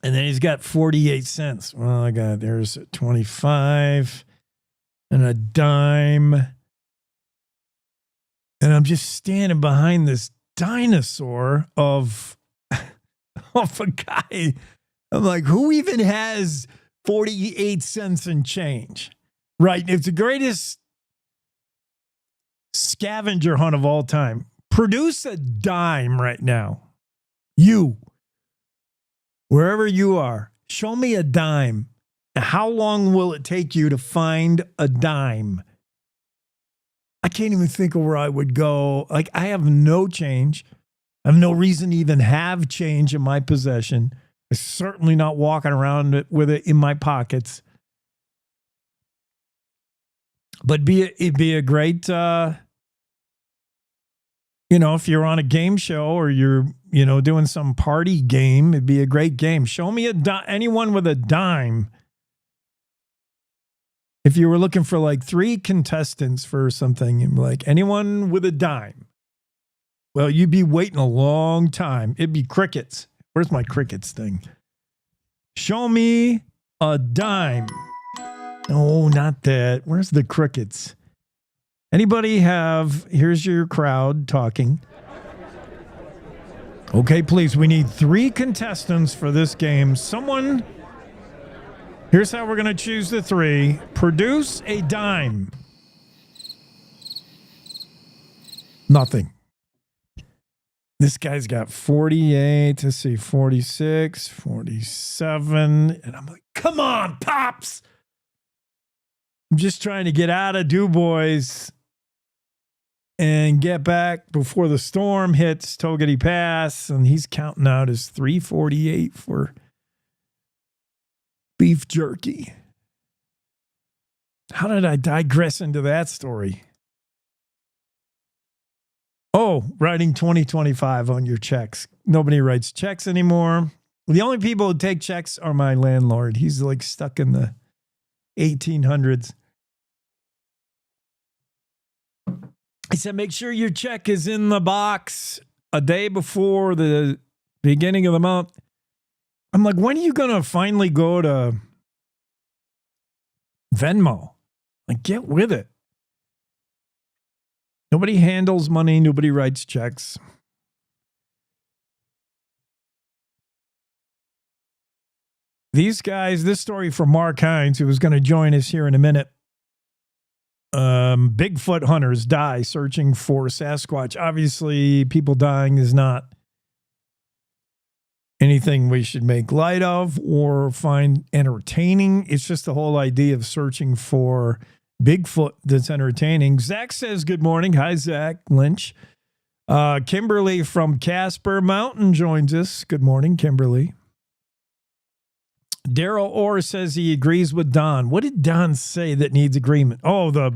And then he's got 48 cents. Well, I got, there's 25 and a dime. And I'm just standing behind this dinosaur of a guy. I'm like, who even has 48 cents and change? Right? It's the greatest scavenger hunt of all time. Produce a dime right now. You, wherever you are, show me a dime. How long will it take you to find a dime? I can't even think of where I would go. Like, I have no change. I have no reason to even have change in my possession. I'm certainly not walking around with it in my pockets. But it'd be a great, if you're on a game show or you're, doing some party game, it'd be a great game. Show me anyone with a dime. If you were looking for like 3 contestants for something, you'd be like, anyone with a dime. Well, you'd be waiting a long time. It'd be crickets. Where's my crickets thing? Show me a dime. No, not that. Where's the crickets? Anybody here's your crowd talking. Okay, please, we need 3 contestants for this game. Here's how we're going to choose the 3. Produce a dime. Nothing. This guy's got 48, let's see, 46, 47. And I'm like, come on, Pops. I'm just trying to get out of Du Bois and get back before the storm hits Togety Pass. And he's counting out his 348 for beef jerky. How did I digress into that story? Oh, writing 2025 on your checks. Nobody writes checks anymore. The only people who take checks are my landlord. He's like stuck in the 1800s. I said, make sure your check is in the box a day before the beginning of the month. I'm like, when are you going to finally go to Venmo? Like, get with it. Nobody handles money. Nobody writes checks. These guys, this story from Mark Hines, who was going to join us here in a minute. Bigfoot hunters die searching for Sasquatch. Obviously, people dying is not anything we should make light of or find entertaining. It's just the whole idea of searching for Bigfoot that's entertaining. Zach says good morning. Hi, Zach Lynch. Kimberly from Casper Mountain joins us. Good morning, Kimberly. Daryl Orr says he agrees with Don. What did Don say that needs agreement? Oh, the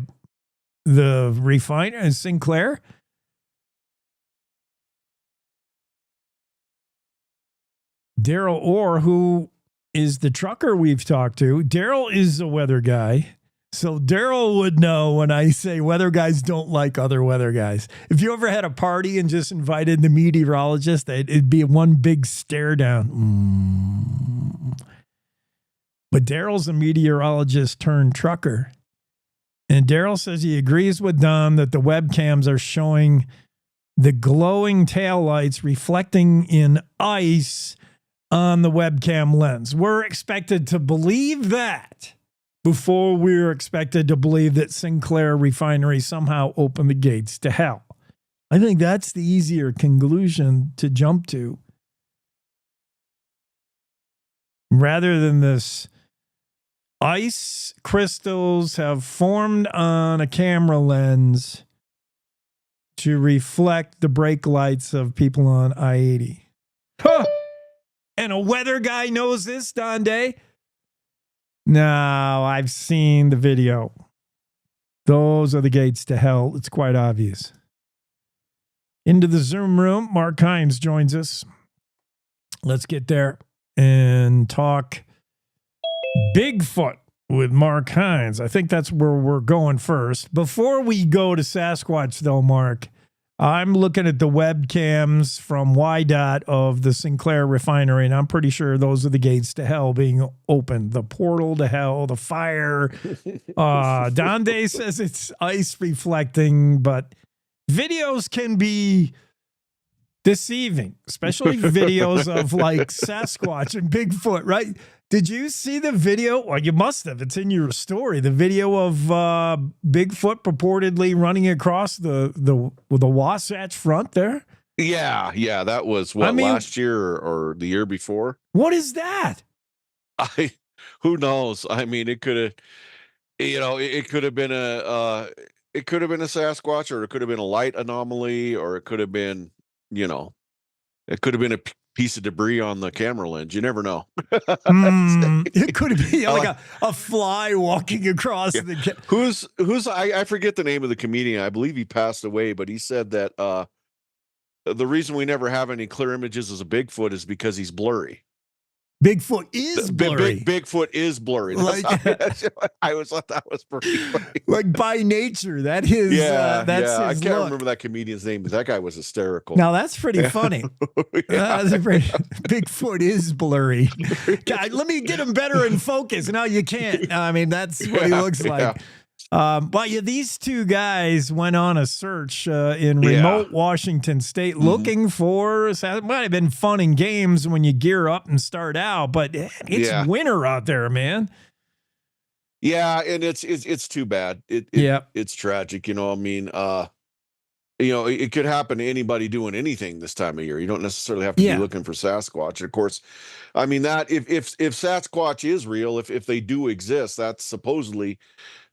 refiner in Sinclair? Daryl Orr, who is the trucker we've talked to. Daryl is a weather guy. So Daryl would know when I say weather guys don't like other weather guys. If you ever had a party and just invited the meteorologist, it'd be one big stare down. But Daryl's a meteorologist turned trucker. And Daryl says he agrees with Don that the webcams are showing the glowing taillights reflecting in ice on the webcam lens. We're expected to believe that before we're expected to believe that Sinclair Refinery somehow opened the gates to hell. I think that's the easier conclusion to jump to. rather than this. Ice crystals have formed on a camera lens to reflect the brake lights of people on I-80. Huh. And a weather guy knows this, Don Day? No, I've seen the video. Those are the gates to hell. It's quite obvious. Into the Zoom room, Mark Hines joins us. Let's get there and talk Bigfoot with Mark Hines. I think that's where we're going first. Before we go to Sasquatch, though, Mark, I'm looking at the webcams from YDOT of the Sinclair refinery, and I'm pretty sure those are the gates to hell being opened. The portal to hell, the fire. Don Day says it's ice reflecting, but videos can be deceiving, especially videos of like Sasquatch and Bigfoot, right? Did you see the video? Well, you must have. It's in your story. The video of Bigfoot purportedly running across the Wasatch Front there. Yeah. That was last year or the year before. What is that? Who knows? I mean, it could have, it could have been a Sasquatch, or it could have been a light anomaly, or it could have been, it could have been a piece of debris on the camera lens. You never know. It could be like a fly walking across the. Who's I forget the name of the comedian. I believe he passed away, but he said that the reason we never have any clear images as a Bigfoot is because he's blurry. Bigfoot is blurry. Bigfoot is blurry. I always thought that was pretty funny. Like by nature, that's his I can't look. remember that comedian's name, but that guy was hysterical. Now that's pretty funny. Bigfoot is blurry. God, let me get him better in focus. No, you can't. I mean, that's what he looks like. These two guys went on a search in remote Washington State looking for. It might have been fun and games when you gear up and start out, but it's winter out there, man. Yeah, and it's too bad. It's tragic. It could happen to anybody doing anything this time of year. You don't necessarily have to be looking for Sasquatch. Of course, I mean that if Sasquatch is real, if they do exist, that's supposedly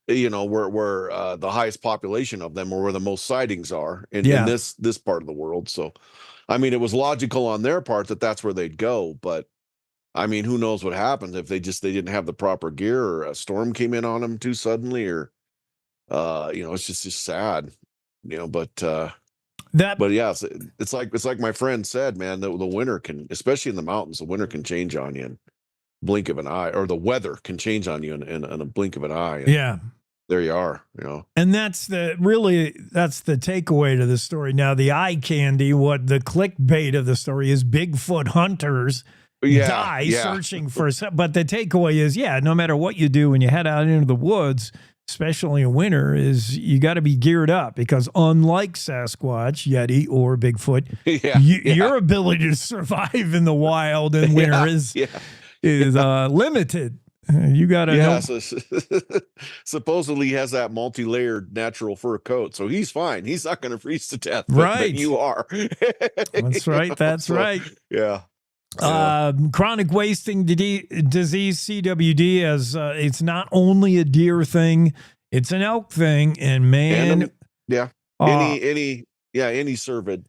where the highest population of them, or where the most sightings are in this part of the world. So, I mean, it was logical on their part that that's where they'd go. But I mean, who knows what happens if they didn't have the proper gear, or a storm came in on them too suddenly, or it's just sad, But yeah, it's like my friend said, man. The winter can, especially in the mountains, the winter can change on you. Blink of an eye, or the weather can change on you in a blink of an eye. There you are, And that's the takeaway to the story. Now, the eye candy, what the clickbait of the story is, Bigfoot hunters die searching for, but the takeaway is, no matter what you do when you head out into the woods, especially in winter, is you got to be geared up, because unlike Sasquatch, Yeti, or Bigfoot, your ability to survive in the wild in winter is limited. You got to know. So, supposedly he has that multi-layered natural fur coat, so he's fine. He's not going to freeze to death. But you are. That's right. That's right. Yeah. Chronic wasting disease, CWD, as it's not only a deer thing, it's an elk thing, and man, any cervid,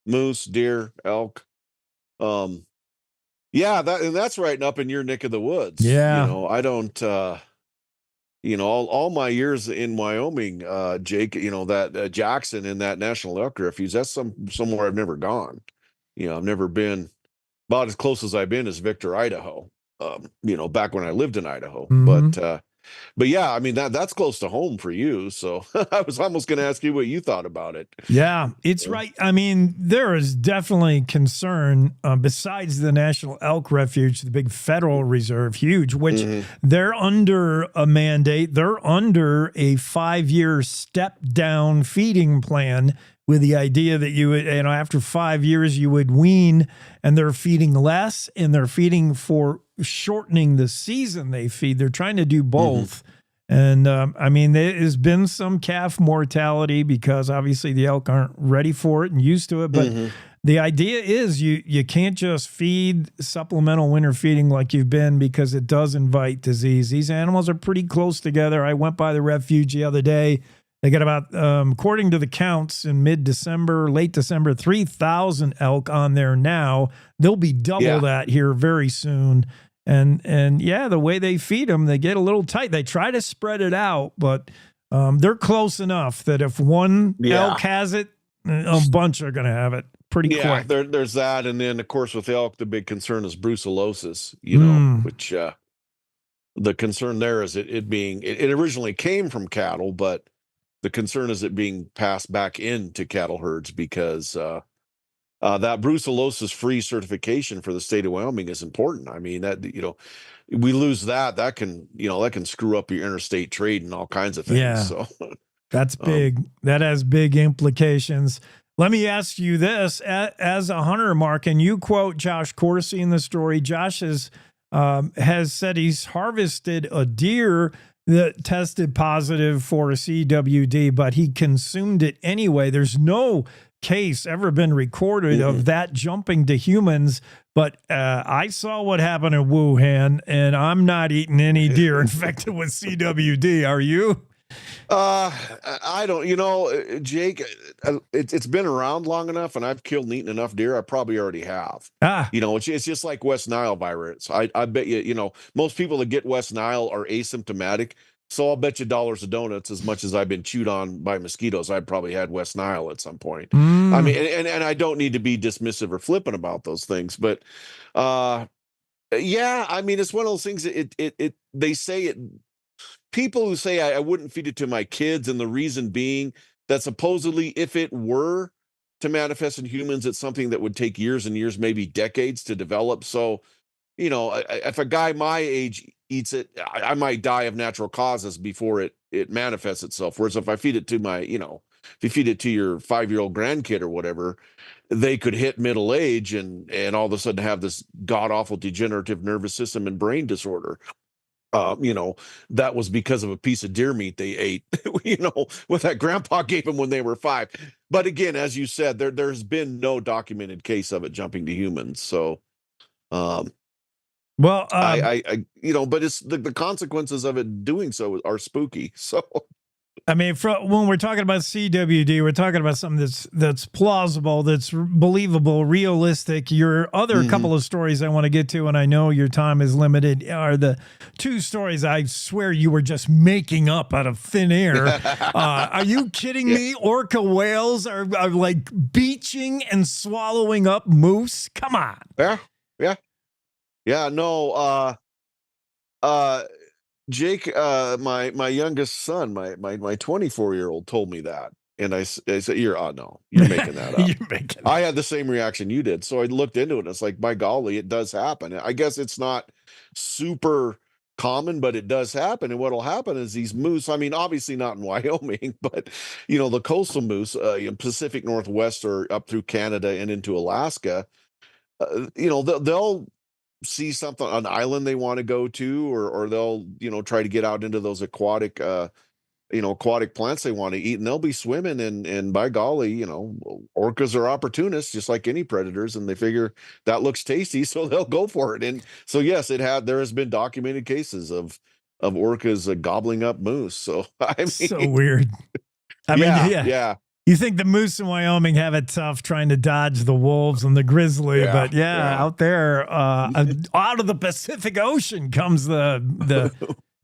moose, deer, elk, that's right up in your neck of the woods. I don't, all my years in Wyoming, Jake, that Jackson and that National Elk Refuge, that's somewhere I've never gone. I've never been. About as close as I've been is Victor, Idaho. Back when I lived in Idaho. But yeah, I mean that's close to home for you. So I was almost going to ask you what you thought about it. Yeah, it's right. I mean, there is definitely concern besides the National Elk Refuge, the big federal reserve, huge, which they're under a mandate. They're under a 5-year step down feeding plan, with the idea that you would, after 5 years you would wean, and they're feeding less, and they're feeding for shortening the season they feed. They're trying to do both. And I mean, there has been some calf mortality because obviously the elk aren't ready for it and used to it. But the idea is you can't just feed supplemental winter feeding like you've been, because it does invite disease. These animals are pretty close together. I went by the refuge the other day. They got about, according to the counts in mid-December, late December, 3,000 elk on there now. They'll be double that here very soon. And yeah, the way they feed them, they get a little tight. They try to spread it out, but they're close enough that if one elk has it, a bunch are going to have it pretty quick. There's that. And then, of course, with elk, the big concern is brucellosis, you know, which the concern there is it originally came from cattle, but the concern is it being passed back into cattle herds, because that brucellosis-free certification for the state of Wyoming is important. I mean, that, you know, we lose that can, you know, that can screw up your interstate trade and all kinds of things. Yeah. So that's big. That has big implications. Let me ask you this. As a hunter, Mark, and you quote Josh Coursey in the story. Josh has said he's harvested a deer that tested positive for a CWD, but he consumed it anyway. There's no case ever been recorded of that jumping to humans, but I saw what happened in Wuhan, and I'm not eating any deer infected with CWD. Are you? I don't, you know, Jake, it's been around long enough, and I've killed and eaten enough deer. I probably already have. You know, it's just like West Nile virus. I bet you know, most people that get West Nile are asymptomatic. So I'll bet you dollars of donuts, as much as I've been chewed on by mosquitoes, I probably had West Nile at some point. I mean, and I don't need to be dismissive or flippant about those things, but yeah, I mean, it's one of those things that they say it. People who say I wouldn't feed it to my kids, and the reason being that supposedly if it were to manifest in humans, it's something that would take years and years, maybe decades to develop. So, you know, if a guy my age eats it, I might die of natural causes before it manifests itself. Whereas if I feed it to my, you know, if you feed it to your 5-year-old grandkid or whatever, they could hit middle age and all of a sudden have this god awful degenerative nervous system and brain disorder. You know, that was because of a piece of deer meat they ate, you know, what that grandpa gave them when they were 5. But again, as you said, there's been no documented case of it jumping to humans. So, well, I you know, but it's the consequences of it doing so are spooky. So, I mean, when we're talking about CWD, we're talking about something that's plausible, that's believable, realistic. Your other couple of stories I want to get to, and I know your time is limited, are the 2 stories I swear you were just making up out of thin air. Are you kidding me? Orca whales are like beaching and swallowing up moose? Come on. Yeah. No. Jake, my youngest son, my 24-year-old told me that, and I said, "You're making that up." I had the same reaction you did, so I looked into it. And it's like, by golly, it does happen. I guess it's not super common, but it does happen. And what'll happen is these moose. I mean, obviously not in Wyoming, but you know, the coastal moose, Pacific Northwest or up through Canada and into Alaska. You know, they'll see something on an island they want to go to, or they'll, you know, try to get out into those aquatic plants they want to eat, and they'll be swimming, and by golly, you know, orcas are opportunists just like any predators, and they figure that looks tasty, so they'll go for it. And so yes, there has been documented cases of orcas gobbling up moose. So I mean, so weird. I mean, yeah. You think the moose in Wyoming have it tough trying to dodge the wolves and the grizzly, but out there, out of the Pacific Ocean comes the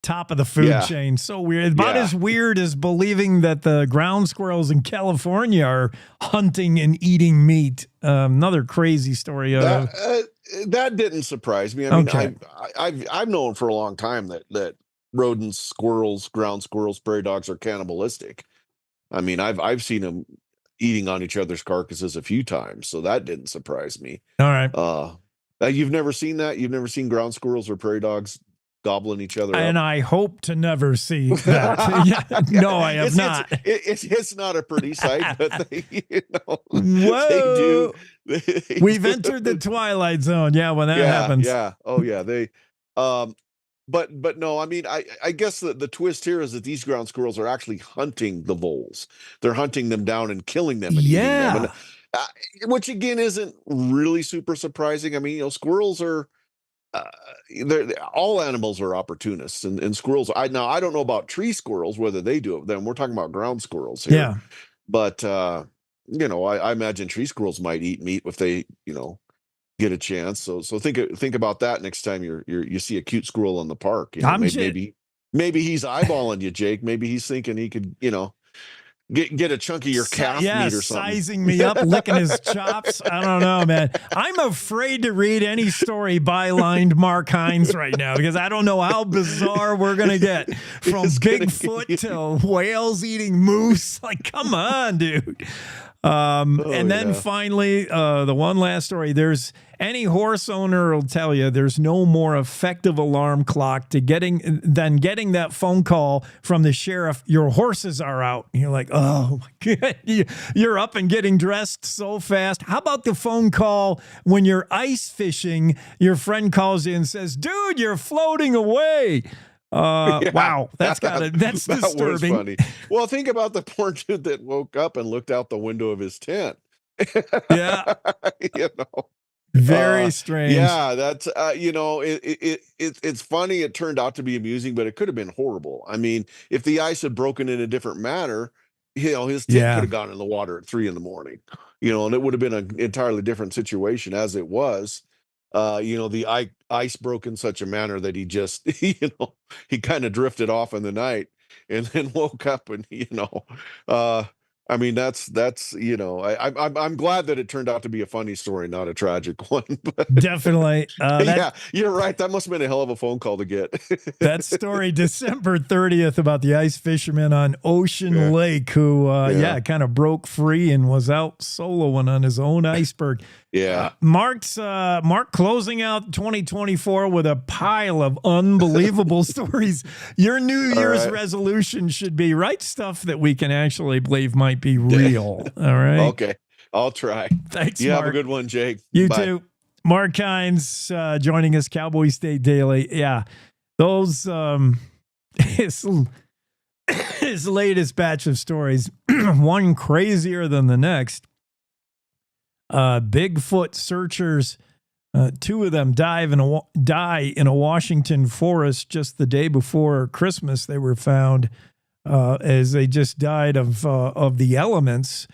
top of the food chain. So weird. About as weird as believing that the ground squirrels in California are hunting and eating meat. Another crazy story. That didn't surprise me. I mean, I've known for a long time that rodents, squirrels, ground squirrels, prairie dogs are cannibalistic. I mean, I've seen them eating on each other's carcasses a few times, so that didn't surprise me. All right. You've never seen that? You've never seen ground squirrels or prairie dogs gobbling each other and up? I hope to never see that. No, I have not. It's not a pretty sight, but they, you know, whoa, they do. We've entered the twilight zone. Yeah, when that happens. Yeah. Oh, yeah. They, but no, I mean, I guess the twist here is that these ground squirrels are actually hunting the voles. They're hunting them down and killing them and eating them. which again isn't really super surprising. I mean, squirrels are all animals are opportunists, and squirrels. I don't know about tree squirrels whether they do it. Then we're talking about ground squirrels here. Yeah. But I imagine tree squirrels might eat meat if they get a chance. So think about that next time you see a cute squirrel in the park. Maybe he's eyeballing you, Jake. Maybe he's thinking he could get a chunk of your calf meat or something. Sizing me up, licking his chops. I don't know, man. I'm afraid to read any story bylined Mark Hines right now because I don't know how bizarre we're going to get from Bigfoot to whales eating moose. Like, come on, dude. And then finally, the one last story. There's any horse owner will tell you there's no more effective alarm clock than getting that phone call from the sheriff. Your horses are out. And you're like, oh my God, you're up and getting dressed so fast. How about the phone call when you're ice fishing? Your friend calls you and says, dude, you're floating away. Wow, that's disturbing. Was funny. Well, think about the poor dude that woke up and looked out the window of his tent. Yeah. Very strange. Yeah, that's it's funny. It turned out to be amusing, but it could have been horrible. I mean, if the ice had broken in a different manner, his tent could have gone in the water at 3 a.m. And it would have been an entirely different situation. As it was, the ice broke in such a manner that he just, he kind of drifted off in the night and then woke up and, I mean, that's I'm glad that it turned out to be a funny story, not a tragic one. But definitely. Yeah, you're right. That must have been a hell of a phone call to get. That story, December 30th, about the ice fisherman on Ocean Lake who, kind of broke free and was out soloing on his own iceberg. Yeah. Mark closing out 2024 with a pile of unbelievable stories. Your New Year's resolution should be write stuff that we can actually believe might be real. All right. Okay. I'll try. Thanks, you Mark. Have a good one, Jake. You Bye. too. Mark Hines joining us, Cowboy State Daily. Yeah. Those his latest batch of stories, one crazier than the next. Bigfoot searchers, 2 of them die in a Washington forest just the day before Christmas. They were found as they just died of the elements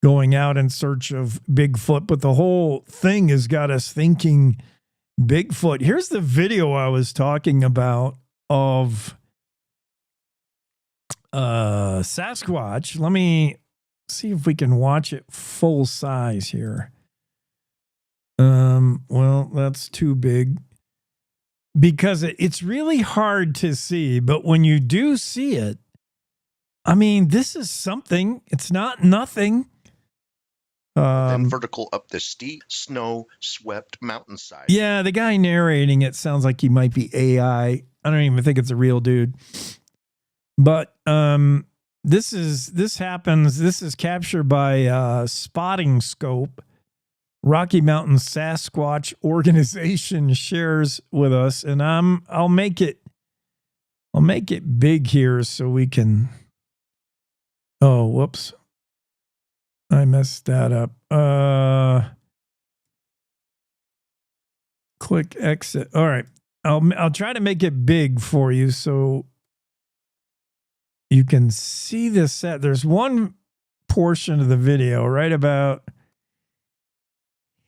going out in search of Bigfoot. But the whole thing has got us thinking Bigfoot. Here's the video I was talking about of Sasquatch. Let me see if we can watch it full size here. Well, that's too big because it's really hard to see, but when you do see it, I mean, this is something. It's not nothing. Then vertical up the steep, snow-swept mountainside. Yeah, the guy narrating it sounds like he might be AI. I don't even think it's a real dude. But this happens. This is captured by Spotting Scope. Rocky Mountain Sasquatch Organization shares with us, and I'll make it big here so we can. Oh, whoops! I messed that up. Click exit. All right, I'll try to make it big for you so you can see this set. There's one portion of the video right about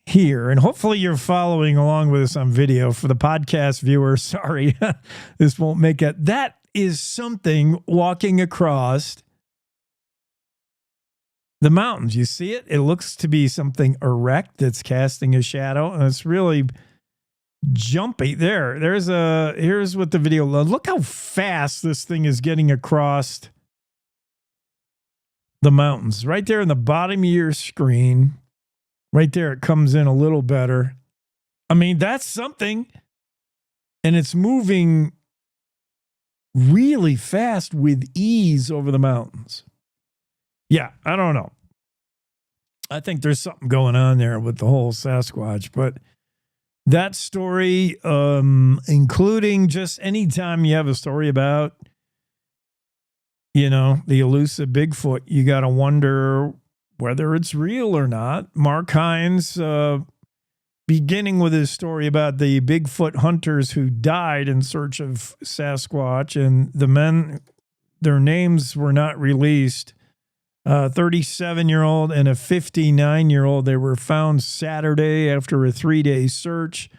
here, and hopefully you're following along with us on video. For the podcast viewers, sorry, this won't make it. That is something walking across the mountains. You see it? It looks to be something erect that's casting a shadow, and it's really jumpy. Here's what the video. Look how fast this thing is getting across the mountains. Right there in the bottom of your screen. Right there, it comes in a little better. I mean, that's something. And it's moving really fast with ease over the mountains. Yeah, I don't know. I think there's something going on there with the whole Sasquatch. But that story, including just anytime you have a story about, the elusive Bigfoot, you got to wonder whether it's real or not. Mark Hines, beginning with his story about the Bigfoot hunters who died in search of Sasquatch, and the men, their names were not released. 37-year-old and a 59-year-old. They were found Saturday after a 3-day search.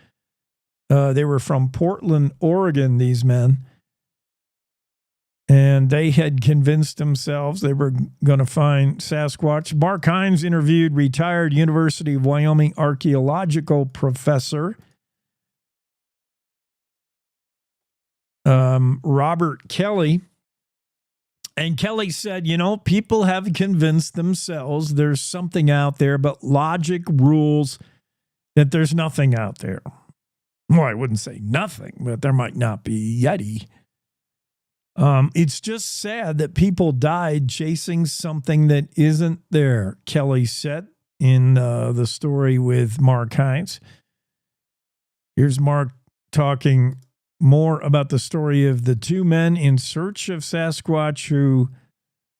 They were from Portland, Oregon, these men. And they had convinced themselves they were going to find Sasquatch. Mark Hines interviewed retired University of Wyoming archaeological professor Robert Kelly. And Kelly said, people have convinced themselves there's something out there, but logic rules that there's nothing out there. Well, I wouldn't say nothing, but there might not be Yeti. It's just sad that people died chasing something that isn't there, Kelly said in the story with Mark Hines. Here's Mark talking more about the story of the two men in search of Sasquatch who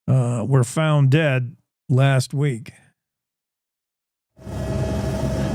were found dead last week.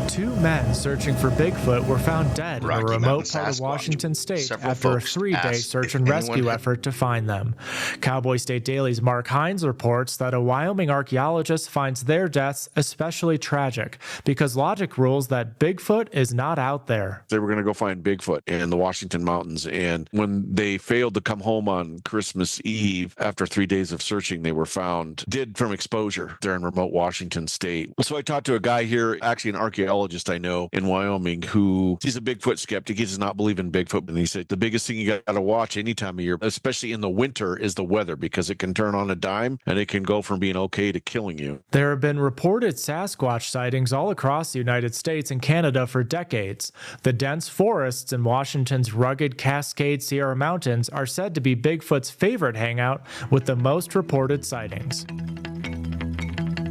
Two men searching for Bigfoot were found dead in a remote part of Washington state after a 3-day search and rescue effort to find them. Cowboy State Daily's Mark Hines reports that a Wyoming archaeologist finds their deaths especially tragic because logic rules that Bigfoot is not out there. They were going to go find Bigfoot in the Washington mountains, and when they failed to come home on Christmas Eve after 3 days of searching, they were found dead from exposure there in remote Washington state. So I talked to a guy here, actually an archaeologist I know in Wyoming, who he's a Bigfoot skeptic. He does not believe in Bigfoot. And he said the biggest thing you got to watch any time of year, especially in the winter, is the weather, because it can turn on a dime and it can go from being okay to killing you. There have been reported Sasquatch sightings all across the United States and Canada for decades. The dense forests in Washington's rugged Cascade Sierra Mountains are said to be Bigfoot's favorite hangout, with the most reported sightings.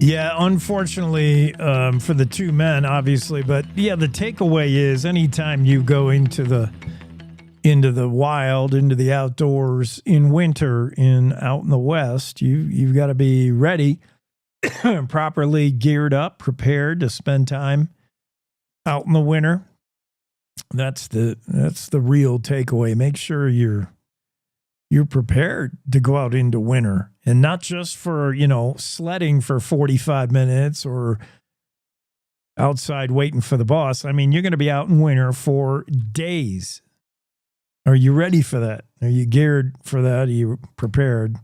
Yeah, unfortunately for the two men, obviously. But yeah, the takeaway is anytime you go into the wild, into the outdoors in winter, out in the West, you've got to be ready, properly geared up, prepared to spend time out in the winter. That's the real takeaway. Make sure you're prepared to go out into winter, and not just for, sledding for 45 minutes or outside waiting for the bus. I mean, you're going to be out in winter for days. Are you ready for that? Are you geared for that? Are you prepared?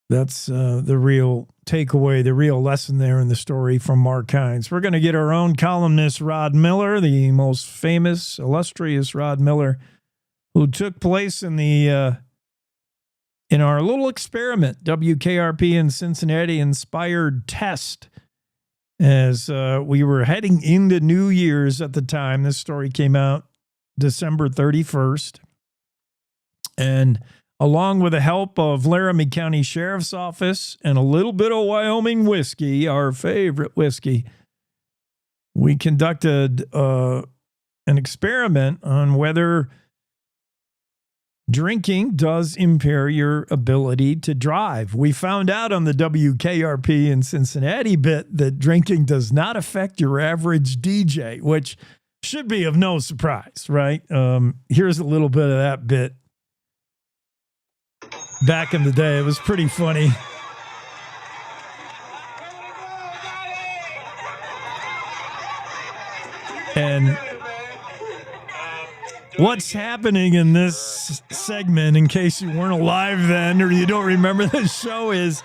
That's the real takeaway, the real lesson there in the story from Mark Hines. We're going to get our own columnist, Rod Miller, the most famous, illustrious Rod Miller, who took place in our little experiment, WKRP in Cincinnati inspired test, as we were heading into New Year's at the time. This story came out December 31st. And along with the help of Laramie County Sheriff's Office and a little bit of Wyoming whiskey, our favorite whiskey, we conducted an experiment on whether drinking does impair your ability to drive. We found out on the WKRP in Cincinnati bit that drinking does not affect your average DJ, which should be of no surprise, right? Here's a little bit of that bit. Back in the day, it was pretty funny. And what's happening in this segment, in case you weren't alive then or you don't remember the show, is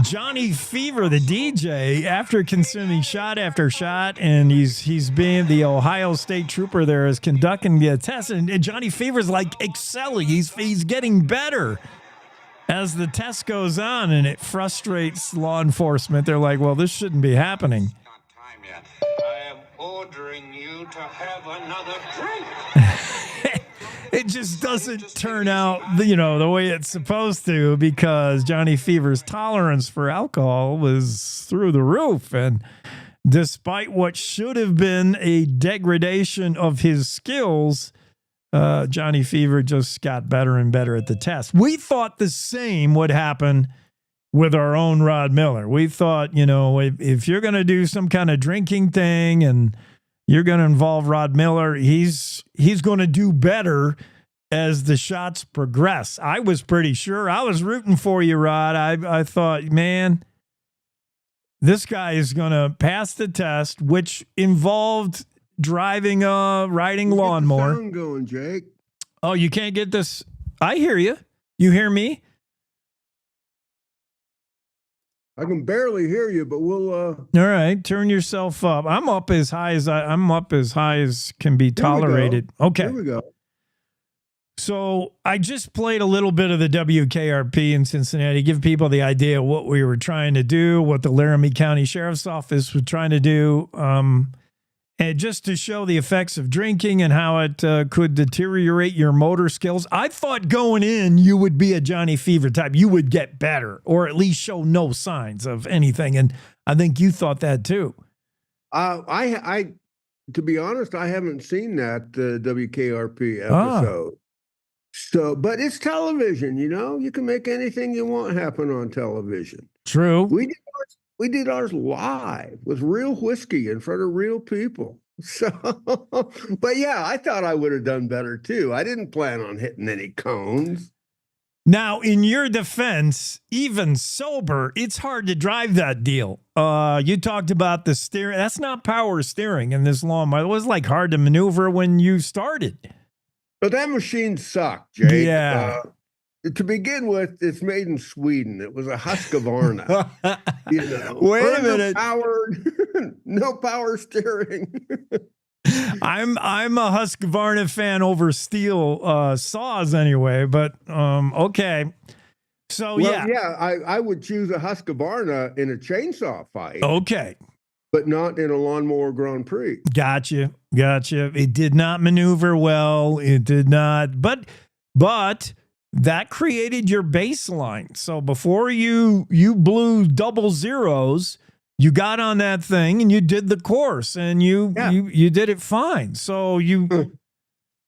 Johnny Fever, the DJ, after consuming shot after shot, and he's being the Ohio State trooper there, is conducting the test, and Johnny Fever's like excelling. He's getting better as the test goes on, and it frustrates law enforcement. They're like, well, this shouldn't be happening. Not time yet. I am ordering you to have another drink. It just doesn't turn out, the way it's supposed to, because Johnny Fever's tolerance for alcohol was through the roof. And despite what should have been a degradation of his skills, Johnny Fever just got better and better at the test. We thought the same would happen with our own Rod Miller. We thought, you know, if you're going to do some kind of drinking thing and you're going to involve Rod Miller, he's going to do better as the shots progress. I was pretty sure. I was rooting for you, Rod. I thought, man, this guy is going to pass the test, which involved riding lawnmower. Get the sound going, Jake. Oh, you can't get this. I hear you. You hear me? I can barely hear you, but we'll. All right, turn yourself up. I'm up as high as can be tolerated. Okay. Here we go. So I just played a little bit of the WKRP in Cincinnati, give people the idea of what we were trying to do, what the Laramie County Sheriff's Office was trying to do, and just to show the effects of drinking and how it could deteriorate your motor skills. I thought going in, you would be a Johnny Fever type. You would get better, or at least show no signs of anything. And I think you thought that too. I to be honest, I haven't seen that WKRP episode. So, but it's television, you know. You can make anything you want happen on television. True. We did ours live with real whiskey in front of real people. So, but yeah, I thought I would have done better too. I didn't plan on hitting any cones. Now, in your defense, even sober, it's hard to drive that deal. You talked about the steering. That's not power steering in this lawnmower. It was like hard to maneuver when you started. But that machine sucked, Jake. Yeah. To begin with, it's made in Sweden. It was a Husqvarna. You know, wait a minute. No power steering. I'm a Husqvarna fan over steel saws anyway. But okay. So I would choose a Husqvarna in a chainsaw fight. Okay. But not in a lawnmower Grand Prix. Gotcha. It did not maneuver well. It did not. But that created your baseline. So before you blew double zeros, you got on that thing and you did the course and you did it fine. So you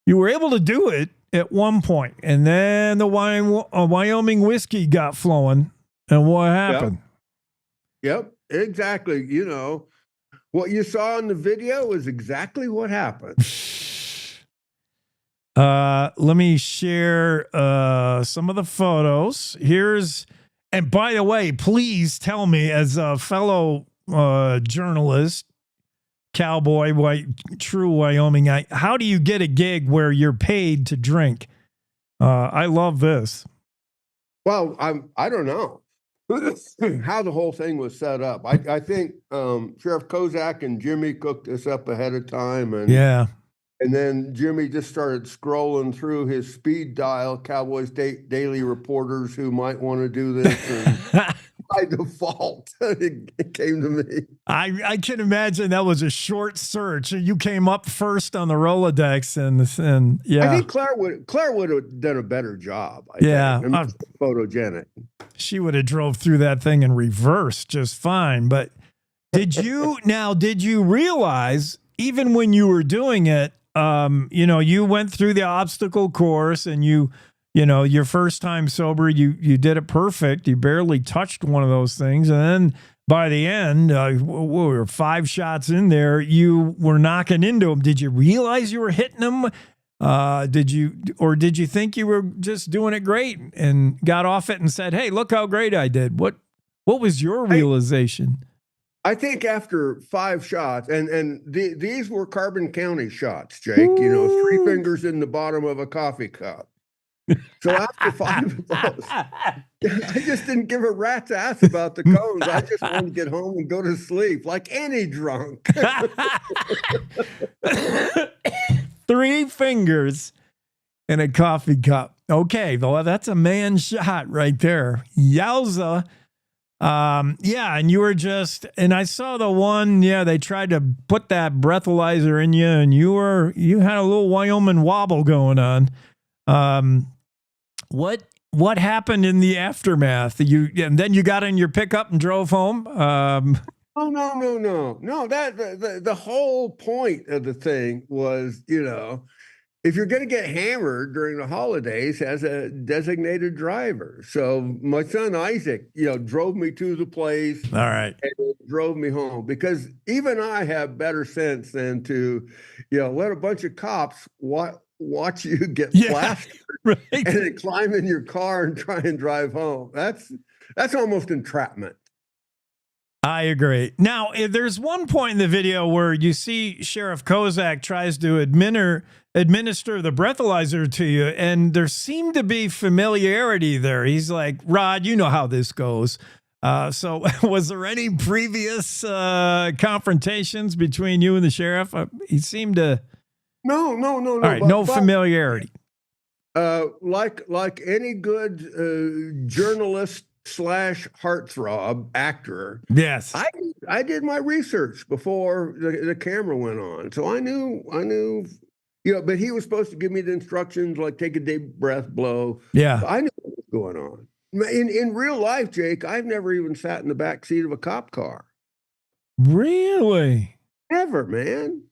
were able to do it at one point, and then the Wyoming whiskey got flowing. And what happened? Yep, exactly. You know, what you saw in the video is exactly what happened. Let me share some of the photos. And by the way, please tell me, as a fellow journalist, cowboy, true Wyoming, how do you get a gig where you're paid to drink? I love this. Well, I don't know how the whole thing was set up. I think Sheriff Kozak and Jimmy cooked this up ahead of time, and then Jimmy just started scrolling through his speed dial, Cowboy State Daily reporters who might want to do this. And by default, it came to me. I can imagine that was a short search. You came up first on the Rolodex, and yeah. I think Claire would have done a better job. I think. Photogenic. She would have drove through that thing in reverse just fine. But did you realize, even when you were doing it, you went through the obstacle course and your first time sober, you did it perfect. You barely touched one of those things. And then by the end, we were 5 shots in there, you were knocking into them. Did you realize you were hitting them? Did you think you were just doing it great and got off it and said, "Hey, look how great I did"? What was your realization? I think after 5 shots, and these were Carbon County shots, Jake. Ooh. You know, 3 fingers in the bottom of a coffee cup. So after 5 of those, I just didn't give a rat's ass about the cones. I just wanted to get home and go to sleep like any drunk. 3 fingers in a coffee cup. Okay, well, that's a man shot right there. Yowza. And you were and I saw the one, they tried to put that breathalyzer in you, and you had a little Wyoming wobble going on. What happened in the aftermath? And then you got in your pickup and drove home? Oh, no. That the whole point of the thing was, if you're going to get hammered during the holidays, as a designated driver. So my son Isaac, drove me to the place. All right. And drove me home, because even I have better sense than to, let a bunch of cops watch you get plastered right. and then climb in your car and try and drive home. That's almost entrapment. I agree. Now, there's one point in the video where you see Sheriff Kozak tries to administer the breathalyzer to you, and there seemed to be familiarity there. He's like, Rod, you know how this goes. So was there any previous confrontations between you and the sheriff? He seemed to... No. All right, no familiarity. Like any good journalist / heartthrob actor. Yes. I did my research before the camera went on. So I knew, but he was supposed to give me the instructions, like take a deep breath, blow. Yeah. So I knew what was going on. In real life, Jake, I've never even sat in the back seat of a cop car. Really? Never, man.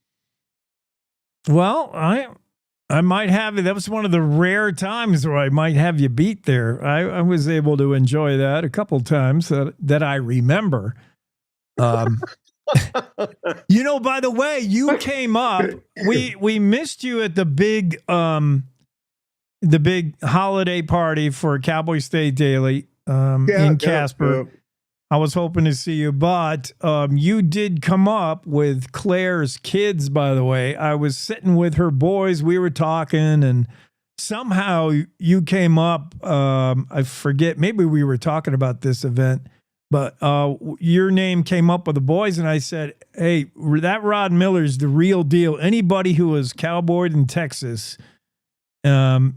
Well, I might have it. That was one of the rare times where I might have you beat there. I was able to enjoy that a couple times that I remember. By the way, you came up. We missed you at the big holiday party for Cowboy State Daily in Casper. Yeah. I was hoping to see you, but you did come up with Claire's kids, by the way. I was sitting with her boys. We were talking, and somehow you came up. I forget. Maybe we were talking about this event, but your name came up with the boys, and I said, hey, that Rod Miller's the real deal. Anybody who was cowboyed in Texas, and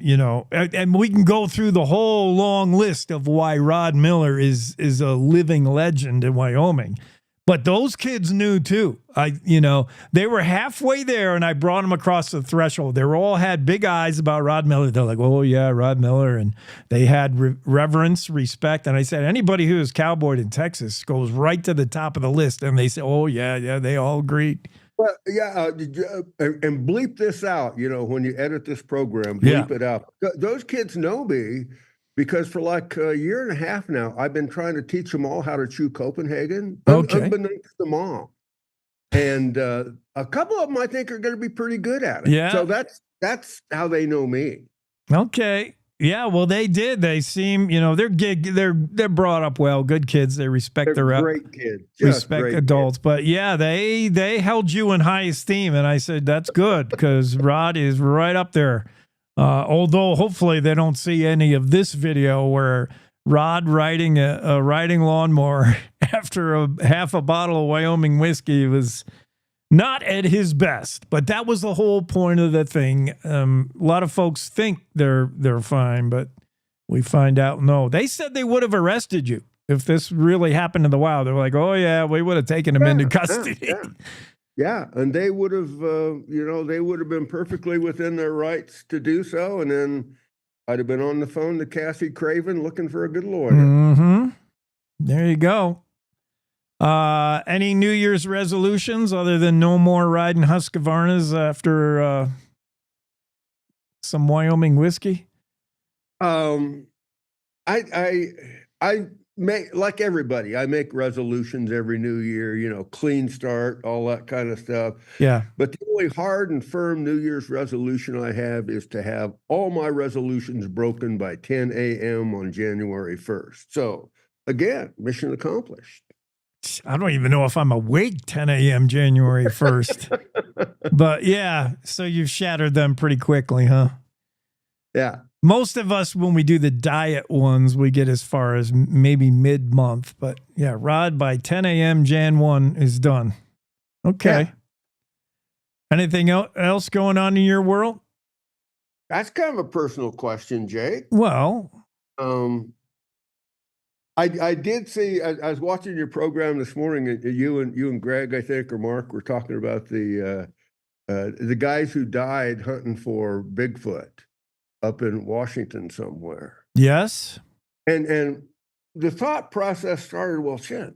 we can go through the whole long list of why Rod Miller is a living legend in Wyoming. But those kids knew too. They were halfway there, and I brought them across the threshold. They all had big eyes about Rod Miller. They're like, "Oh yeah, Rod Miller," and they had reverence, respect. And I said, anybody who is cowboyed in Texas goes right to the top of the list. And they said, "Oh yeah." They all agreed. Well, yeah, and bleep this out, when you edit this program, bleep it out. Those kids know me because for like a year and a half now, I've been trying to teach them all how to chew Copenhagen, unbeknownst to mom. And a couple of them, I think, are going to be pretty good at it. Yeah. So that's how they know me. Okay. Yeah, well, they did. They seem, they're brought up well, good kids. They respect They're great kids, respect great adults. kids. But yeah, they held you in high esteem, and I said that's good because Rod is right up there. Although hopefully they don't see any of this video where Rod riding a riding lawnmower after half a bottle of Wyoming whiskey was not at his best, but that was the whole point of the thing. A lot of folks think they're fine, but we find out no. They said they would have arrested you if this really happened in the wild. They're like, oh yeah, we would have taken him into custody. Yeah, and they would have, they would have been perfectly within their rights to do so, and then I'd have been on the phone to Cassie Craven looking for a good lawyer. Mm-hmm. There you go. Any New Year's resolutions other than no more riding Husqvarnas after some Wyoming whiskey? I make, like everybody, I make resolutions every new year, clean start, all that kind of stuff. Yeah. But the only hard and firm New Year's resolution I have is to have all my resolutions broken by 10 a.m. on January 1st. So again, mission accomplished. I don't even know if I'm awake 10 a.m. January 1st. But yeah, so you've shattered them pretty quickly, huh? Yeah. Most of us, when we do the diet ones, we get as far as maybe mid-month. But yeah, Rod, by 10 a.m. Jan 1 is done. Okay. Yeah. Anything else going on in your world? That's kind of a personal question, Jake. Well, I did see. I was watching your program this morning, and you and Greg, I think, or Mark, were talking about the guys who died hunting for Bigfoot up in Washington somewhere. Yes. And the thought process started. Well, shit.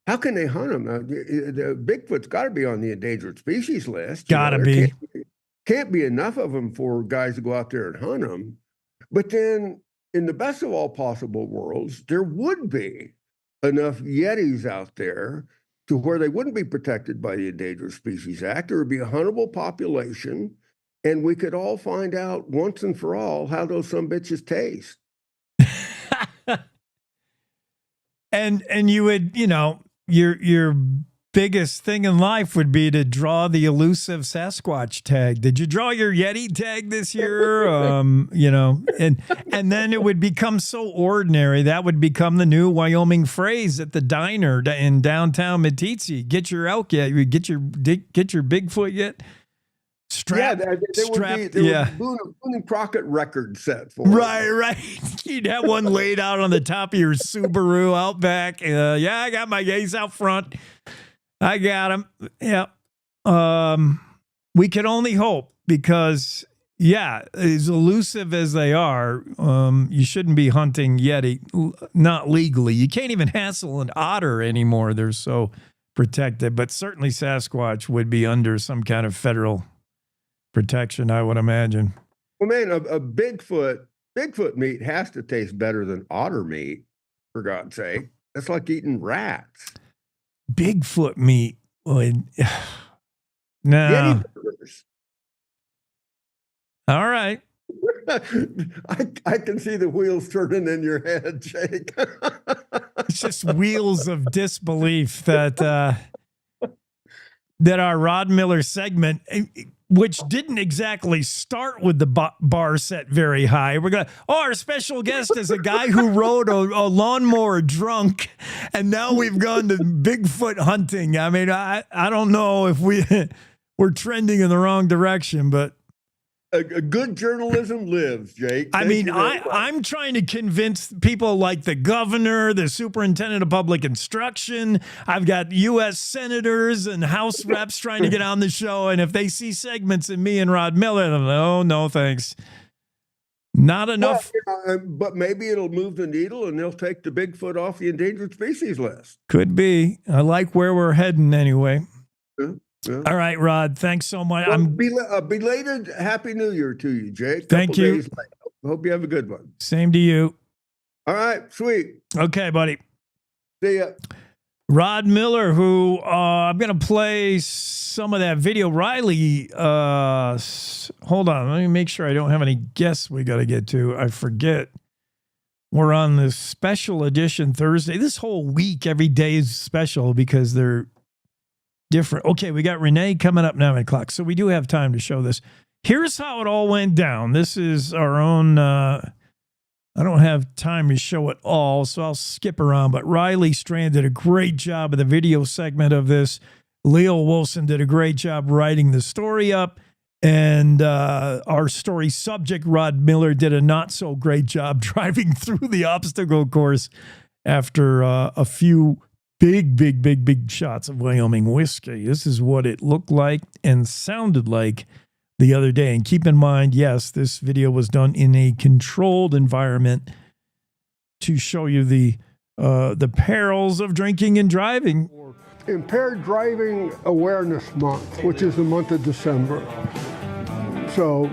How can they hunt them? The Bigfoot's got to be on the endangered species list. Got to be. can't be enough of them for guys to go out there and hunt them. But then, in the best of all possible worlds, there would be enough Yetis out there to where they wouldn't be protected by the Endangered Species Act. There would be a huntable population, and we could all find out once and for all how those sumbitches taste. And you would, your biggest thing in life would be to draw the elusive Sasquatch tag. Did you draw your Yeti tag this year? And then it would become so ordinary. That would become the new Wyoming phrase at the diner in downtown Meeteetse. Get your elk yet? Get your Bigfoot yet? Strap, there would be Boone and Crockett record set for right. You'd have one laid out on the top of your Subaru Outback. I got my Ace out front. I got him. Yeah. We can only hope because, as elusive as they are, you shouldn't be hunting Yeti, not legally. You can't even hassle an otter anymore. They're so protected. But certainly Sasquatch would be under some kind of federal protection, I would imagine. Well, man, a Bigfoot meat has to taste better than otter meat, for God's sake. That's like eating rats. Bigfoot meat would no. All right. I can see the wheels turning in your head, Jake. It's just wheels of disbelief that our Rod Miller segment, which didn't exactly start with the bar set very high. We're going, our special guest is a guy who rode a lawnmower drunk, and now we've gone to Bigfoot hunting. I mean, I don't know if we're trending in the wrong direction, but a good journalism lives, Jake. I mean, I'm trying to convince people like the governor, the superintendent of public instruction. I've got U.S. senators and House reps trying to get on the show. And if they see segments in me and Rod Miller, they'll go, no, thanks. Not enough. Well, but maybe it'll move the needle and they'll take the Bigfoot off the endangered species list. Could be. I like where we're heading anyway. Yeah. All right, Rod. Thanks so much. Well, belated Happy New Year to you, Jake. Thank you. Hope you have a good one. Same to you. All right, sweet. Okay, buddy. See ya. Rod Miller, who I'm going to play some of that video. Riley, hold on. Let me make sure I don't have any guests we got to get to. I forget. We're on this special edition Thursday. This whole week, every day is special because they're different. Okay, we got Renee coming up 9 o'clock, so we do have time to show this. Here's how it all went down. This is our own, I don't have time to show it all, so I'll skip around, but Riley Strand did a great job of the video segment of this. Leo Wilson did a great job writing the story up, and our story subject, Rod Miller, did a not-so-great job driving through the obstacle course after a few big shots of Wyoming whiskey. This is what it looked like and sounded like the other day. And keep in mind, yes, this video was done in a controlled environment to show you the perils of drinking and driving. Impaired Driving Awareness Month, which is the month of December. So,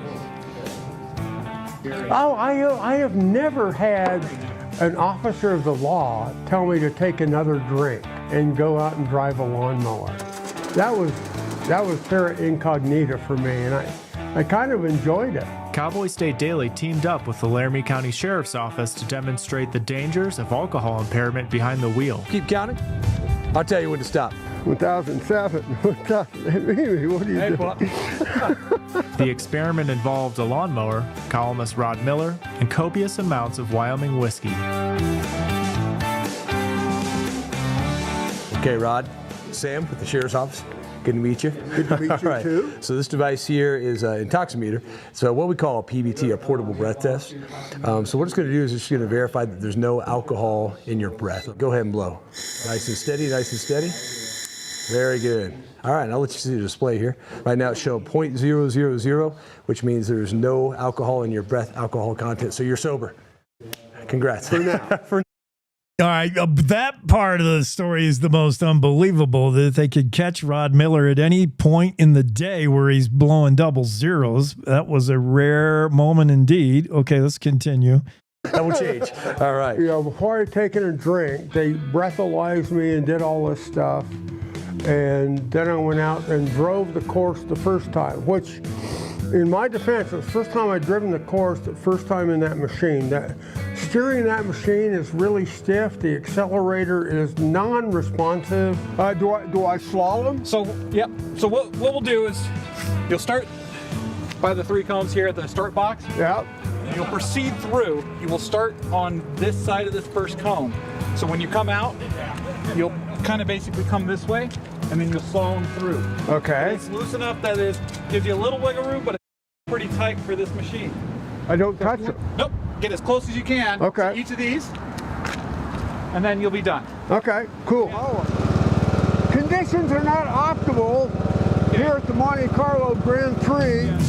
I have never had an officer of the law tell me to take another drink and go out and drive a lawnmower. That was terra incognita for me, and I kind of enjoyed it. Cowboy State Daily teamed up with the Laramie County Sheriff's Office to demonstrate the dangers of alcohol impairment behind the wheel. Keep counting. I'll tell you when to stop. 1007. What are you doing? The experiment involved a lawnmower, columnist Rod Miller, and copious amounts of Wyoming whiskey. Okay, Rod. Sam with the Sheriff's Office. Good to meet you. Good to meet you, right. too. So this device here is an intoximeter. So what we call a PBT, a portable breath test. So what it's going to do is it's going to verify that there's no alcohol in your breath. Go ahead and blow. Nice and steady, nice and steady. Very good. All right, now let's see the display here. Right now it's showing 0.000, which means there's no alcohol in your breath, alcohol content. So you're sober. Congrats. For now. All right, that part of the story is the most unbelievable, that they could catch Rod Miller at any point in the day where he's blowing double zeros. That was a rare moment indeed. Okay, let's continue. That will change. All right. You know, before I'd taken a drink, they breathalyzed me and did all this stuff. And then I went out and drove the course the first time, which, in my defense, it was the first time I'd driven the course, the first time in that machine. That steering that machine is really stiff. The accelerator is non-responsive. Do I slalom? So, yeah. So what we'll do is you'll start by the 3 cones here at the start box. Yeah. You'll proceed through. You will start on this side of this first cone. So when you come out, you'll kind of basically come this way, and then you'll slalom through. Okay. It's loose enough that it gives you a little wiggle room, but it's pretty tight for this machine. I don't touch it. Nope. Get as close as you can. Okay. To each of these, and then you'll be done. Okay, cool. Conditions are not optimal here at the Monte Carlo Grand Prix. Yeah.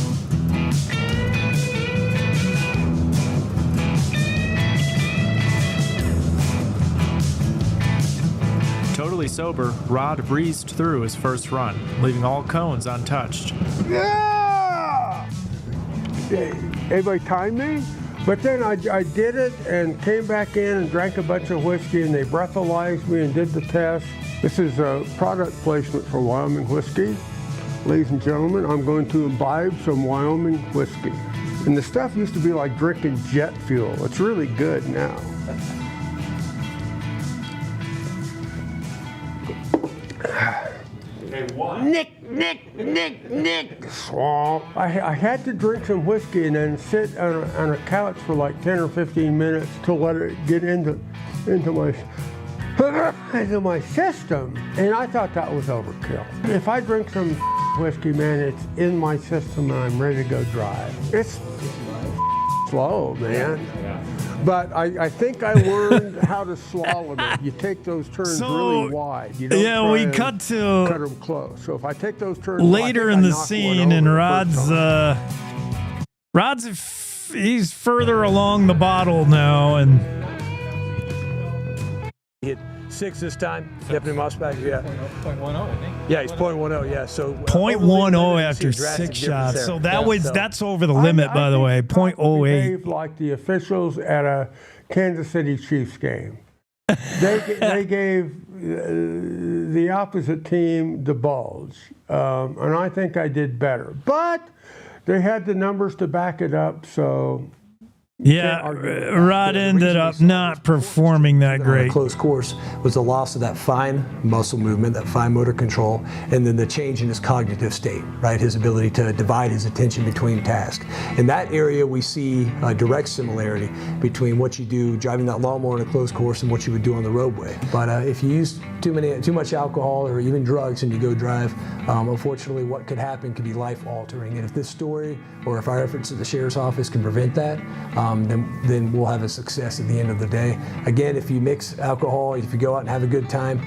Totally sober, Rod breezed through his first run, leaving all cones untouched. Yeah! Everybody timed me, but then I did it and came back in and drank a bunch of whiskey, and they breathalyzed me and did the test. This is a product placement for Wyoming whiskey. Ladies and gentlemen, I'm going to imbibe some Wyoming whiskey. And the stuff used to be like drinking jet fuel. It's really good now. Nick. Swamp. I had to drink some whiskey and then sit on a couch for like 10 or 15 minutes to let it get into my system. And I thought that was overkill. If I drink some whiskey, man, it's in my system and I'm ready to go drive. It's slow, man. But I think I learned how to slalom it. You take those turns really wide. You don't we cut them close. So if I take those turns later in the scene, and he's further along the bottle now, and hit 6 this time. Deputy Mossback, yeah. 0.10, I think. Yeah, he's 0.10, yeah. So 0.10 after 6 shots. So that's over the limit, by the way. 0.08. Like the officials at a Kansas City Chiefs game. They gave the opposite team the bulge, and I think I did better. But they had the numbers to back it up, so. Yeah, Rod ended up not performing that great. Close course was the loss of that fine muscle movement, that fine motor control, and then the change in his cognitive state, right? His ability to divide his attention between tasks. In that area, we see a direct similarity between what you do driving that lawnmower in a closed course and what you would do on the roadway. But if you use too much alcohol or even drugs and you go drive, unfortunately, what could happen could be life-altering. And if this story or if our efforts at the Sheriff's Office can prevent that, then we'll have a success at the end of the day. Again, if you mix alcohol, if you go out and have a good time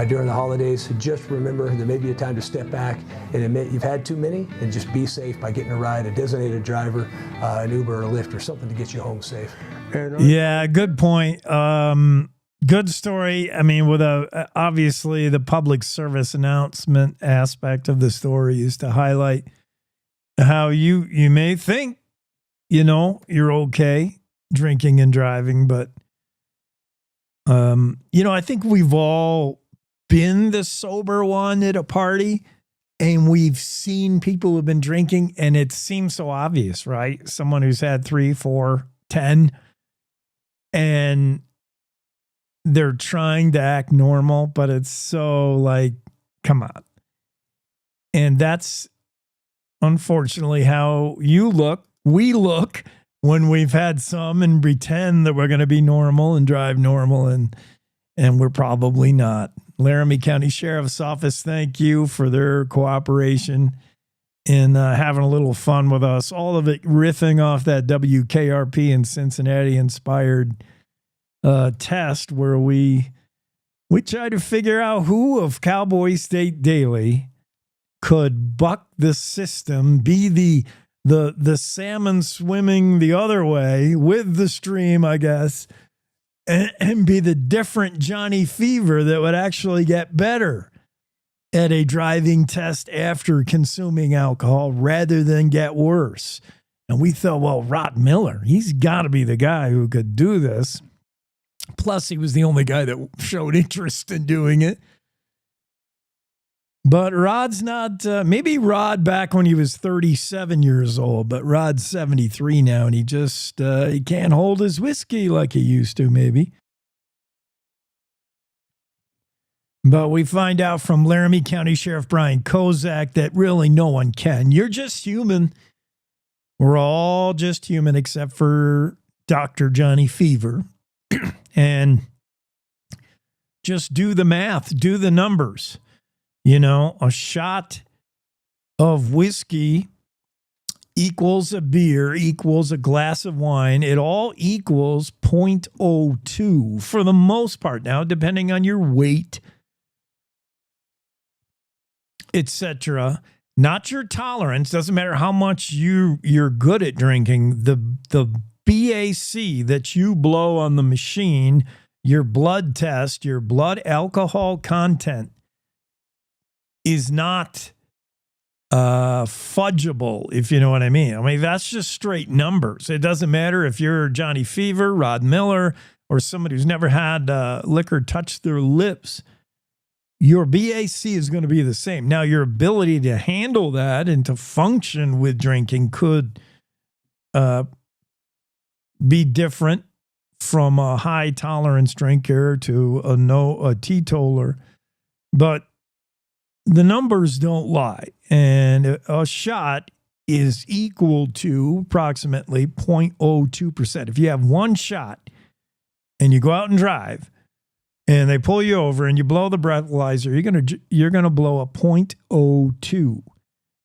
during the holidays, just remember there may be a time to step back and admit you've had too many, and just be safe by getting a ride, a designated driver, an Uber or a Lyft or something to get you home safe. Yeah, good point. Good story. I mean, with obviously the public service announcement aspect of the story is to highlight how you may think, you're okay drinking and driving, but, I think we've all been the sober one at a party, and we've seen people who've been drinking, and it seems so obvious, right? Someone who's had 3, 4, 10, and they're trying to act normal, but it's so like, come on. And that's unfortunately how we look when we've had some and pretend that we're going to be normal and drive normal, and we're probably not. Laramie County Sheriff's Office, thank you for their cooperation in having a little fun with us. All of it riffing off that WKRP in Cincinnati inspired test where we tried to figure out who of Cowboy State Daily could buck the system, be the salmon swimming the other way with the stream, I guess, and be the different Johnny Fever that would actually get better at a driving test after consuming alcohol rather than get worse. And we thought, well, Rod Miller, he's got to be the guy who could do this. Plus, he was the only guy that showed interest in doing it. But Rod's not, maybe Rod back when he was 37 years old, but Rod's 73 now, and he just, he can't hold his whiskey like he used to, maybe. But we find out from Laramie County Sheriff Brian Kozak that really no one can. You're just human. We're all just human except for Dr. Johnny Fever. And just do the math, do the numbers. You know, a shot of whiskey equals a beer, equals a glass of wine. It all equals 0.02 for the most part. Now, depending on your weight, etc., not your tolerance. Doesn't matter how much you're good at drinking. The BAC that you blow on the machine, your blood test, your blood alcohol content is not fudgeable, if you know what I mean. I mean, that's just straight numbers. It doesn't matter if you're Johnny Fever, Rod Miller, or somebody who's never had liquor touch their lips. Your BAC is going to be the same. Now, your ability to handle that and to function with drinking could be different from a high tolerance drinker to a teetotaler, but the numbers don't lie. And a shot is equal to approximately 0.02%. If you have one shot and you go out and drive and they pull you over and you blow the breathalyzer, you're gonna blow a 0.02,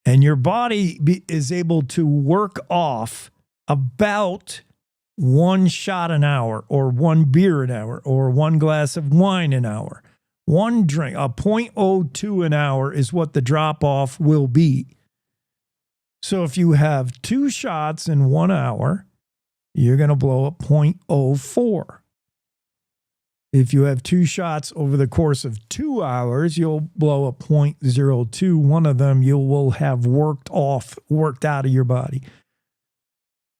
and your body is able to work off about one shot an hour, or one beer an hour, or one glass of wine an hour. One drink, a 0.02 an hour is what the drop off will be. So if you have 2 shots in 1 hour, you're going to blow a 0.04. If you have 2 shots over the course of 2 hours, you'll blow a 0.02. One of them you will have worked out of your body.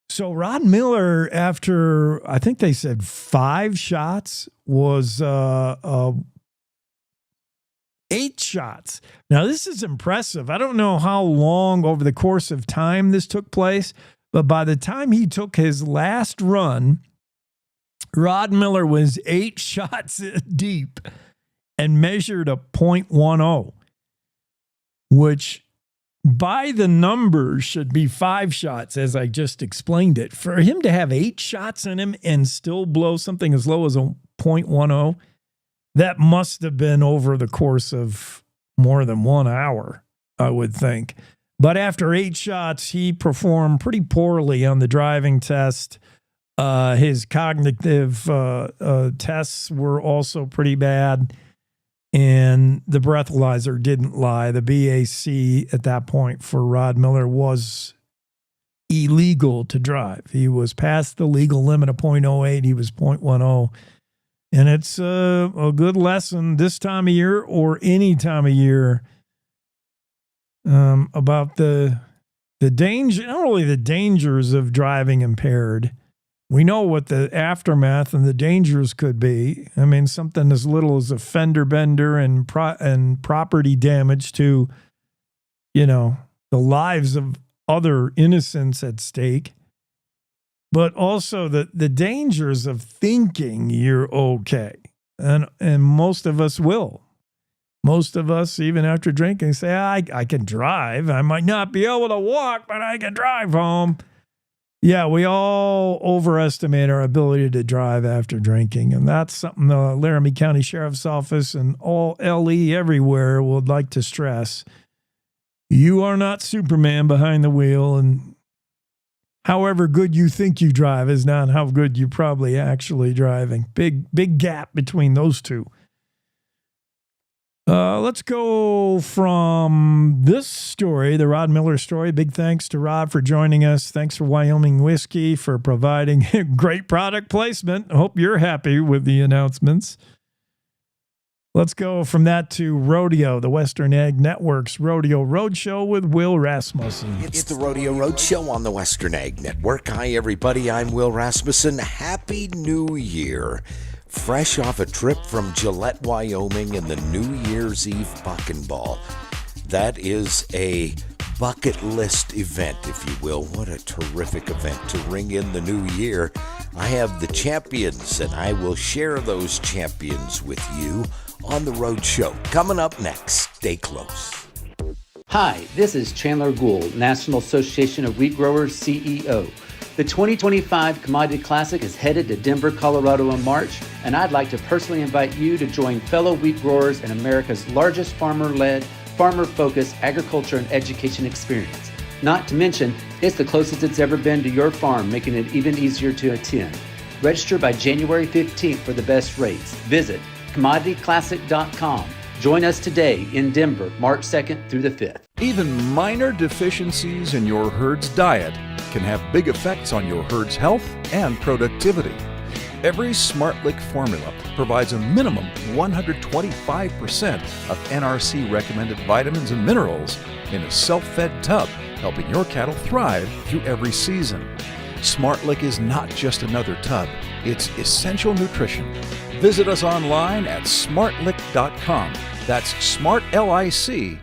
So Rod Miller, after I think they said 5 shots, was 8 shots. Now, this is impressive. I don't know how long over the course of time this took place, but by the time he took his last run, Rod Miller was 8 shots deep and measured a 0.10, which by the numbers should be 5 shots, as I just explained it. For him to have 8 shots in him and still blow something as low as a 0.10, that must have been over the course of more than 1 hour, I would think. But after 8 shots, he performed pretty poorly on the driving test. His cognitive tests were also pretty bad. And the breathalyzer didn't lie. The BAC at that point for Rod Miller was illegal to drive. He was past the legal limit of 0.08. He was 0.10. And it's a good lesson this time of year or any time of year about the danger, not only the dangers of driving impaired. We know what the aftermath and the dangers could be. I mean, something as little as a fender bender and property damage to, the lives of other innocents at stake. But also the dangers of thinking you're okay. And most of us will. Most of us, even after drinking, say, I can drive. I might not be able to walk, but I can drive home. Yeah, we all overestimate our ability to drive after drinking. And that's something the Laramie County Sheriff's Office and all LE everywhere would like to stress. You are not Superman behind the wheel, and however good you think you drive is not how good you're probably actually driving. Big gap between those two. Let's go from this story, the Rod Miller story. Big thanks to Rod for joining us. Thanks for Wyoming Whiskey for providing great product placement. I hope you're happy with the announcements. Let's go from that to Rodeo, the Western Ag Network's Rodeo Roadshow with Will Rasmussen. It's the Rodeo Roadshow on the Western Ag Network. Hi, everybody. I'm Will Rasmussen. Happy New Year. Fresh off a trip from Gillette, Wyoming, and the New Year's Eve Buck and Ball. That is a bucket list event, if you will. What a terrific event to ring in the new year. I have the champions, and I will share those champions with you on the road show. Coming up next, stay close. Hi, this is Chandler Gould, National Association of Wheat Growers CEO. The 2025 Commodity Classic is headed to Denver, Colorado in March, and I'd like to personally invite you to join fellow wheat growers in America's largest farmer-led, farmer-focused agriculture and education experience. Not to mention, it's the closest it's ever been to your farm, making it even easier to attend. Register by January 15th for the best rates. Visit commodityclassic.com. Join us today in Denver, March 2nd through the 5th. Even minor deficiencies in your herd's diet can have big effects on your herd's health and productivity. Every SmartLick formula provides a minimum 125% of NRC recommended vitamins and minerals in a self-fed tub, helping your cattle thrive through every season. SmartLick is not just another tub, it's essential nutrition. Visit us online at smartlick.com. That's smartlic.com.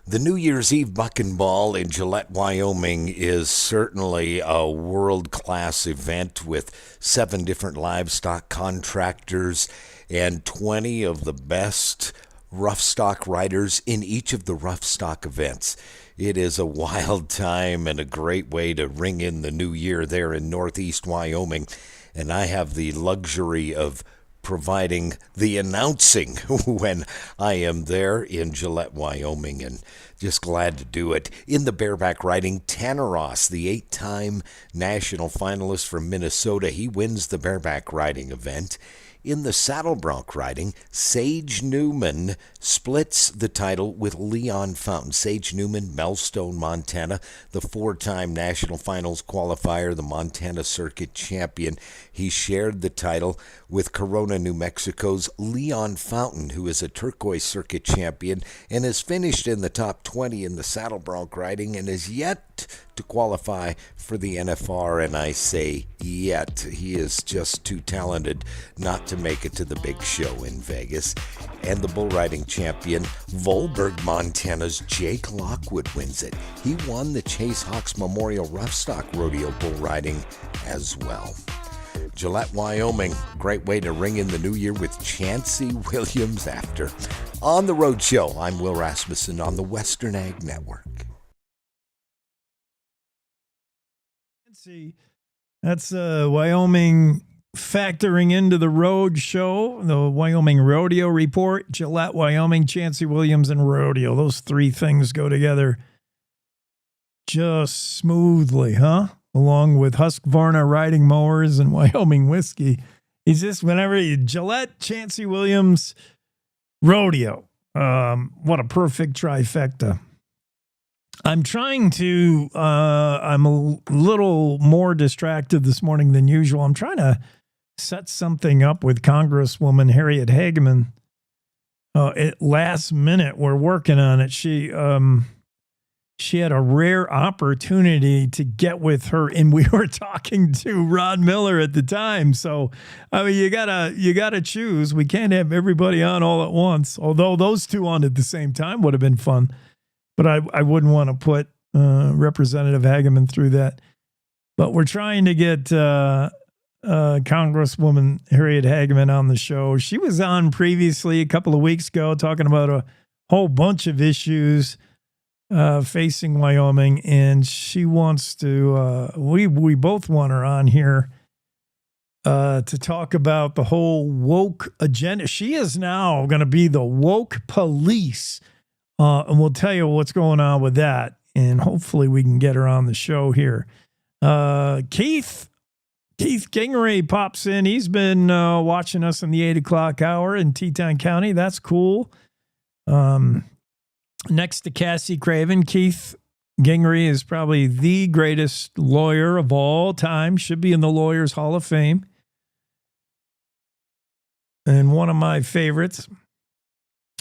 The New Year's Eve Buck and Ball in Gillette, Wyoming is certainly a world-class event with 7 different livestock contractors and 20 of the best rough stock riders in each of the rough stock events. It is a wild time and a great way to ring in the new year there in Northeast Wyoming. And I have the luxury of providing the announcing when I am there in Gillette, Wyoming, and just glad to do it. In the bareback riding, Tanner Ross, the 8-time national finalist from Minnesota, he wins the bareback riding event. In the saddle bronc riding, Sage Newman splits the title with Leon Fountain. Sage Newman, Melstone, Montana, the 4-time national finals qualifier, the Montana Circuit champion. He shared the title with Corona, New Mexico's Leon Fountain, who is a turquoise circuit champion and has finished in the top 20 in the saddle bronc riding and is yet to qualify for the NFR, and I say yet. He is just too talented not to make it to the big show in Vegas. And the bull riding champion, Volberg, Montana's Jake Lockwood, wins it. He won the Chase Hawks Memorial Roughstock Rodeo bull riding as well. Gillette, Wyoming, great way to ring in the new year with Chancey Williams after. On the Road Show, I'm Will Rasmussen on the Western Ag Network. That's Wyoming factoring into the road show, the Wyoming Rodeo Report, Gillette, Wyoming, Chancey Williams, and rodeo. Those 3 things go together just smoothly, huh? Along with Husqvarna riding mowers and Wyoming whiskey. He's just, whenever Gillette, Chancey Williams, rodeo. What a perfect trifecta. I'm trying to, I'm a little more distracted this morning than usual. I'm trying to set something up with Congresswoman Harriet Hageman. At last minute, we're working on it. She had a rare opportunity to get with her, and we were talking to Rod Miller at the time. So, I mean, you gotta choose. We can't have everybody on all at once. Although those 2 on at the same time would have been fun. But I wouldn't want to put Representative Hageman through that. But we're trying to get Congresswoman Harriet Hageman on the show. She was on previously a couple of weeks ago talking about a whole bunch of issues facing Wyoming, and she wants to. We both want her on here to talk about the whole woke agenda. She is now going to be the woke police. And we'll tell you what's going on with that. And hopefully we can get her on the show here. Keith Keith Gingeray pops in. He's been watching us in the 8 o'clock hour in Teton County. That's cool. Next to Cassie Craven, Keith Gingeray is probably the greatest lawyer of all time. Should be in the Lawyers Hall of Fame. And one of my favorites.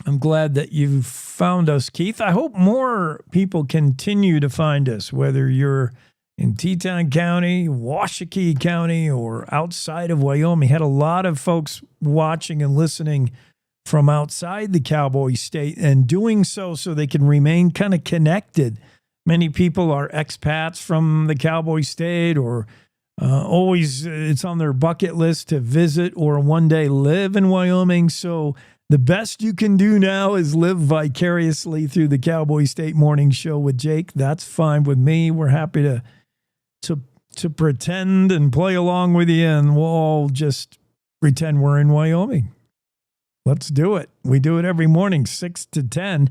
I'm glad that you found us, Keith. I hope more people continue to find us, whether you're in Teton County, Washakie County, or outside of Wyoming. Had a lot of folks watching and listening from outside the Cowboy State and doing so they can remain kind of connected. Many people are expats from the Cowboy State or always it's on their bucket list to visit or one day live in Wyoming. So the best you can do now is live vicariously through the Cowboy State Morning Show with Jake. That's fine with me. We're happy to pretend and play along with you, and we'll all just pretend we're in Wyoming. Let's do it. We do it every morning, 6 to 10.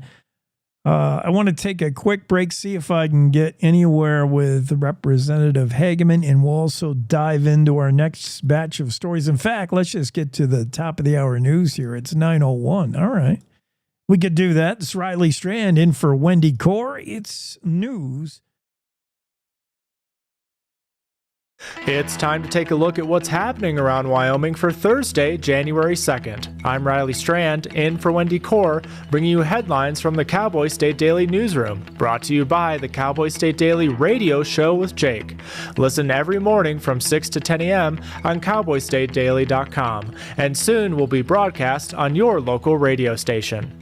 I want to take a quick break, see if I can get anywhere with Representative Hageman, and we'll also dive into our next batch of stories. In fact, let's just get to the top of the hour news here. It's 9:01. All right. We could do that. It's Riley Strand in for Wendy Core. It's news. It's time to take a look at what's happening around Wyoming for Thursday, January 2nd. I'm Riley Strand, in for Wendy Core, bringing you headlines from the Cowboy State Daily Newsroom, brought to you by the Cowboy State Daily Radio Show with Jake. Listen every morning from 6 to 10 a.m. on CowboyStateDaily.com, and soon will be broadcast on your local radio station.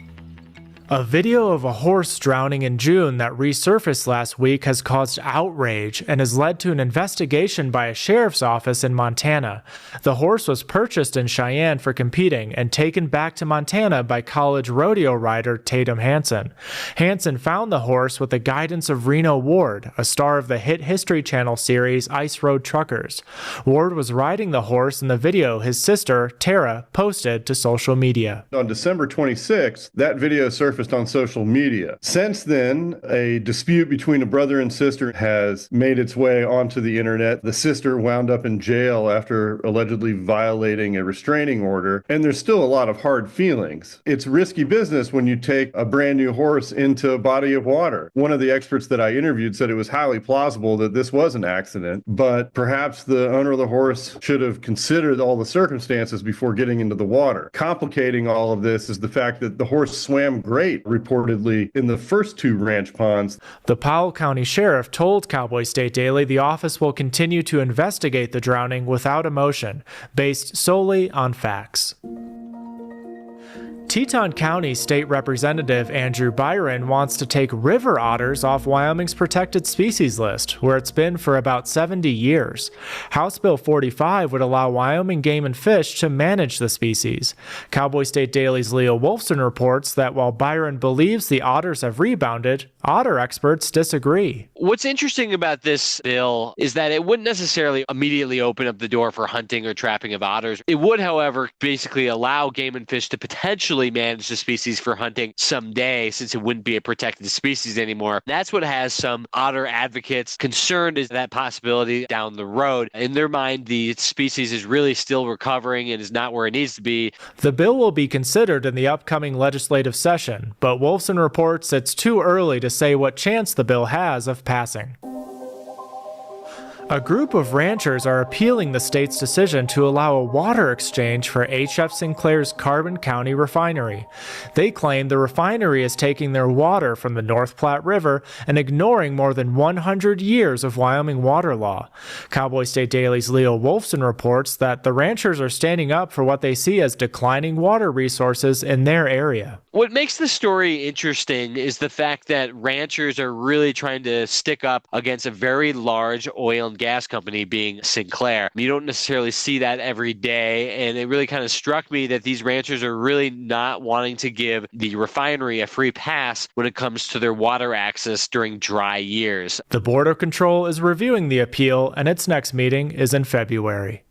A video of a horse drowning in June that resurfaced last week has caused outrage and has led to an investigation by a sheriff's office in Montana. The horse was purchased in Cheyenne for competing and taken back to Montana by college rodeo rider Tatum Hansen. Hansen found the horse with the guidance of Reno Ward, a star of the hit History Channel series Ice Road Truckers. Ward was riding the horse in the video his sister, Tara, posted to social media. On December 26th, that video surfaced on social media. Since then, a dispute between a brother and sister has made its way onto the internet. The sister wound up in jail after allegedly violating a restraining order, and there's still a lot of hard feelings. It's risky business when you take a brand new horse into a body of water. One of the experts that I interviewed said it was highly plausible that this was an accident, but perhaps the owner of the horse should have considered all the circumstances before getting into the water. Complicating all of this is the fact that the horse swam great, reportedly, in the first two ranch ponds. The Powell County Sheriff told Cowboy State Daily the office will continue to investigate the drowning without emotion, based solely on facts. Teton County State Representative Andrew Byron wants to take river otters off Wyoming's protected species list, where it's been for about 70 years. House Bill 45 would allow Wyoming Game and Fish to manage the species. Cowboy State Daily's Leo Wolfson reports that while Byron believes the otters have rebounded, otter experts disagree. What's interesting about this bill is that it wouldn't necessarily immediately open up the door for hunting or trapping of otters. It would, however, basically allow Game and Fish to potentially manage the species for hunting someday, since it wouldn't be a protected species anymore. That's what has some otter advocates concerned, is that possibility down the road. In their mind, the species is really still recovering and is not where it needs to be. The bill will be considered in the upcoming legislative session, but Wolfson reports it's too early to say what chance the bill has of passing. A group of ranchers are appealing the state's decision to allow a water exchange for H.F. Sinclair's Carbon County refinery. They claim the refinery is taking their water from the North Platte River and ignoring more than 100 years of Wyoming water law. Cowboy State Daily's Leo Wolfson reports that the ranchers are standing up for what they see as declining water resources in their area. What makes the story interesting is the fact that ranchers are really trying to stick up against a very large oil and gas company, being Sinclair. You don't necessarily see that every day, and it really kind of struck me that these ranchers are really not wanting to give the refinery a free pass when it comes to their water access during dry years. The Border Control is reviewing the appeal, and its next meeting is in February.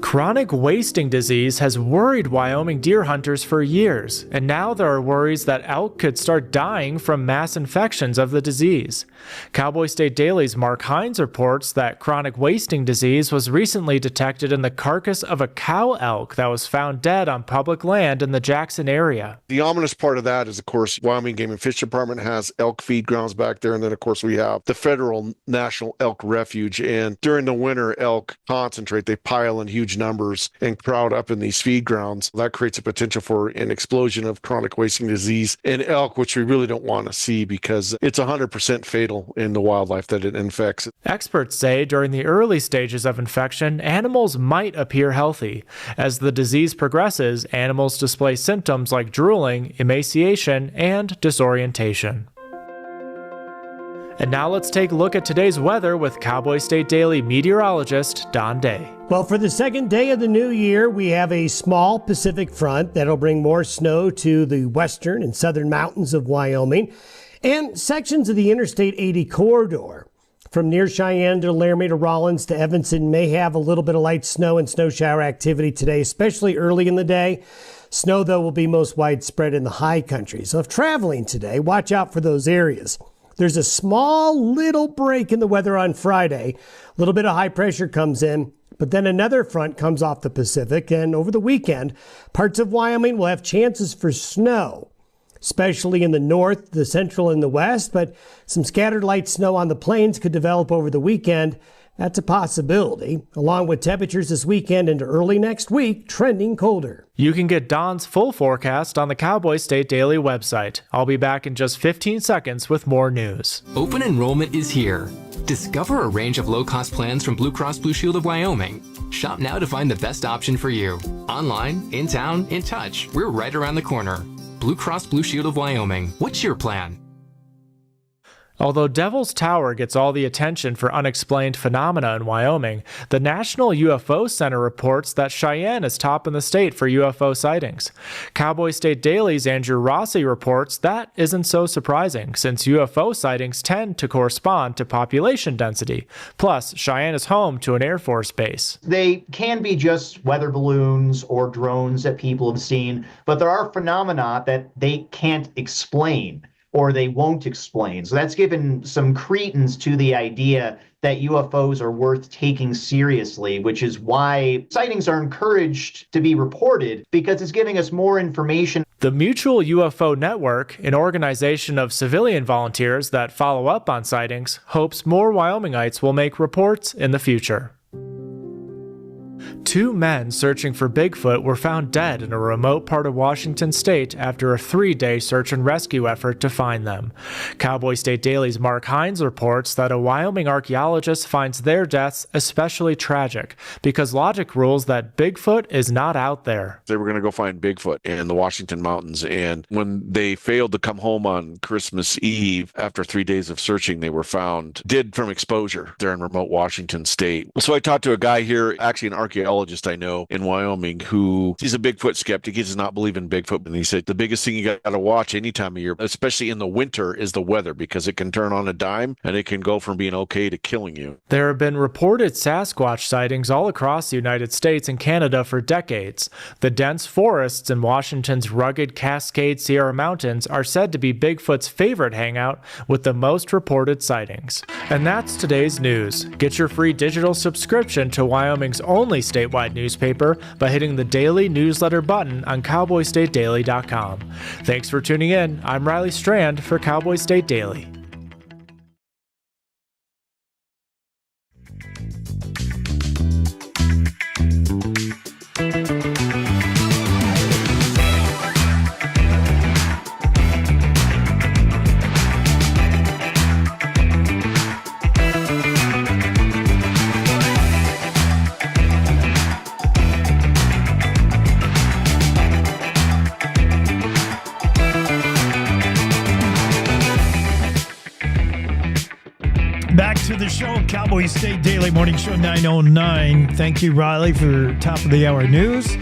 Chronic wasting disease has worried Wyoming deer hunters for years, and now there are worries that elk could start dying from mass infections of the disease. Cowboy State Daily's Mark Hines reports that chronic wasting disease was recently detected in the carcass of a cow elk that was found dead on public land in the Jackson area. The ominous part of that is, of course, Wyoming Game and Fish Department has elk feed grounds back there, and then, of course, we have the federal National Elk Refuge, and during the winter, elk concentrate. They pile in huge numbers and crowd up in these feed grounds. That creates a potential for an explosion of chronic wasting disease in elk, which we really don't want to see because it's 100% fatal in the wildlife that it infects. Experts say during the early stages of infection, animals might appear healthy. As the disease progresses, animals display symptoms like drooling, emaciation, and disorientation. And now let's take a look at today's weather with Cowboy State Daily meteorologist Don Day. Well, for the second day of the new year, we have a small Pacific front that'll bring more snow to the western and southern mountains of Wyoming and sections of the Interstate 80 corridor. From near Cheyenne to Laramie to Rollins to Evanston may have a little bit of light snow and snow shower activity today, especially early in the day. Snow, though, will be most widespread in the high country. So if traveling today, watch out for those areas. There's a small little break in the weather on Friday. A little bit of high pressure comes in, but then another front comes off the Pacific, and over the weekend, parts of Wyoming will have chances for snow, especially in the north, the central, and the west, but some scattered light snow on the plains could develop over the weekend. That's a possibility, along with temperatures this weekend into early next week trending colder. You can get Don's full forecast on the Cowboy State Daily website. I'll be back in just 15 seconds with more news. Open enrollment is here. Discover a range of low-cost plans from Blue Cross Blue Shield of Wyoming. Shop now to find the best option for you. Online, in town, in touch, we're right around the corner. Blue Cross Blue Shield of Wyoming. What's your plan? Although Devil's Tower gets all the attention for unexplained phenomena in Wyoming, the National UFO Center reports that Cheyenne is top in the state for UFO sightings. Cowboy State Daily's Andrew Rossi reports that isn't so surprising, since UFO sightings tend to correspond to population density. Plus, Cheyenne is home to an Air Force base. They can be just weather balloons or drones that people have seen, but there are phenomena that they can't explain, or they won't explain. So that's given some credence to the idea that UFOs are worth taking seriously, which is why sightings are encouraged to be reported, because it's giving us more information. The Mutual UFO Network, an organization of civilian volunteers that follow up on sightings, hopes more Wyomingites will make reports in the future. 2 men searching for Bigfoot were found dead in a remote part of Washington state after a 3-day search and rescue effort to find them. Cowboy State Daily's Mark Hines reports that a Wyoming archaeologist finds their deaths especially tragic because logic rules that Bigfoot is not out there. They were going to go find Bigfoot in the Washington mountains, and when they failed to come home on Christmas Eve after 3 days of searching, they were found dead from exposure there in remote Washington state. So I talked to a guy here, actually an archaeologist I know in Wyoming, who he's a Bigfoot skeptic. He does not believe in Bigfoot. And he said the biggest thing you got to watch any time of year, especially in the winter, is the weather, because it can turn on a dime and it can go from being okay to killing you. There have been reported Sasquatch sightings all across the United States and Canada for decades. The dense forests in Washington's rugged Cascade Sierra Mountains are said to be Bigfoot's favorite hangout, with the most reported sightings. And that's today's news. Get your free digital subscription to Wyoming's only statewide newspaper by hitting the daily newsletter button on cowboystatedaily.com. Thanks for tuning in. I'm Riley Strand for Cowboy State Daily. Back to the show, Cowboy State Daily Morning Show 909. Thank you, Riley, for top of the hour news.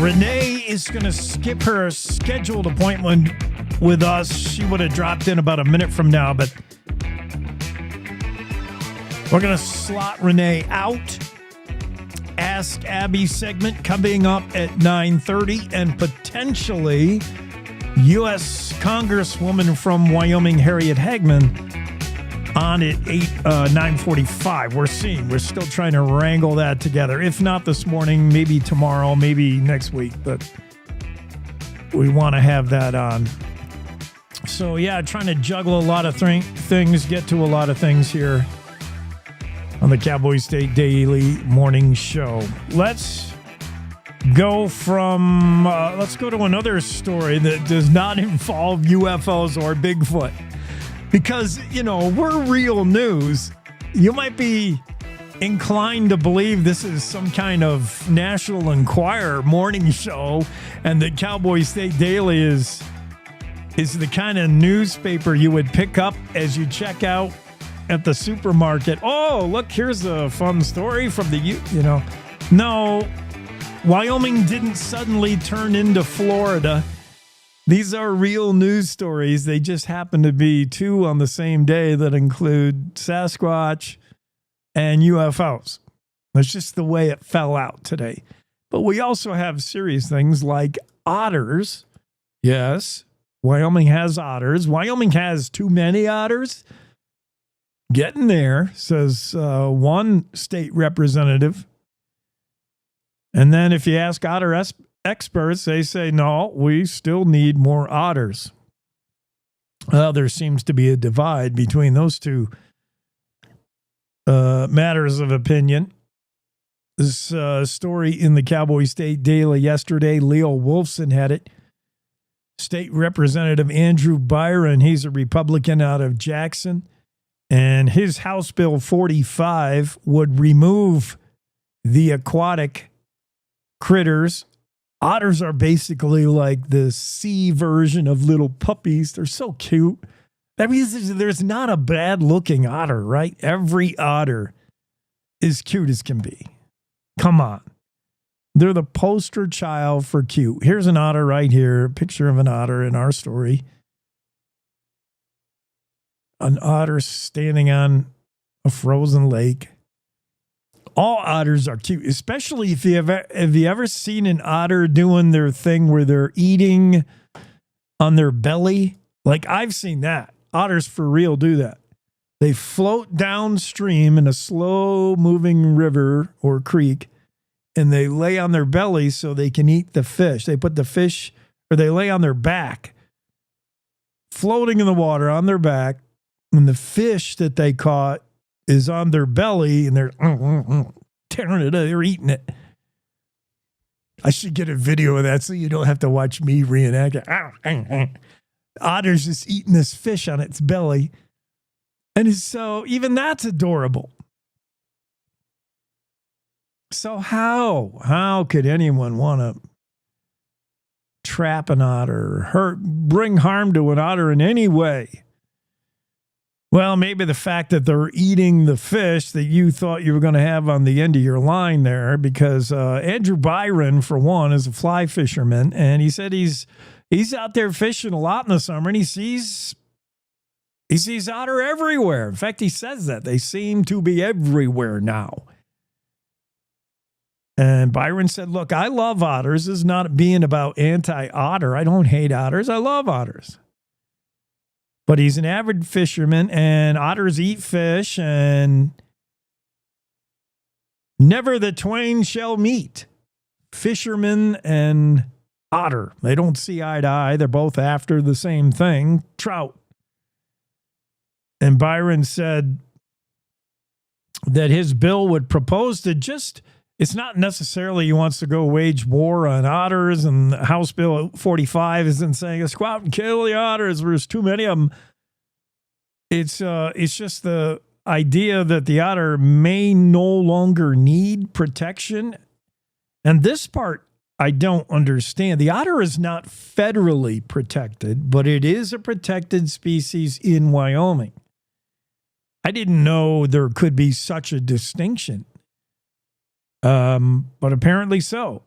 Renee is going to skip her scheduled appointment with us. She would have dropped in about a minute from now, but we're going to slot Renee out. Ask Abby segment coming up at 9:30, and potentially U.S. Congresswoman from Wyoming, Harriet Hagman, on at 9:45. We're still trying to wrangle that together. If not this morning, maybe tomorrow, maybe next week, but we want to have that on. So yeah, trying to juggle a lot of things, get to a lot of things here on the Cowboy State Daily Morning Show. Let's go to another story that does not involve UFOs or Bigfoot. Because, we're real news. You might be inclined to believe this is some kind of National Enquirer morning show, and that Cowboy State Daily is the kind of newspaper you would pick up as you check out at the supermarket. Oh, look, here's a fun story from No, Wyoming didn't suddenly turn into Florida. These are real news stories. They just happen to be two on the same day that include Sasquatch and UFOs. That's just the way it fell out today. But we also have serious things like otters. Yes, Wyoming has otters. Wyoming has too many otters. Getting there, says one state representative. And then if you ask otter experts, they say, no, we still need more otters. Well, there seems to be a divide between those two matters of opinion. This story in the Cowboy State Daily yesterday, Leo Wolfson had it. State Representative Andrew Byron, he's a Republican out of Jackson, and his House Bill 45 would remove the aquatic critters. Otters are basically like the sea version of little puppies. They're so cute. That means there's not a bad-looking otter, right? Every otter is cute as can be. Come on. They're the poster child for cute. Here's an otter right here, a picture of an otter in our story. An otter standing on a frozen lake. All otters are cute, especially if have you ever seen an otter doing their thing where they're eating on their belly? Like, I've seen that. Otters for real do that. They float downstream in a slow-moving river or creek, and they lay on their belly so they can eat the fish. They put the fish, or they lay on their back, floating in the water on their back, and the fish that they caught is on their belly, and they're tearing it up. They're eating it. I should get a video of that so you don't have to watch me reenact it. Otter's just eating this fish on its belly. And so even that's adorable. So how could anyone want to trap an otter or bring harm to an otter in any way? Well, maybe the fact that they're eating the fish that you thought you were going to have on the end of your line there, because Andrew Byron, for one, is a fly fisherman, and he said he's out there fishing a lot in the summer, and he sees otter everywhere. In fact, he says that they seem to be everywhere now. And Byron said, look, I love otters. This is not being about anti-otter. I don't hate otters. I love otters. But he's an avid fisherman, and otters eat fish, and never the twain shall meet. Fisherman and otter. They don't see eye to eye. They're both after the same thing, trout. And Byron said that his bill would propose to it's not necessarily he wants to go wage war on otters, and House Bill 45 isn't saying, let's go out and kill the otters. There's too many of them. It's just the idea that the otter may no longer need protection. And this part I don't understand. The otter is not federally protected, but it is a protected species in Wyoming. I didn't know there could be such a distinction. But apparently so.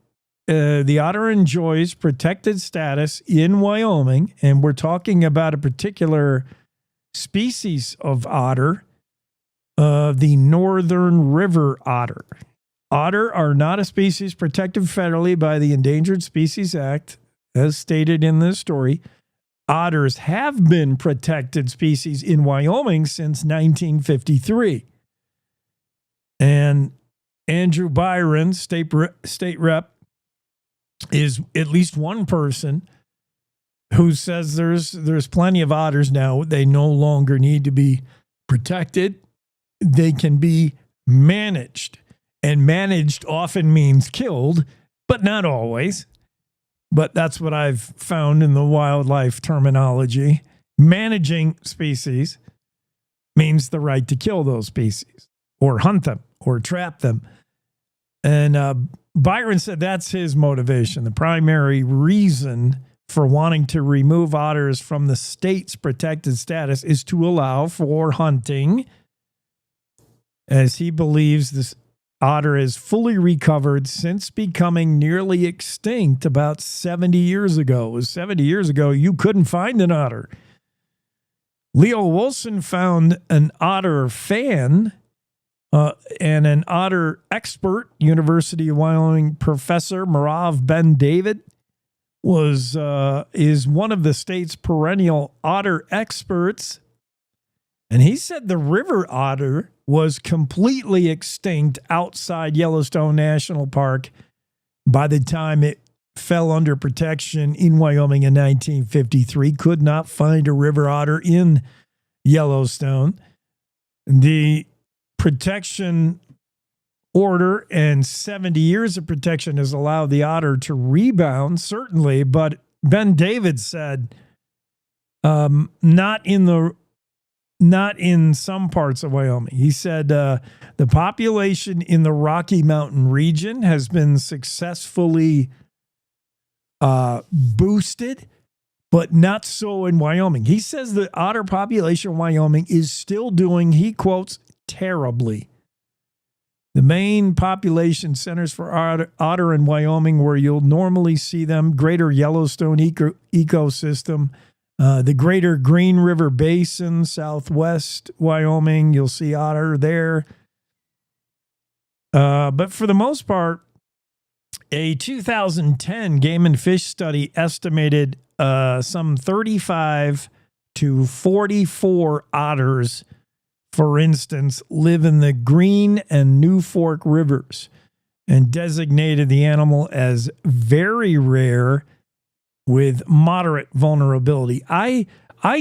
The otter enjoys protected status in Wyoming, and we're talking about a particular species of otter, the northern river otter. Otter are not a species protected federally by the Endangered Species Act, as stated in this story. Otters have been protected species in Wyoming since 1953. And Andrew Byron, state rep, is at least one person who says there's plenty of otters now. They no longer need to be protected. They can be managed. And managed often means killed, but not always. But that's what I've found in the wildlife terminology. Managing species means the right to kill those species or hunt them or trap them. And Byron said that's his motivation. The primary reason for wanting to remove otters from the state's protected status is to allow for hunting, as he believes this otter is fully recovered since becoming nearly extinct about 70 years ago. It was 70 years ago, you couldn't find an otter. Leo Wilson found an otter fan and an otter expert. University of Wyoming professor Marav Ben David is one of the state's perennial otter experts. And he said the river otter was completely extinct outside Yellowstone National Park by the time it fell under protection in Wyoming in 1953. Could not find a river otter in Yellowstone. The protection order and 70 years of protection has allowed the otter to rebound, certainly, but Ben David said not in some parts of Wyoming. He said the population in the Rocky Mountain region has been successfully boosted, but not so in Wyoming. He says the otter population in Wyoming is still doing, he quotes, terribly. The main population centers for otter in Wyoming, where you'll normally see them, Greater Yellowstone ecosystem, the Greater Green River Basin, southwest Wyoming, you'll see otter there. But for the most part, a 2010 Game and Fish study estimated some 35 to 44 otters, for instance, live in the Green and New Fork rivers and designated the animal as very rare with moderate vulnerability. I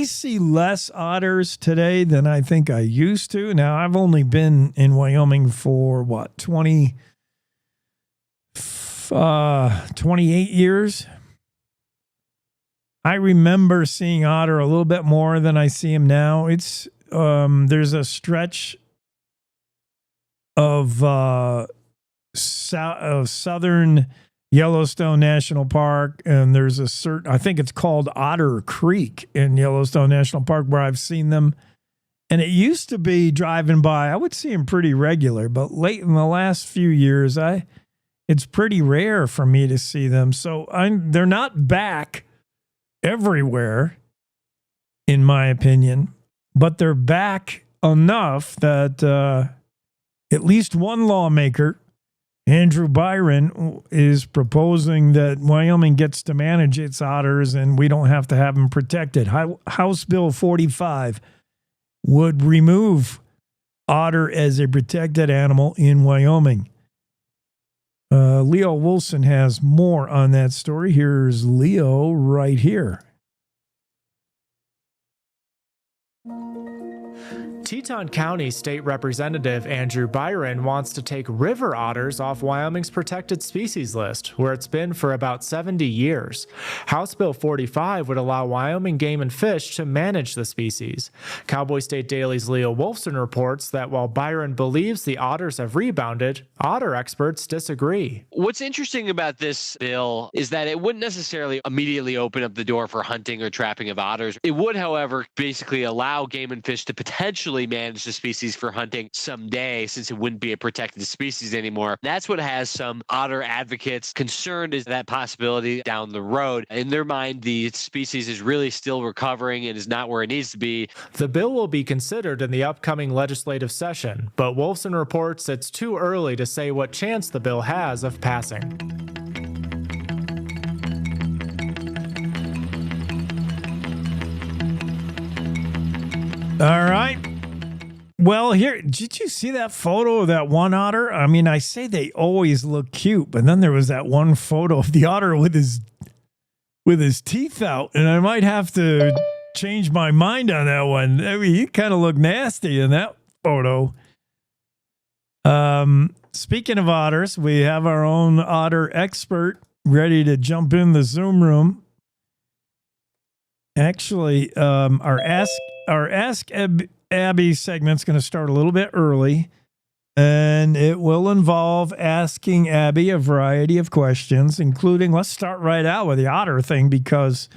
see less otters today than I think I used to. Now, I've only been in Wyoming for, 28 years. I remember seeing otter a little bit more than I see him now. It's there's a stretch of southern Yellowstone National Park, and there's I think it's called Otter Creek in Yellowstone National Park, where I've seen them. And it used to be driving by, I would see them pretty regular, but late in the last few years, it's pretty rare for me to see them. So they're not back everywhere, in my opinion, but they're back enough that at least one lawmaker, Andrew Byron, is proposing that Wyoming gets to manage its otters and we don't have to have them protected. House Bill 45 would remove otter as a protected animal in Wyoming. Leo Wilson has more on that story. Here's Leo right here. Teton County State Representative Andrew Byron wants to take river otters off Wyoming's protected species list, where it's been for about 70 years. House Bill 45 would allow Wyoming Game and Fish to manage the species. Cowboy State Daily's Leo Wolfson reports that while Byron believes the otters have rebounded, otter experts disagree. What's interesting about this bill is that it wouldn't necessarily immediately open up the door for hunting or trapping of otters. It would, however, basically allow Game and Fish to potentially potentially manage the species for hunting someday, since it wouldn't be a protected species anymore. That's what has some otter advocates concerned, is that possibility down the road. In their mind, the species is really still recovering and is not where it needs to be. The bill will be considered in the upcoming legislative session, but Wolfson reports it's too early to say what chance the bill has of passing. All right. Well, here, did you see that photo of that one otter? I mean, I say they always look cute, but then there was that one photo of the otter with his teeth out, and I might have to change my mind on that one. I mean, he kind of looked nasty in that photo. Speaking of otters, we have our own otter expert ready to jump in the Zoom room. Actually, our Ask Abby segment's going to start a little bit early, and it will involve asking Abby a variety of questions, including, let's start right out with the otter thing, because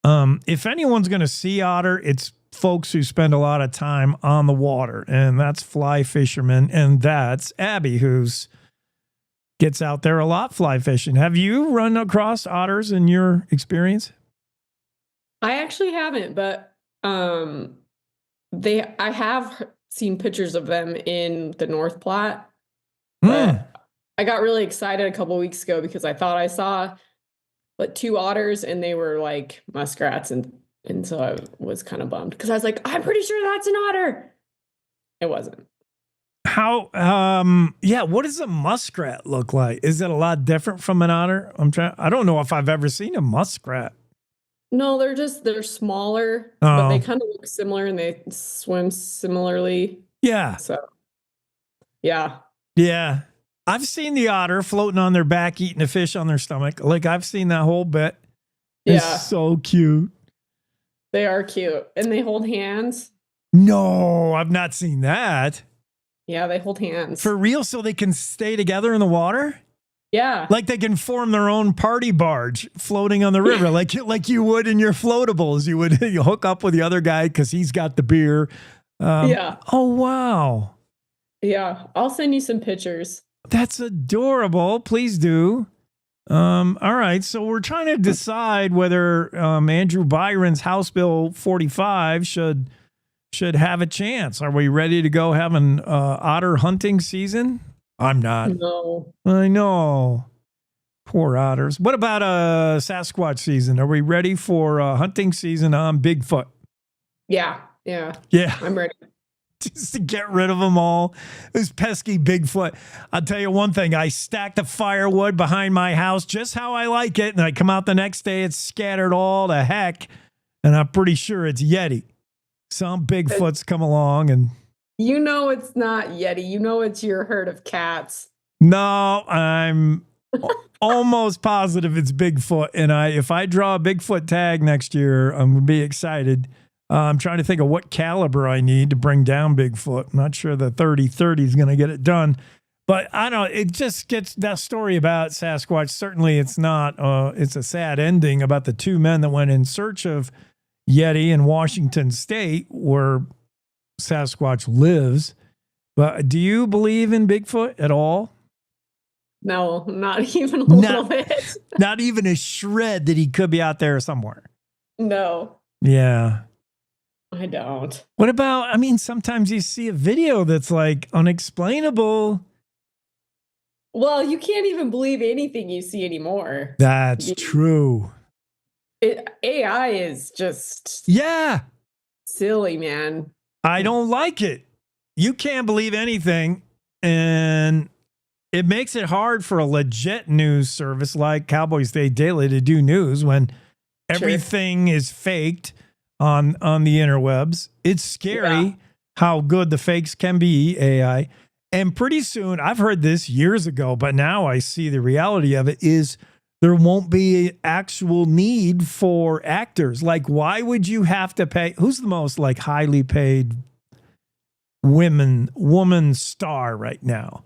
if anyone's going to see otter, it's folks who spend a lot of time on the water, and that's fly fishermen, and that's Abby, who's gets out there a lot fly fishing. Have you run across otters in your experience? I actually haven't, but I have seen pictures of them in the North Platte. But I got really excited a couple weeks ago because I thought I saw like 2 otters and they were like muskrats, and so I was kind of bummed because I was like, I'm pretty sure that's an otter. It wasn't. How what does a muskrat look like? Is it a lot different from an otter? I don't know if I've ever seen a muskrat. No, they're smaller, but they kind of look similar and they swim similarly. Yeah. So, yeah. Yeah. I've seen the otter floating on their back, eating a fish on their stomach. Like, I've seen that whole bit. It's so cute. They are cute. And they hold hands. No, I've not seen that. Yeah, they hold hands. For real? So they can stay together in the water? Yeah. Like they can form their own party barge floating on the river, like you would in your floatables. You would hook up with the other guy because he's got the beer. Yeah. Oh, wow. Yeah. I'll send you some pictures. That's adorable. Please do. All right. So we're trying to decide whether Andrew Byron's House Bill 45 should have a chance. Are we ready to go have an otter hunting season? I'm not. No. I know. Poor otters. What about a Sasquatch season? Are we ready for a hunting season on Bigfoot? Yeah. Yeah. Yeah. I'm ready. Just to get rid of them all. This pesky Bigfoot. I'll tell you one thing. I stacked the firewood behind my house just how I like it. And I come out the next day, it's scattered all to heck. And I'm pretty sure it's Yeti. Some Bigfoot's come along and... You know it's not Yeti. You know it's your herd of cats. No, I'm almost positive it's Bigfoot. And if I draw a Bigfoot tag next year, I'm going to be excited. I'm trying to think of what caliber I need to bring down Bigfoot. I'm not sure the 30-30 is going to get it done. But I don't know. It just gets that story about Sasquatch. Certainly it's not. It's a sad ending about the 2 men that went in search of Yeti in Washington State, where Sasquatch lives. But do you believe in Bigfoot at all? No, not even a little bit. Not even a shred that he could be out there somewhere. No. Yeah. I don't. What about, I mean, sometimes you see a video that's like unexplainable. Well, you can't even believe anything you see anymore. That's true. AI is just silly, man. I don't like it. You can't believe anything, and it makes it hard for a legit news service like Cowboys Day Daily to do news when everything is faked on the interwebs. It's scary how good the fakes can be, AI. And pretty soon, I've heard this years ago, but now I see the reality of it is there won't be actual need for actors. Like, why would you have to pay? Who's the most like highly paid woman star right now?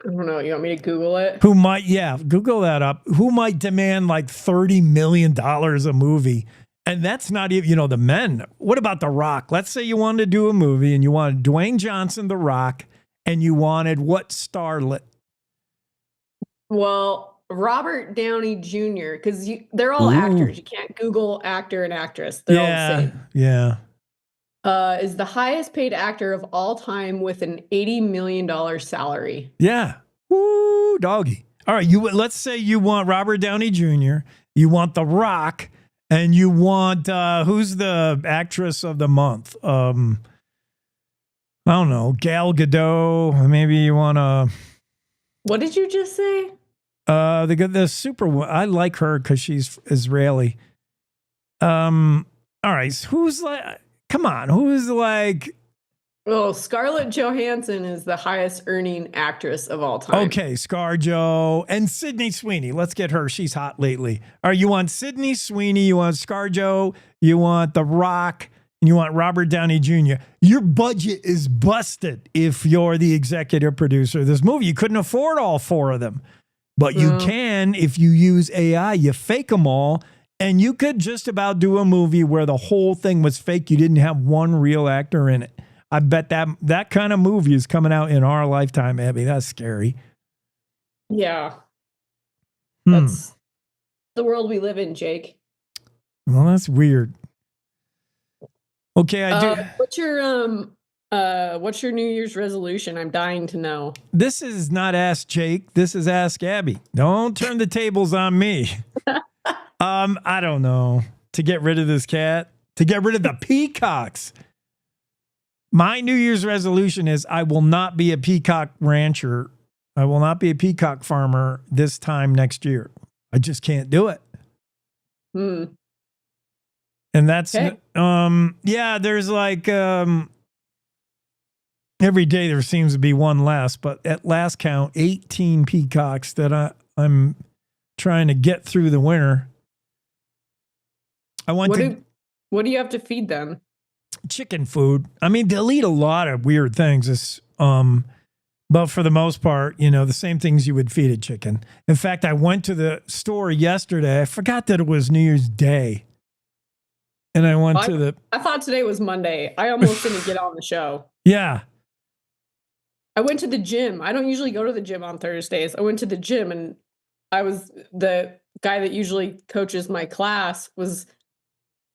I don't know. You want me to Google it? Who might, Google that up. Who might demand like $30 million a movie And that's not even, the men. What about The Rock? Let's say you wanted to do a movie and you wanted Dwayne Johnson, The Rock, and you wanted what starlet? Well, Robert Downey Jr., because they're all actors. You can't Google actor and actress. They're all the same. Yeah. Is the highest paid actor of all time with an $80 million salary. Yeah. Woo, doggy. All right, let's say you want Robert Downey Jr., you want The Rock, and you want who's the actress of the month? I don't know, Gal Gadot. Maybe you want What did you just say? the super. I like her because she's Israeli. All right, who's like? Come on, who's like? Well, Scarlett Johansson is the highest earning actress of all time. Okay, ScarJo and Sydney Sweeney. Let's get her. She's hot lately. All right, you want Sydney Sweeney, you want ScarJo, you want The Rock, and you want Robert Downey Jr. Your budget is busted if you're the executive producer of this movie. You couldn't afford all four of them. But you can if you use AI. You fake them all, and you could just about do a movie where the whole thing was fake. You didn't have one real actor in it. I bet that kind of movie is coming out in our lifetime, Abby. That's scary. Yeah. That's the world we live in, Jake. Well, that's weird. Okay, I do. What's your New Year's resolution? I'm dying to know. This is not Ask Jake. This is Ask Abby. Don't turn the tables on me. I don't know. To get rid of this cat, to get rid of the peacocks. My New Year's resolution is I will not be a peacock rancher. I will not be a peacock farmer this time next year. I just can't do it. And that's, there's like, every day there seems to be one less, but at last count, 18 peacocks that I'm trying to get through the winter. What do you have to feed them? Chicken food. I mean, they'll eat a lot of weird things. But for the most part, the same things you would feed a chicken. In fact, I went to the store yesterday. I forgot that it was New Year's Day. And I went I thought today was Monday. I almost didn't get on the show. Yeah. I went to the gym. I don't usually go to the gym on Thursdays. I went to the gym and the guy that usually coaches my class was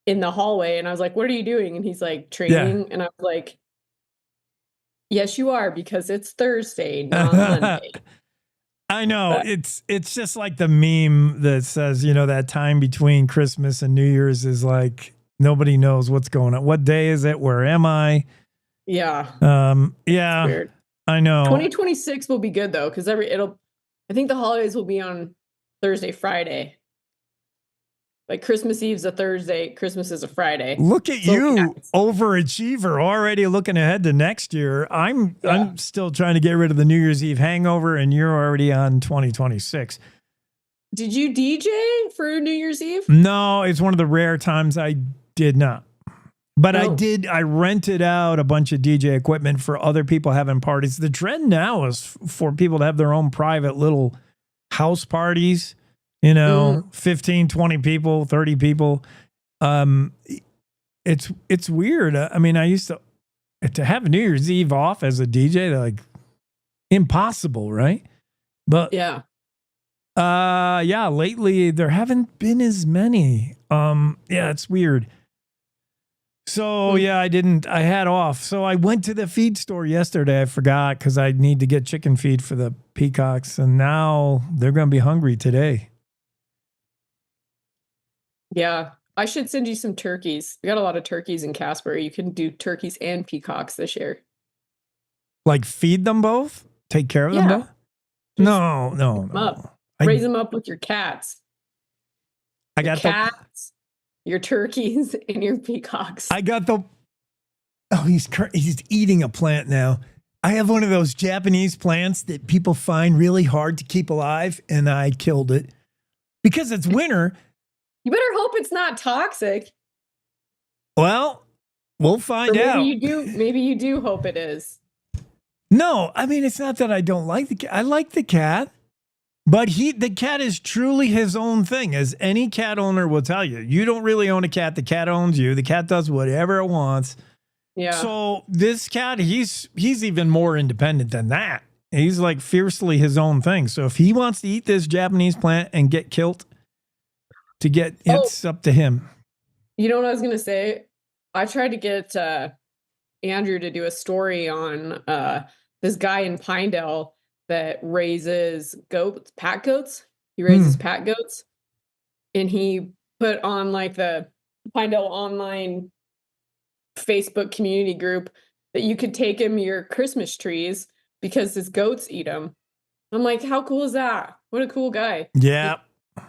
in the hallway, and I was like, "What are you doing?" And he's like, "Training." Yeah. And I was like, "Yes, you are, because it's Thursday, not Monday." I know. It's just like the meme that says, that time between Christmas and New Year's is like nobody knows what's going on. What day is it? Where am I? Yeah. Yeah. Weird. I know. 2026 will be good though, because I think the holidays will be on Thursday, Friday. Like Christmas Eve's a Thursday, Christmas is a Friday. Look at you, overachiever, already looking ahead to next year. I'm still trying to get rid of the New Year's Eve hangover, and you're already on 2026. Did you DJ for New Year's Eve? No, it's one of the rare times I did not. But I rented out a bunch of DJ equipment for other people having parties. The trend now is for people to have their own private little house parties. 15, 20 people, 30 people. It's weird. I mean, I used to have New Year's Eve off as a DJ, like impossible, right? But lately there haven't been as many. It's weird. So I had off. So I went to the feed store yesterday. I forgot because I need to get chicken feed for the peacocks, and now they're going to be hungry today. Yeah, I should send you some turkeys. We got a lot of turkeys in Casper. You can do turkeys and peacocks this year. Like feed them both? Take care of them both? No. Raise them up with your cats. I got cats, your turkeys, and your peacocks. I got he's eating a plant now. I have one of those Japanese plants that people find really hard to keep alive, and I killed it because it's winter. You better hope it's not toxic. Well, we'll find out. Maybe you do hope it is. No, I mean, it's not that I don't like the cat. I like the cat. But the cat is truly his own thing, as any cat owner will tell you. You don't really own a cat. The cat owns you. The cat does whatever it wants. Yeah. So this cat, he's even more independent than that. He's like fiercely his own thing. So if he wants to eat this Japanese plant and get killed, it's up to him. You know what I was going to say? I tried to get Andrew to do a story on this guy in Pinedale that raises goats, pack goats. He raises pack goats. And he put on like the Pinedale online Facebook community group that you could take him your Christmas trees because his goats eat them. I'm like, how cool is that? What a cool guy. Yeah.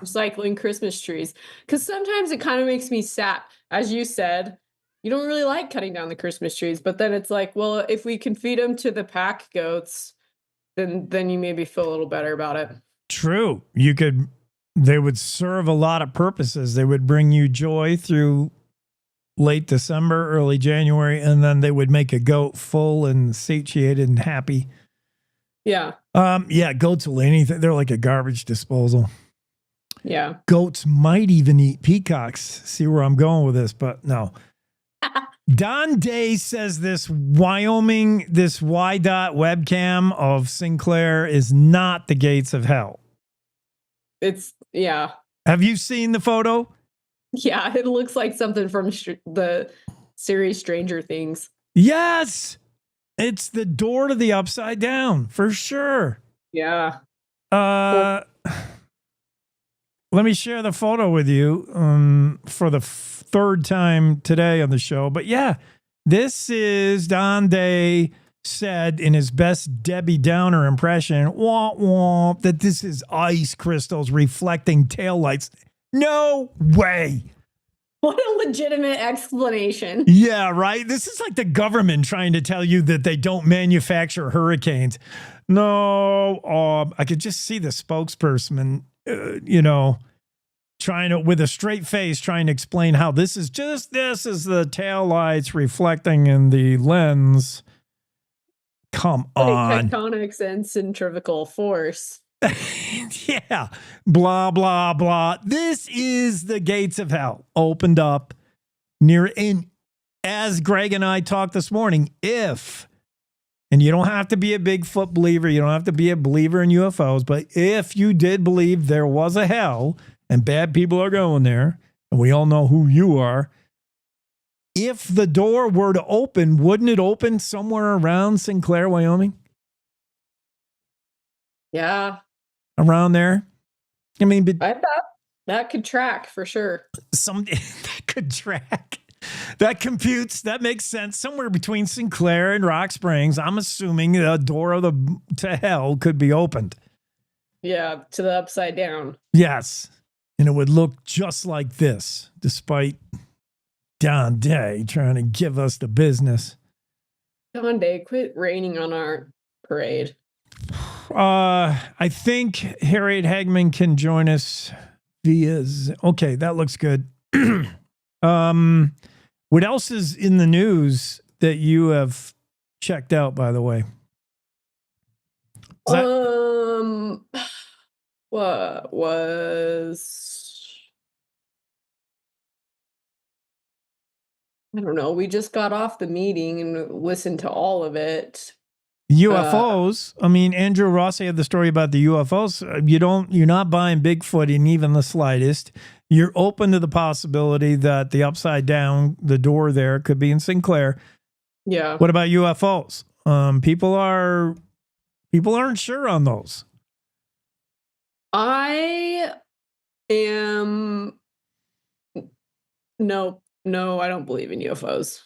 Recycling Christmas trees. Because sometimes it kind of makes me sad. As you said, you don't really like cutting down the Christmas trees, but then it's like, well, if we can feed them to the pack goats, then you maybe feel a little better about it. True. They would serve a lot of purposes. They would bring you joy through late December, early January, and then they would make a goat full and satiated and happy. Yeah. Yeah, goats will anything. They're like a garbage disposal. Yeah. Goats might even eat peacocks. See where I'm going with this, but no. Don Day says this Wyoming, this Y-Dot webcam of Sinclair is not the gates of hell. Yeah. Have you seen the photo? Yeah, it looks like something from the series Stranger Things. Yes. It's the door to the upside down, for sure. Yeah. Let me share the photo with you for the third time today on the show. But yeah, this is Don Day said in his best Debbie Downer impression, womp womp, that this is ice crystals reflecting taillights. No way. What a legitimate explanation. Yeah, right? This is like the government trying to tell you that they don't manufacture hurricanes. No, I could just see the spokesperson, trying to, with a straight face, trying to explain how this is the taillights reflecting in the lens. Come on. Tectonics and centrifugal force. Yeah. Blah, blah, blah. This is the gates of hell opened up as Greg and I talked this morning, and you don't have to be a Bigfoot believer, you don't have to be a believer in UFOs, but if you did believe there was a hell and bad people are going there, and we all know who you are, if the door were to open, wouldn't it open somewhere around Sinclair, Wyoming? Yeah. Around there? I mean, I thought that could track for sure. That could track. That computes. That makes sense. Somewhere between Sinclair and Rock Springs, I'm assuming the door to hell could be opened. Yeah, to the upside down. Yes. And it would look just like this, despite Don Day trying to give us the business. Don Day, quit raining on our parade. I think Harriet Hagman can join us via. Okay, that looks good. What else is in the news that you have checked out, by the way? What was... I don't know. We just got off the meeting and listened to all of it. UFOs. I mean, Andrew Rossi had the story about the UFOs. You're not buying Bigfoot in even the slightest. You're open to the possibility that the upside down, the door there could be in Sinclair. Yeah. What about UFOs? People aren't sure on those. I am no, I don't believe in UFOs.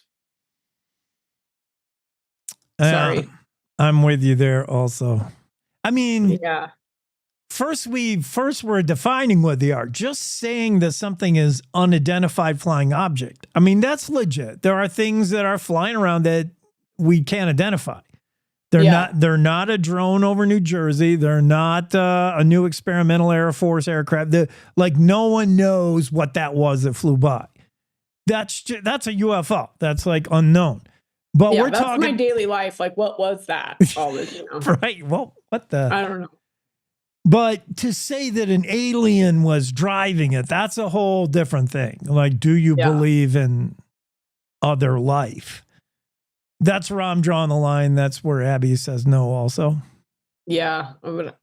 Sorry. I'm with you there also. I mean, yeah. First we're defining what they are. Just saying that something is unidentified flying object. I mean, that's legit. There are things that are flying around that we can't identify. They're not a drone over New Jersey. They're not a new experimental Air Force aircraft. No one knows what that was that flew by. That's a UFO. That's like unknown. But we're that's talking my daily life. Like, what was that? All this, right. Well, what the? I don't know. But to say that an alien was driving it, that's a whole different thing. Like, do you believe in other life? That's where I'm drawing the line. That's where Abby says no also. Yeah,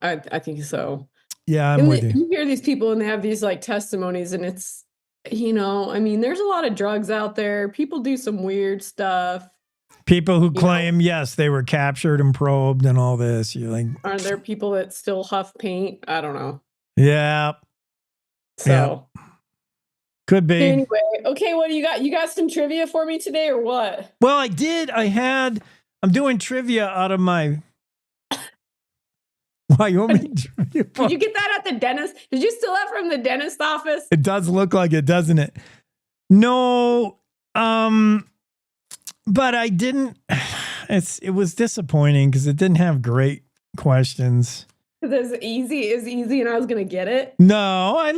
I think so. Yeah, I'm with you. You hear these people and they have these like testimonies, and it's, I mean, there's a lot of drugs out there. People do some weird stuff. People who claim, yes, they were captured and probed and all this. You're like, aren't there people that still huff paint? I don't know. Yeah. So. Yeah. Could be. Anyway, okay, what do you got? You got some trivia for me today or what? Well, I did. I'm doing trivia out of my Wyoming trivia book. Did you get that at the dentist? Did you steal that from the dentist office? It does look like it, doesn't it? No, but I didn't. It was disappointing because it didn't have great questions. It's easy, and I was gonna get it. No, I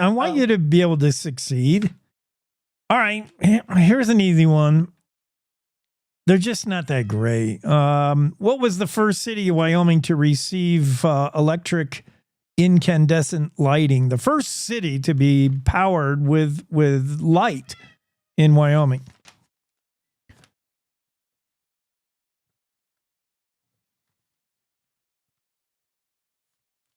want you to be able to succeed. All right, here's an easy one. They're just not that great. What was the first city in Wyoming to receive electric incandescent lighting? The first city to be powered with light in Wyoming.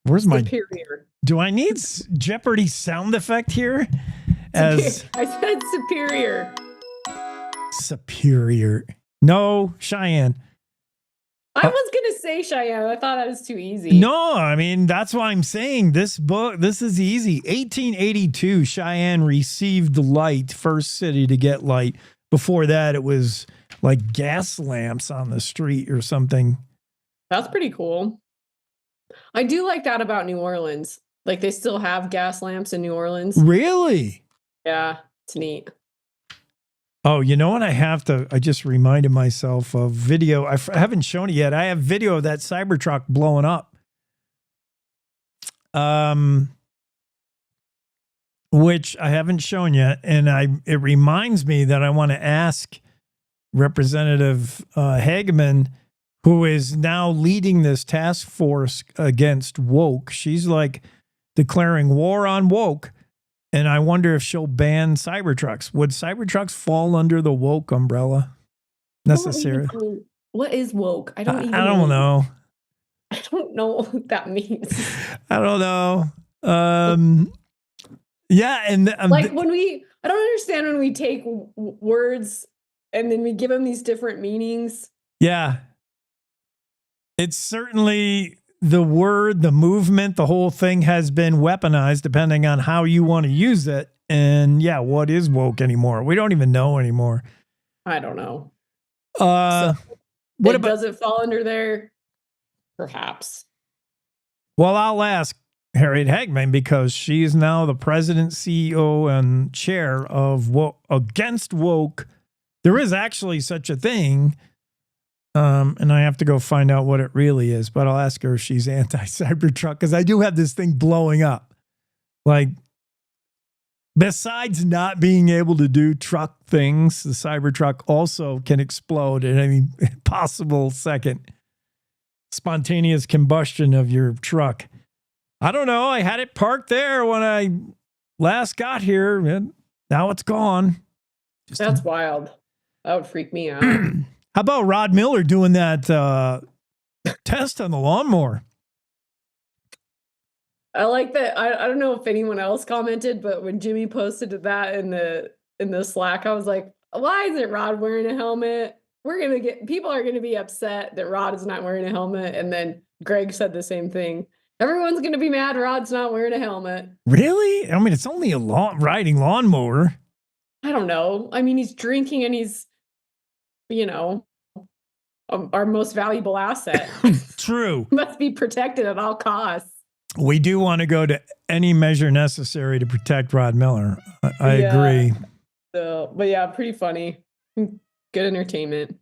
Where's Superior. Do I need Jeopardy sound effect here? I said Superior. Superior. No, Cheyenne. I was going to say Cheyenne. I thought that was too easy. No, I mean, that's why I'm saying this is easy. 1882, Cheyenne received light, first city to get light. Before that, it was like gas lamps on the street or something. That's pretty cool. I do like that about New Orleans. Like they still have gas lamps in New Orleans. Really? Yeah, it's neat. Oh, you know what? I just reminded myself of video. I haven't shown it yet. I have video of that Cybertruck blowing up. Which I haven't shown yet. And it reminds me that I want to ask Representative Hageman, who is now leading this task force against woke. She's like declaring war on woke. And I wonder if she'll ban Cybertrucks. Would Cybertrucks fall under the woke umbrella necessarily? What is woke? I don't know. I don't know what that means. I don't know. Yeah. And like I don't understand when we take words and then we give them these different meanings. Yeah. It's certainly the word, the movement, the whole thing has been weaponized depending on how you want to use it. And yeah, what is woke anymore? We don't even know anymore. I don't know. Does it fall under there? Perhaps. Well, I'll ask Harriet Hagman because she is now the president, CEO, and chair of Against Woke. There is actually such a thing. And I have to go find out what it really is, but I'll ask her if she's anti-Cybertruck because I do have this thing blowing up. Like, besides not being able to do truck things, the Cybertruck also can explode at any possible second. Spontaneous combustion of your truck. I don't know. I had it parked there when I last got here, and now it's gone. That's wild. That would freak me out. How about Rod Miller doing that test on the lawnmower? I like that. I don't know if anyone else commented, but when Jimmy posted that in the Slack, I was like, why isn't Rod wearing a helmet? People are gonna be upset that Rod is not wearing a helmet. And then Greg said the same thing. Everyone's gonna be mad Rod's not wearing a helmet. Really? I mean, it's only a riding lawnmower. I don't know. I mean, he's drinking and he's, our most valuable asset. True. Must be protected at all costs. We do want to go to any measure necessary to protect Rod Miller. I agree. So, but yeah, pretty funny. Good entertainment.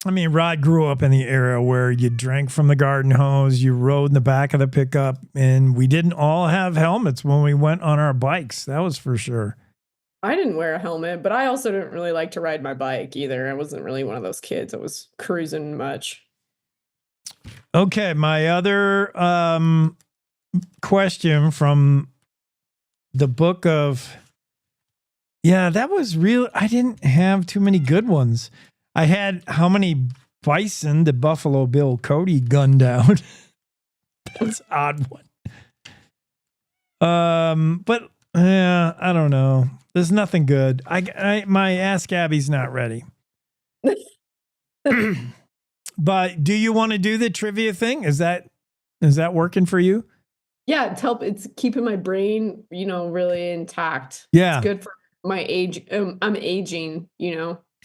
I mean, Rod grew up in the era where you drank from the garden hose, you rode in the back of the pickup, and we didn't all have helmets when we went on our bikes. That was for sure. I didn't wear a helmet, but I also didn't really like to ride my bike either. I wasn't really one of those kids that was cruising much. Okay, my other question from the book of, yeah, that was real. I didn't have too many good ones. I had how many bison did Buffalo Bill Cody gun down? That's an odd one. But I don't know. There's nothing good. My Ask Abby's not ready. But do you want to do the trivia thing? Is that working for you? Yeah, it's keeping my brain, really intact. Yeah. It's good for my age. I'm aging,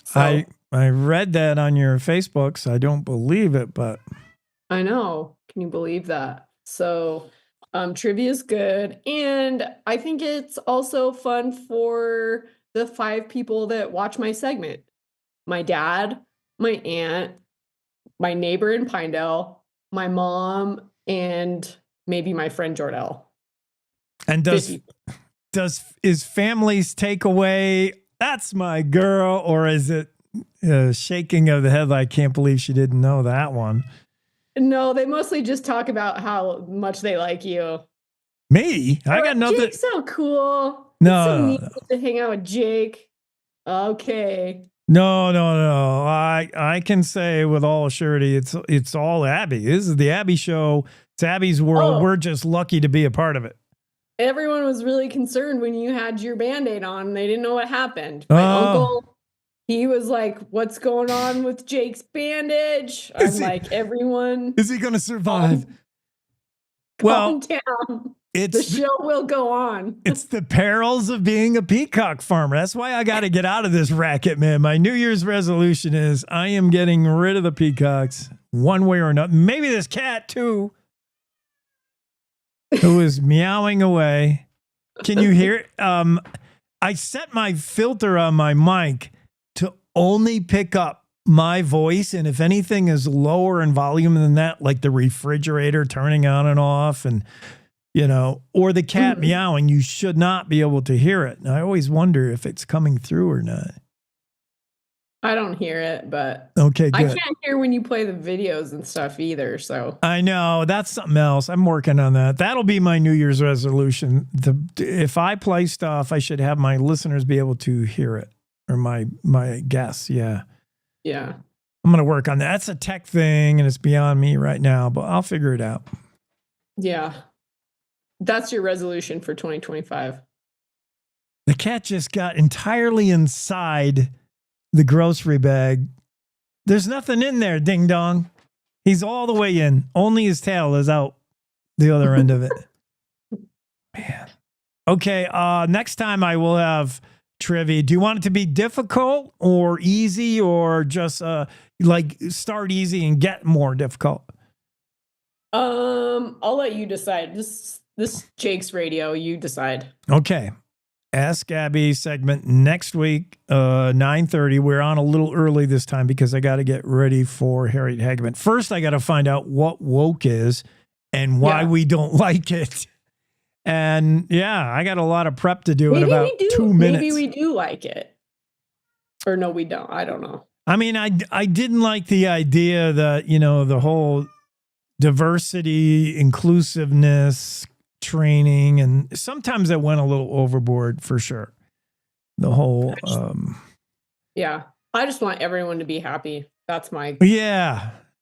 So I read that on your Facebooks. I don't believe it, but I know. Can you believe that? So trivia is good. And I think it's also fun for the 5 people that watch my segment. My dad, my aunt, my neighbor in Pinedale, my mom, and maybe my friend Jordell. And is Family's Takeaway, that's my girl, or is it shaking of the head like, I can't believe she didn't know that one? No, they mostly just talk about how much they like you. Me? I got nothing. Jake's so cool. No, It's so no, neat no. to hang out with Jake. Okay. No. I can say with all surety, it's all Abby. This is the Abby show. It's Abby's world. Oh. We're just lucky to be a part of it. Everyone was really concerned when you had your Band-Aid on. They didn't know what happened. My uncle, he was like, what's going on with Jake's bandage? Everyone. Is he going to survive? Calm down. The show will go on. It's the perils of being a peacock farmer. That's why I got to get out of this racket, man. My New Year's resolution is I am getting rid of the peacocks one way or another. Maybe this cat too, who is meowing away. Can you hear it? I set my filter on my mic to only pick up my voice. And if anything is lower in volume than that, like the refrigerator turning on and off and, or the cat meowing, you should not be able to hear it. And I always wonder if it's coming through or not. I don't hear it, but okay, good. I can't hear when you play the videos and stuff either. So I know that's something else. I'm working on that. That'll be my New Year's resolution. If I play stuff, I should have my listeners be able to hear it, or my guests. Yeah. Yeah. I'm going to work on that. That's a tech thing and it's beyond me right now, but I'll figure it out. Yeah. That's your resolution for 2025. The cat just got entirely inside the grocery bag. There's nothing in there, ding dong. He's all the way in. Only his tail is out the other end of it. Man. Okay, next time I will have trivia. Do you want it to be difficult or easy, or just start easy and get more difficult? I'll let you decide. This Jake's Radio, you decide. Okay. Ask Abby segment next week, 9:30. We're on a little early this time because I got to get ready for Harriet Hageman. First, I got to find out what woke is and why we don't like it. And I got a lot of prep to do in about 2 minutes. Maybe we do like it. Or no, we don't. I don't know. I mean, I didn't like the idea that, the whole diversity, inclusiveness training, and sometimes I went a little overboard for sure. The whole I just want everyone to be happy. That's my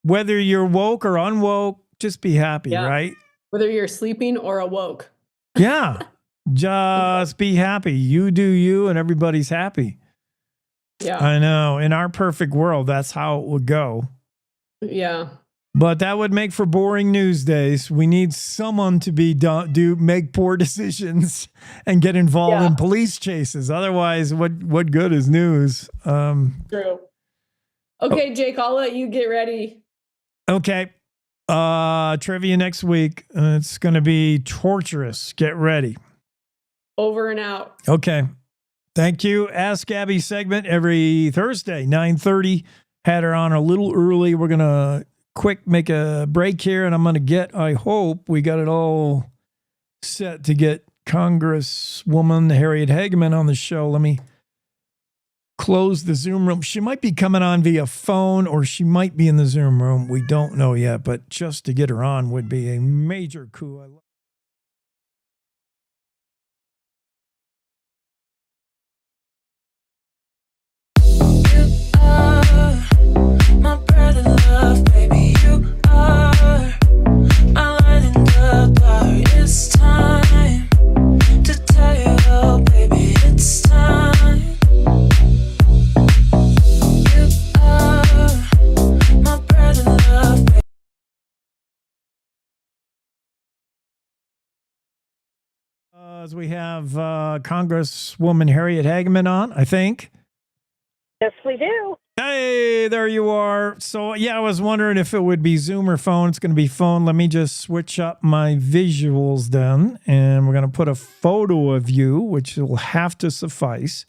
whether you're woke or unwoke, just be happy, right? Whether you're sleeping or awoke. Just be happy. You do you and everybody's happy. I know. In our perfect world, that's how it would go. But that would make for boring news days. We need someone to make poor decisions and get involved in police chases. Otherwise, what good is news? True. Okay, Jake, I'll let you get ready. Okay. Trivia next week. It's going to be torturous. Get ready. Over and out. Okay. Thank you. Ask Abby segment every Thursday, 9:30. Had her on a little early. We're going to make a break here, and I'm going to I hope we got it all set to get Congresswoman Harriet Hageman on the show. Let me close the Zoom room. She might be coming on via phone, or she might be in the Zoom room. We don't know yet, but just to get her on would be a major coup. because we have Congresswoman Harriet Hageman on, I think. Yes, we do. Hey, there you are. So, yeah, I was wondering if it would be Zoom or phone. It's going to be phone. Let me just switch up my visuals then, and we're going to put a photo of you, which will have to suffice.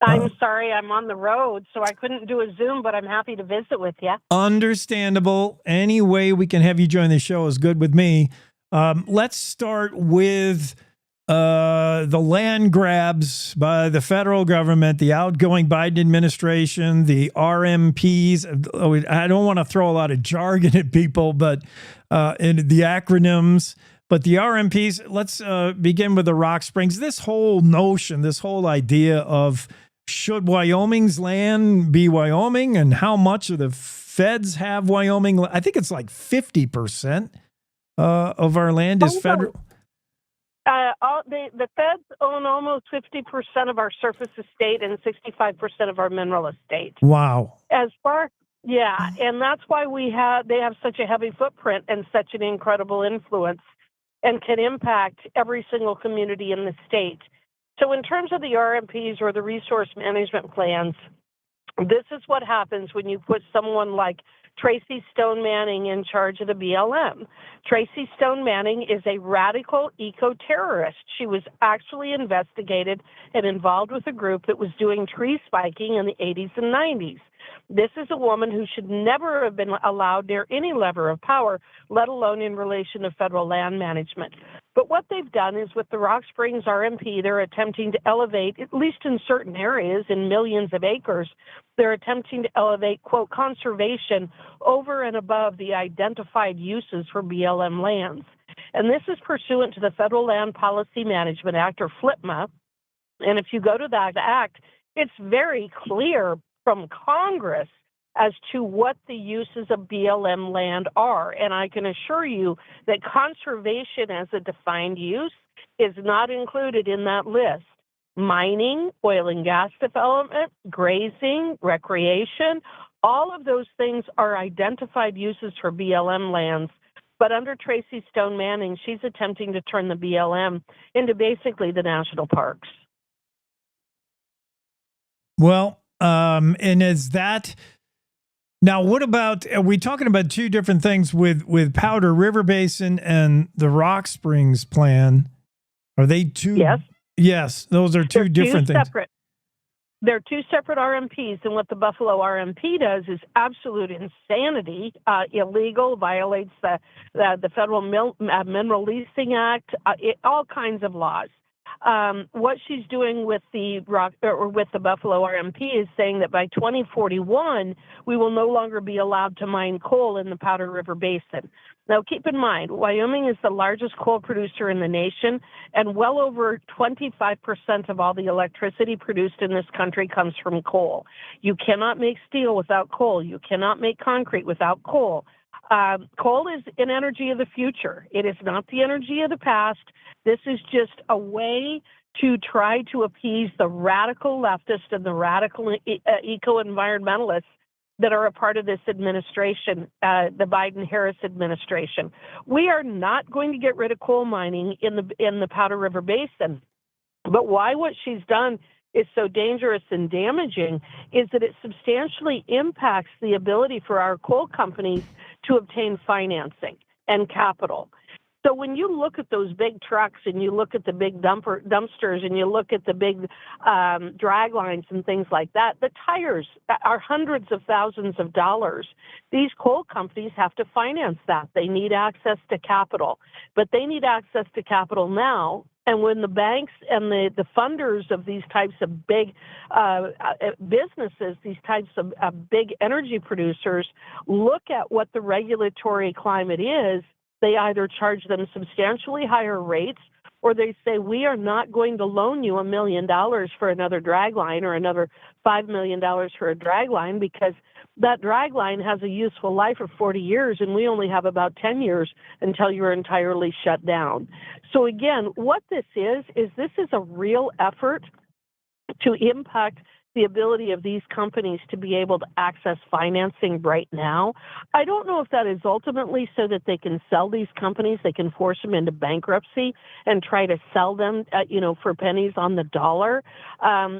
I'm sorry, I'm on the road, so I couldn't do a Zoom, but I'm happy to visit with you. Understandable. Any way we can have you join the show is good with me. Let's start with the land grabs by the federal government, the outgoing Biden administration, the RMPs. I don't want to throw a lot of jargon at people, but in the acronyms. But the RMPs, let's begin with the Rock Springs. This whole notion, this whole idea of should Wyoming's land be Wyoming and how much of the feds have Wyoming? I think it's like 50% of our land is federal. The feds own almost 50% of our surface estate and 65% of our mineral estate. Wow. Yeah, and that's why they have such a heavy footprint and such an incredible influence and can impact every single community in the state. So in terms of the RMPs or the resource management plans, this is what happens when you put someone like Tracy Stone Manning in charge of the BLM. Tracy Stone Manning is a radical eco-terrorist. She was actually investigated and involved with a group that was doing tree spiking in the 80s and 90s. This is a woman who should never have been allowed near any lever of power, let alone in relation to federal land management. But what they've done is with the Rock Springs RMP, they're attempting to elevate, at least in certain areas, in millions of acres, they're attempting to elevate, quote, conservation over and above the identified uses for BLM lands. And this is pursuant to the Federal Land Policy Management Act, or FLPMA. And if you go to that act, it's very clear from Congress as to what the uses of BLM land are. And I can assure you that conservation as a defined use is not included in that list. Mining, oil and gas development, grazing, recreation, all of those things are identified uses for BLM lands. But under Tracy Stone Manning, she's attempting to turn the BLM into basically the national parks. Well, and is that now? What about? Are we talking about two different things with Powder River Basin and the Rock Springs plan? Are they two? Yes. Yes, those are two different things. They're two separate RMPs, and what the Buffalo RMP does is absolute insanity, illegal, violates the Federal Mineral Leasing Act, all kinds of laws. What she's doing with the Buffalo RMP is saying that by 2041, we will no longer be allowed to mine coal in the Powder River Basin. Now, keep in mind, Wyoming is the largest coal producer in the nation, and well over 25% of all the electricity produced in this country comes from coal. You cannot make steel without coal. You cannot make concrete without coal. Coal is an energy of the future. It is not the energy of the past. This is just a way to try to appease the radical leftists and the radical eco-environmentalists that are a part of this administration, the Biden-Harris administration. We are not going to get rid of coal mining in the Powder River Basin. But why what she's done is so dangerous and damaging is that it substantially impacts the ability for our coal companies to obtain financing and capital. So when you look at those big trucks and you look at the big dumpsters and you look at the big drag lines and things like that, the tires are hundreds of thousands of dollars. These coal companies have to finance that. They need access to capital, but they need access to capital now. And when the banks and the funders of these types of big businesses, these types of big energy producers, look at what the regulatory climate is, they either charge them substantially higher rates or they say, we are not going to loan you $1 million for another drag line or another $5 million for a drag line because that drag line has a useful life of 40 years and we only have about 10 years until you're entirely shut down. So again, what this is this is a real effort to impact the ability of these companies to be able to access financing right now. I don't know if that is ultimately so that they can sell these companies, they can force them into bankruptcy and try to sell them, for pennies on the dollar.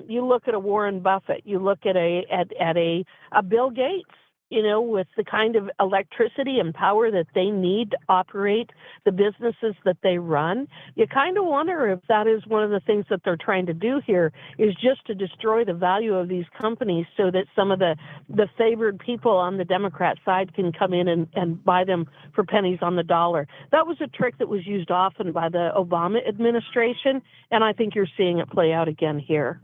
You look at a Warren Buffett, you look at a Bill Gates, with the kind of electricity and power that they need to operate the businesses that they run. You kind of wonder if that is one of the things that they're trying to do here, is just to destroy the value of these companies so that some of the favored people on the Democrat side can come in and buy them for pennies on the dollar. That was a trick that was used often by the Obama administration, and I think you're seeing it play out again here.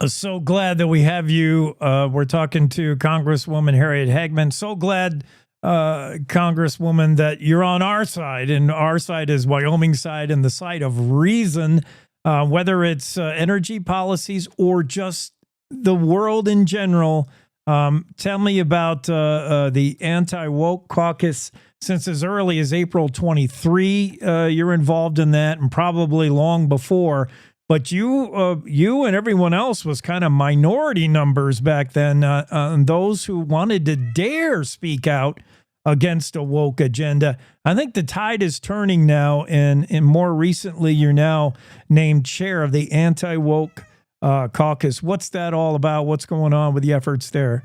So glad that we have you. We're talking to Congresswoman Harriet Hagman. So glad, Congresswoman, that you're on our side, and our side is Wyoming side and the side of reason, whether it's energy policies or just the world in general. Tell me about the anti-woke caucus. Since as early as April 23, you're involved in that, and probably long before. But you and everyone else was kind of minority numbers back then on those who wanted to dare speak out against a woke agenda. I think the tide is turning now, and more recently, you're now named chair of the anti-woke caucus. What's that all about? What's going on with the efforts there?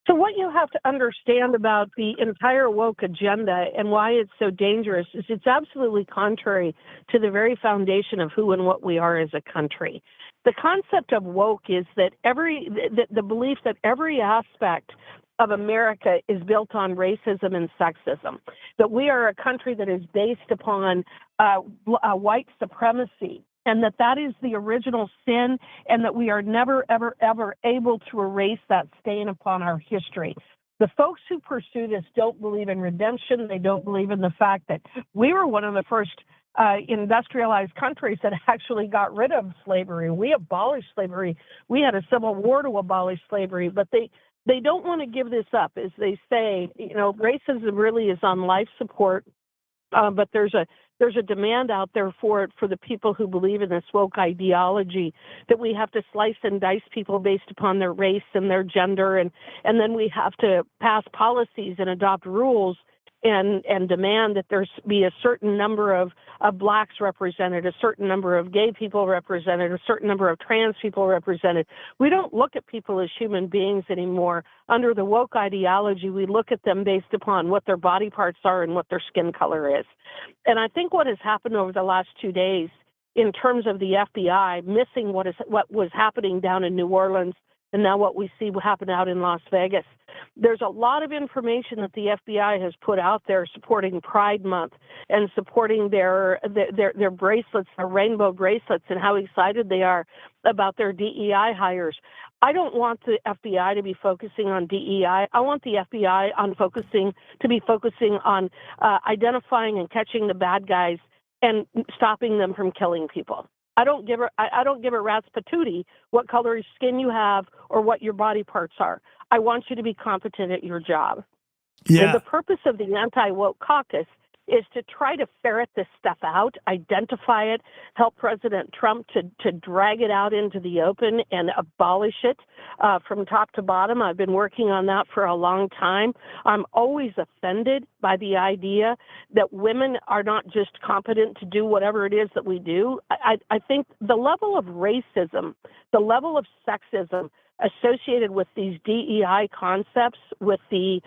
So what you have to understand about the entire woke agenda and why it's so dangerous is it's absolutely contrary to the very foundation of who and what we are as a country. The concept of woke is that the belief that every aspect of America is built on racism and sexism, that we are a country that is based upon white supremacy, and that is the original sin, and that we are never, ever, ever able to erase that stain upon our history. The folks who pursue this don't believe in redemption. They don't believe in the fact that we were one of the first industrialized countries that actually got rid of slavery. We abolished slavery. We had a civil war to abolish slavery, but they don't want to give this up. As they say, racism really is on life support, but there's a demand out there for it, for the people who believe in this woke ideology, that we have to slice and dice people based upon their race and their gender, and then we have to pass policies and adopt rules and demand that there be a certain number of blacks represented, a certain number of gay people represented, a certain number of trans people represented. We don't look at people as human beings anymore. Under the woke ideology, we look at them based upon what their body parts are and what their skin color is. And I think what has happened over the last 2 days in terms of the FBI missing what was happening down in New Orleans, and now what we see happen out in Las Vegas. There's a lot of information that the FBI has put out there supporting Pride Month and supporting their bracelets, their rainbow bracelets, and how excited they are about their DEI hires. I don't want the FBI to be focusing on DEI. I want the FBI to be focusing on identifying and catching the bad guys and stopping them from killing people. I don't give a rat's patootie what color skin you have or what your body parts are. I want you to be competent at your job. Yeah. And the purpose of the anti-woke caucus is to try to ferret this stuff out, identify it, help President Trump to drag it out into the open and abolish it from top to bottom. I've been working on that for a long time. I'm always offended by the idea that women are not just competent to do whatever it is that we do. I think the level of racism, the level of sexism associated with these DEI concepts, with the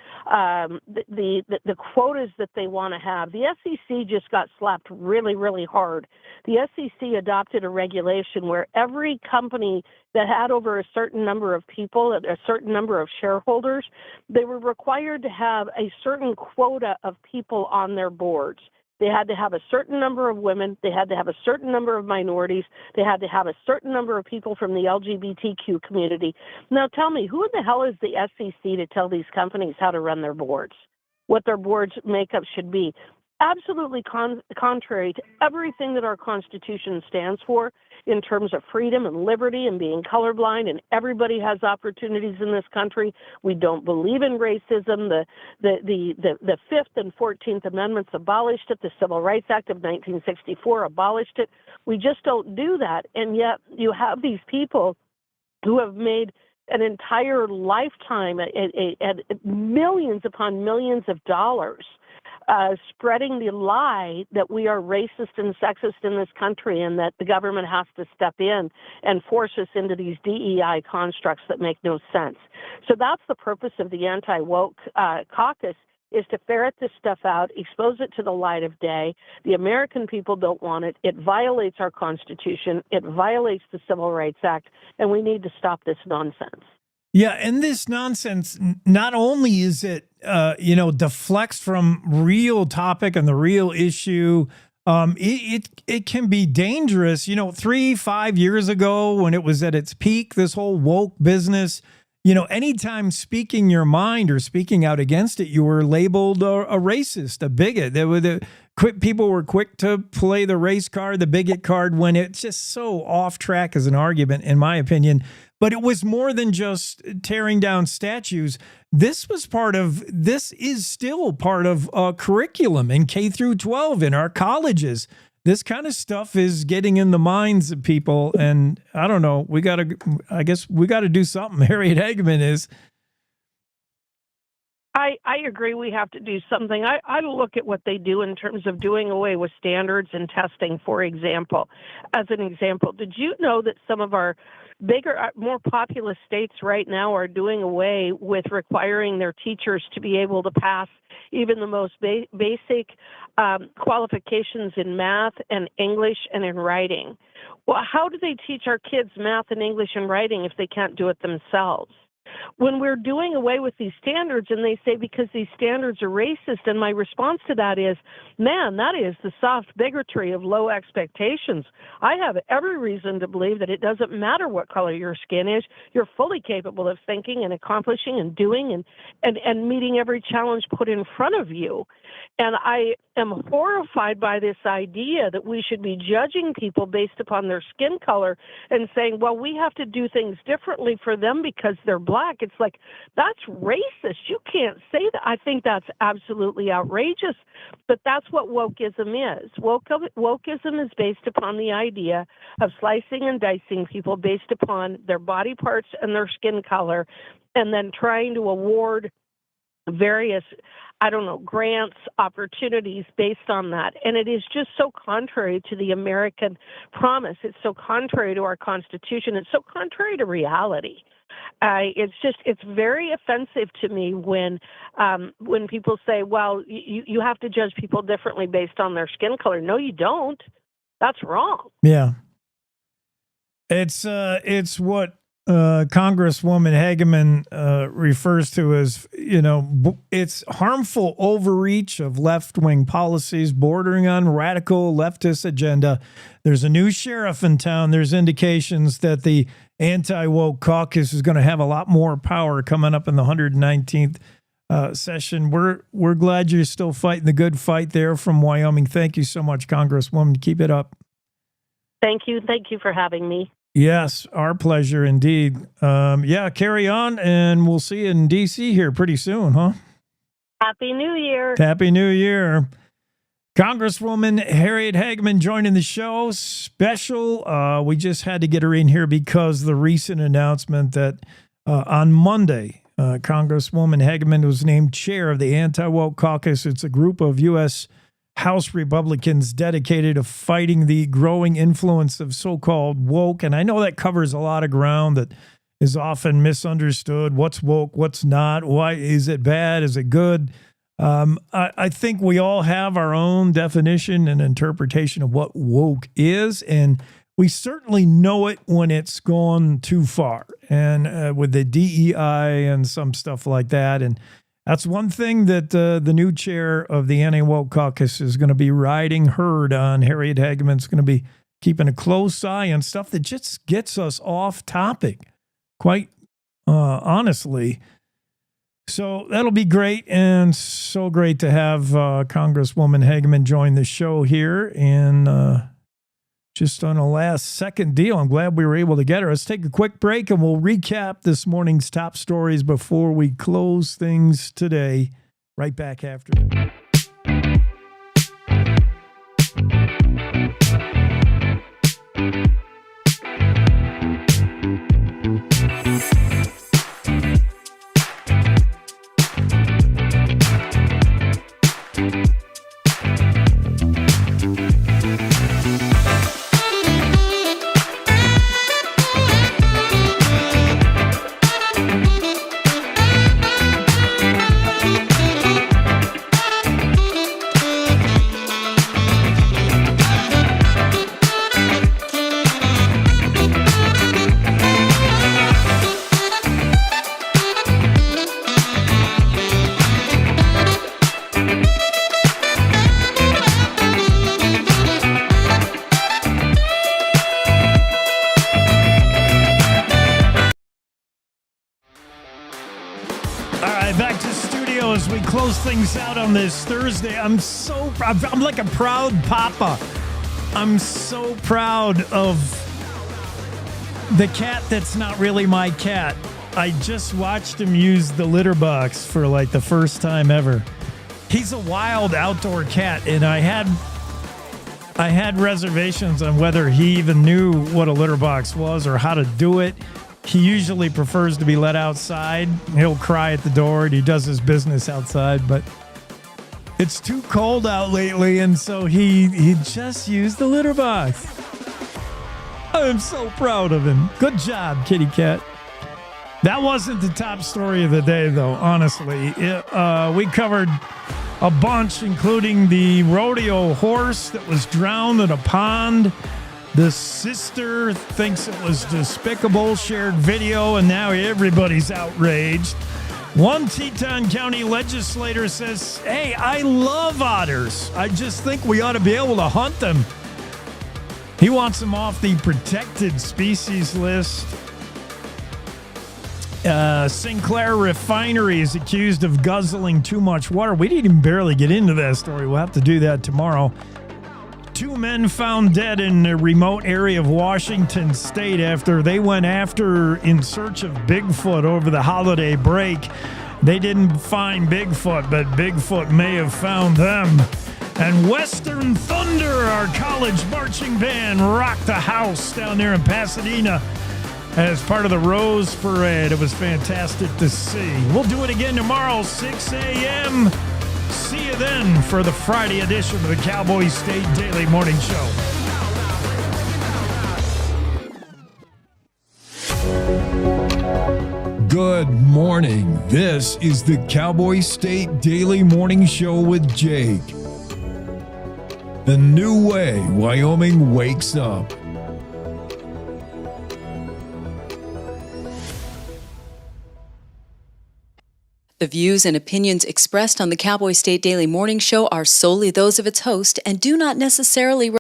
quotas that they want to have. The SEC just got slapped really, really hard. The SEC adopted a regulation where every company that had over a certain number of people, a certain number of shareholders, they were required to have a certain quota of people on their boards. They had to have a certain number of women. They had to have a certain number of minorities. They had to have a certain number of people from the LGBTQ community. Now tell me, who in the hell is the SEC to tell these companies how to run their boards, what their board's makeup should be? Absolutely contrary to everything that our Constitution stands for in terms of freedom and liberty and being colorblind, and everybody has opportunities in this country. We don't believe in racism. The 5th and 14th Amendments abolished it. The Civil Rights Act of 1964 abolished it. We just don't do that. And yet you have these people who have made an entire lifetime at millions upon millions of dollars spreading the lie that we are racist and sexist in this country and that the government has to step in and force us into these DEI constructs that make no sense. So that's the purpose of the anti-woke caucus, is to ferret this stuff out, expose it to the light of day. The American people don't want it. It violates our Constitution. It violates the Civil Rights Act, and we need to stop this nonsense. Yeah, and this nonsense, not only is it, deflects from real topic and the real issue, it can be dangerous. 3-5 years ago when it was at its peak, this whole woke business, anytime speaking your mind or speaking out against it, you were labeled a racist, a bigot. People were quick to play the race card, the bigot card, when it's just so off track as an argument, in my opinion. But it was more than just tearing down statues. This is still part of curriculum in K through 12 in our colleges. This kind of stuff is getting in the minds of people, and I don't know. I guess we got to do something. Harriet Hageman is. I agree we have to do something. I look at what they do in terms of doing away with standards and testing, for example. As an example, did you know that some of our bigger, more populous states right now are doing away with requiring their teachers to be able to pass even the most basic qualifications in math and English and in writing? Well, how do they teach our kids math and English and writing if they can't do it themselves? When we're doing away with these standards, and they say because these standards are racist, and my response to that is, man, that is the soft bigotry of low expectations. I have every reason to believe that it doesn't matter what color your skin is. You're fully capable of thinking and accomplishing and doing and meeting every challenge put in front of you. And I am horrified by this idea that we should be judging people based upon their skin color and saying, well, we have to do things differently for them because they're black. It's like, that's racist. You can't say that. I think that's absolutely outrageous. But that's what wokeism is. Wokeism is based upon the idea of slicing and dicing people based upon their body parts and their skin color, and then trying to award various, grants, opportunities based on that. And it is just so contrary to the American promise. It's so contrary to our Constitution. It's so contrary to reality. It's very offensive to me when people say, well, you have to judge people differently based on their skin color. No, you don't. That's wrong. Yeah. It's what Congresswoman Hageman refers to as, it's harmful overreach of left-wing policies bordering on radical leftist agenda. There's a new sheriff in town. There's indications that the anti-woke caucus is going to have a lot more power coming up in the 119th session. We're glad you're still fighting the good fight there from Wyoming. Thank you so much, Congresswoman. Keep it up. Thank you. Thank you for having me. Yes, our pleasure indeed. Carry on, and we'll see you in D.C. here pretty soon, huh? Happy New Year. Happy New Year. Congresswoman Harriet Hageman joining the show. Special. We just had to get her in here because the recent announcement that on Monday, Congresswoman Hageman was named chair of the Anti-Woke Caucus. It's a group of U.S. House Republicans dedicated to fighting the growing influence of so-called woke. And I know that covers a lot of ground that is often misunderstood. What's woke? What's not? Why is it bad? Is it good? I think we all have our own definition and interpretation of what woke is, and we certainly know it when it's gone too far, and with the DEI and some stuff like that. And that's one thing that the new chair of the Anti-Woke Caucus is going to be riding herd on. Harriet Hageman's going to be keeping a close eye on stuff that just gets us off topic, quite honestly. So that'll be great, and so great to have Congresswoman Hageman join the show here. And just on a last-second deal, I'm glad we were able to get her. Let's take a quick break, and we'll recap this morning's top stories before we close things today. Right back after that. close things out on this Thursday. I'm like a proud papa. I'm so proud of the cat that's not really my cat. I just watched him use the litter box for like the first time ever. He's a wild outdoor cat, and I had reservations on whether he even knew what a litter box was or how to do it. He usually prefers to be let outside. He'll cry at the door and he does his business outside, but it's too cold out lately, and so he just used the litter box. I'm so proud of him. Good job, kitty cat. That wasn't the top story of the day, though, honestly. We covered a bunch, including the rodeo horse that was drowned in a pond. The sister thinks it was despicable, shared video, and now everybody's outraged. One Teton County legislator says, hey, I love otters. I just think we ought to be able to hunt them. He wants them off the protected species list. Sinclair Refinery is accused of guzzling too much water. We didn't even barely get into that story. We'll have to do that tomorrow. 2 men found dead in a remote area of Washington state after they went in search of Bigfoot over the holiday break. They didn't find Bigfoot, but Bigfoot may have found them. And Western Thunder, our college marching band, rocked the house down there in Pasadena as part of the Rose Parade. It was fantastic to see. We'll do it again tomorrow, 6 a.m. See you then for the Friday edition of the Cowboy State Daily Morning Show. Good morning. This is the Cowboy State Daily Morning Show with Jake. The new way Wyoming wakes up. The views and opinions expressed on the Cowboy State Daily Morning Show are solely those of its host and do not necessarily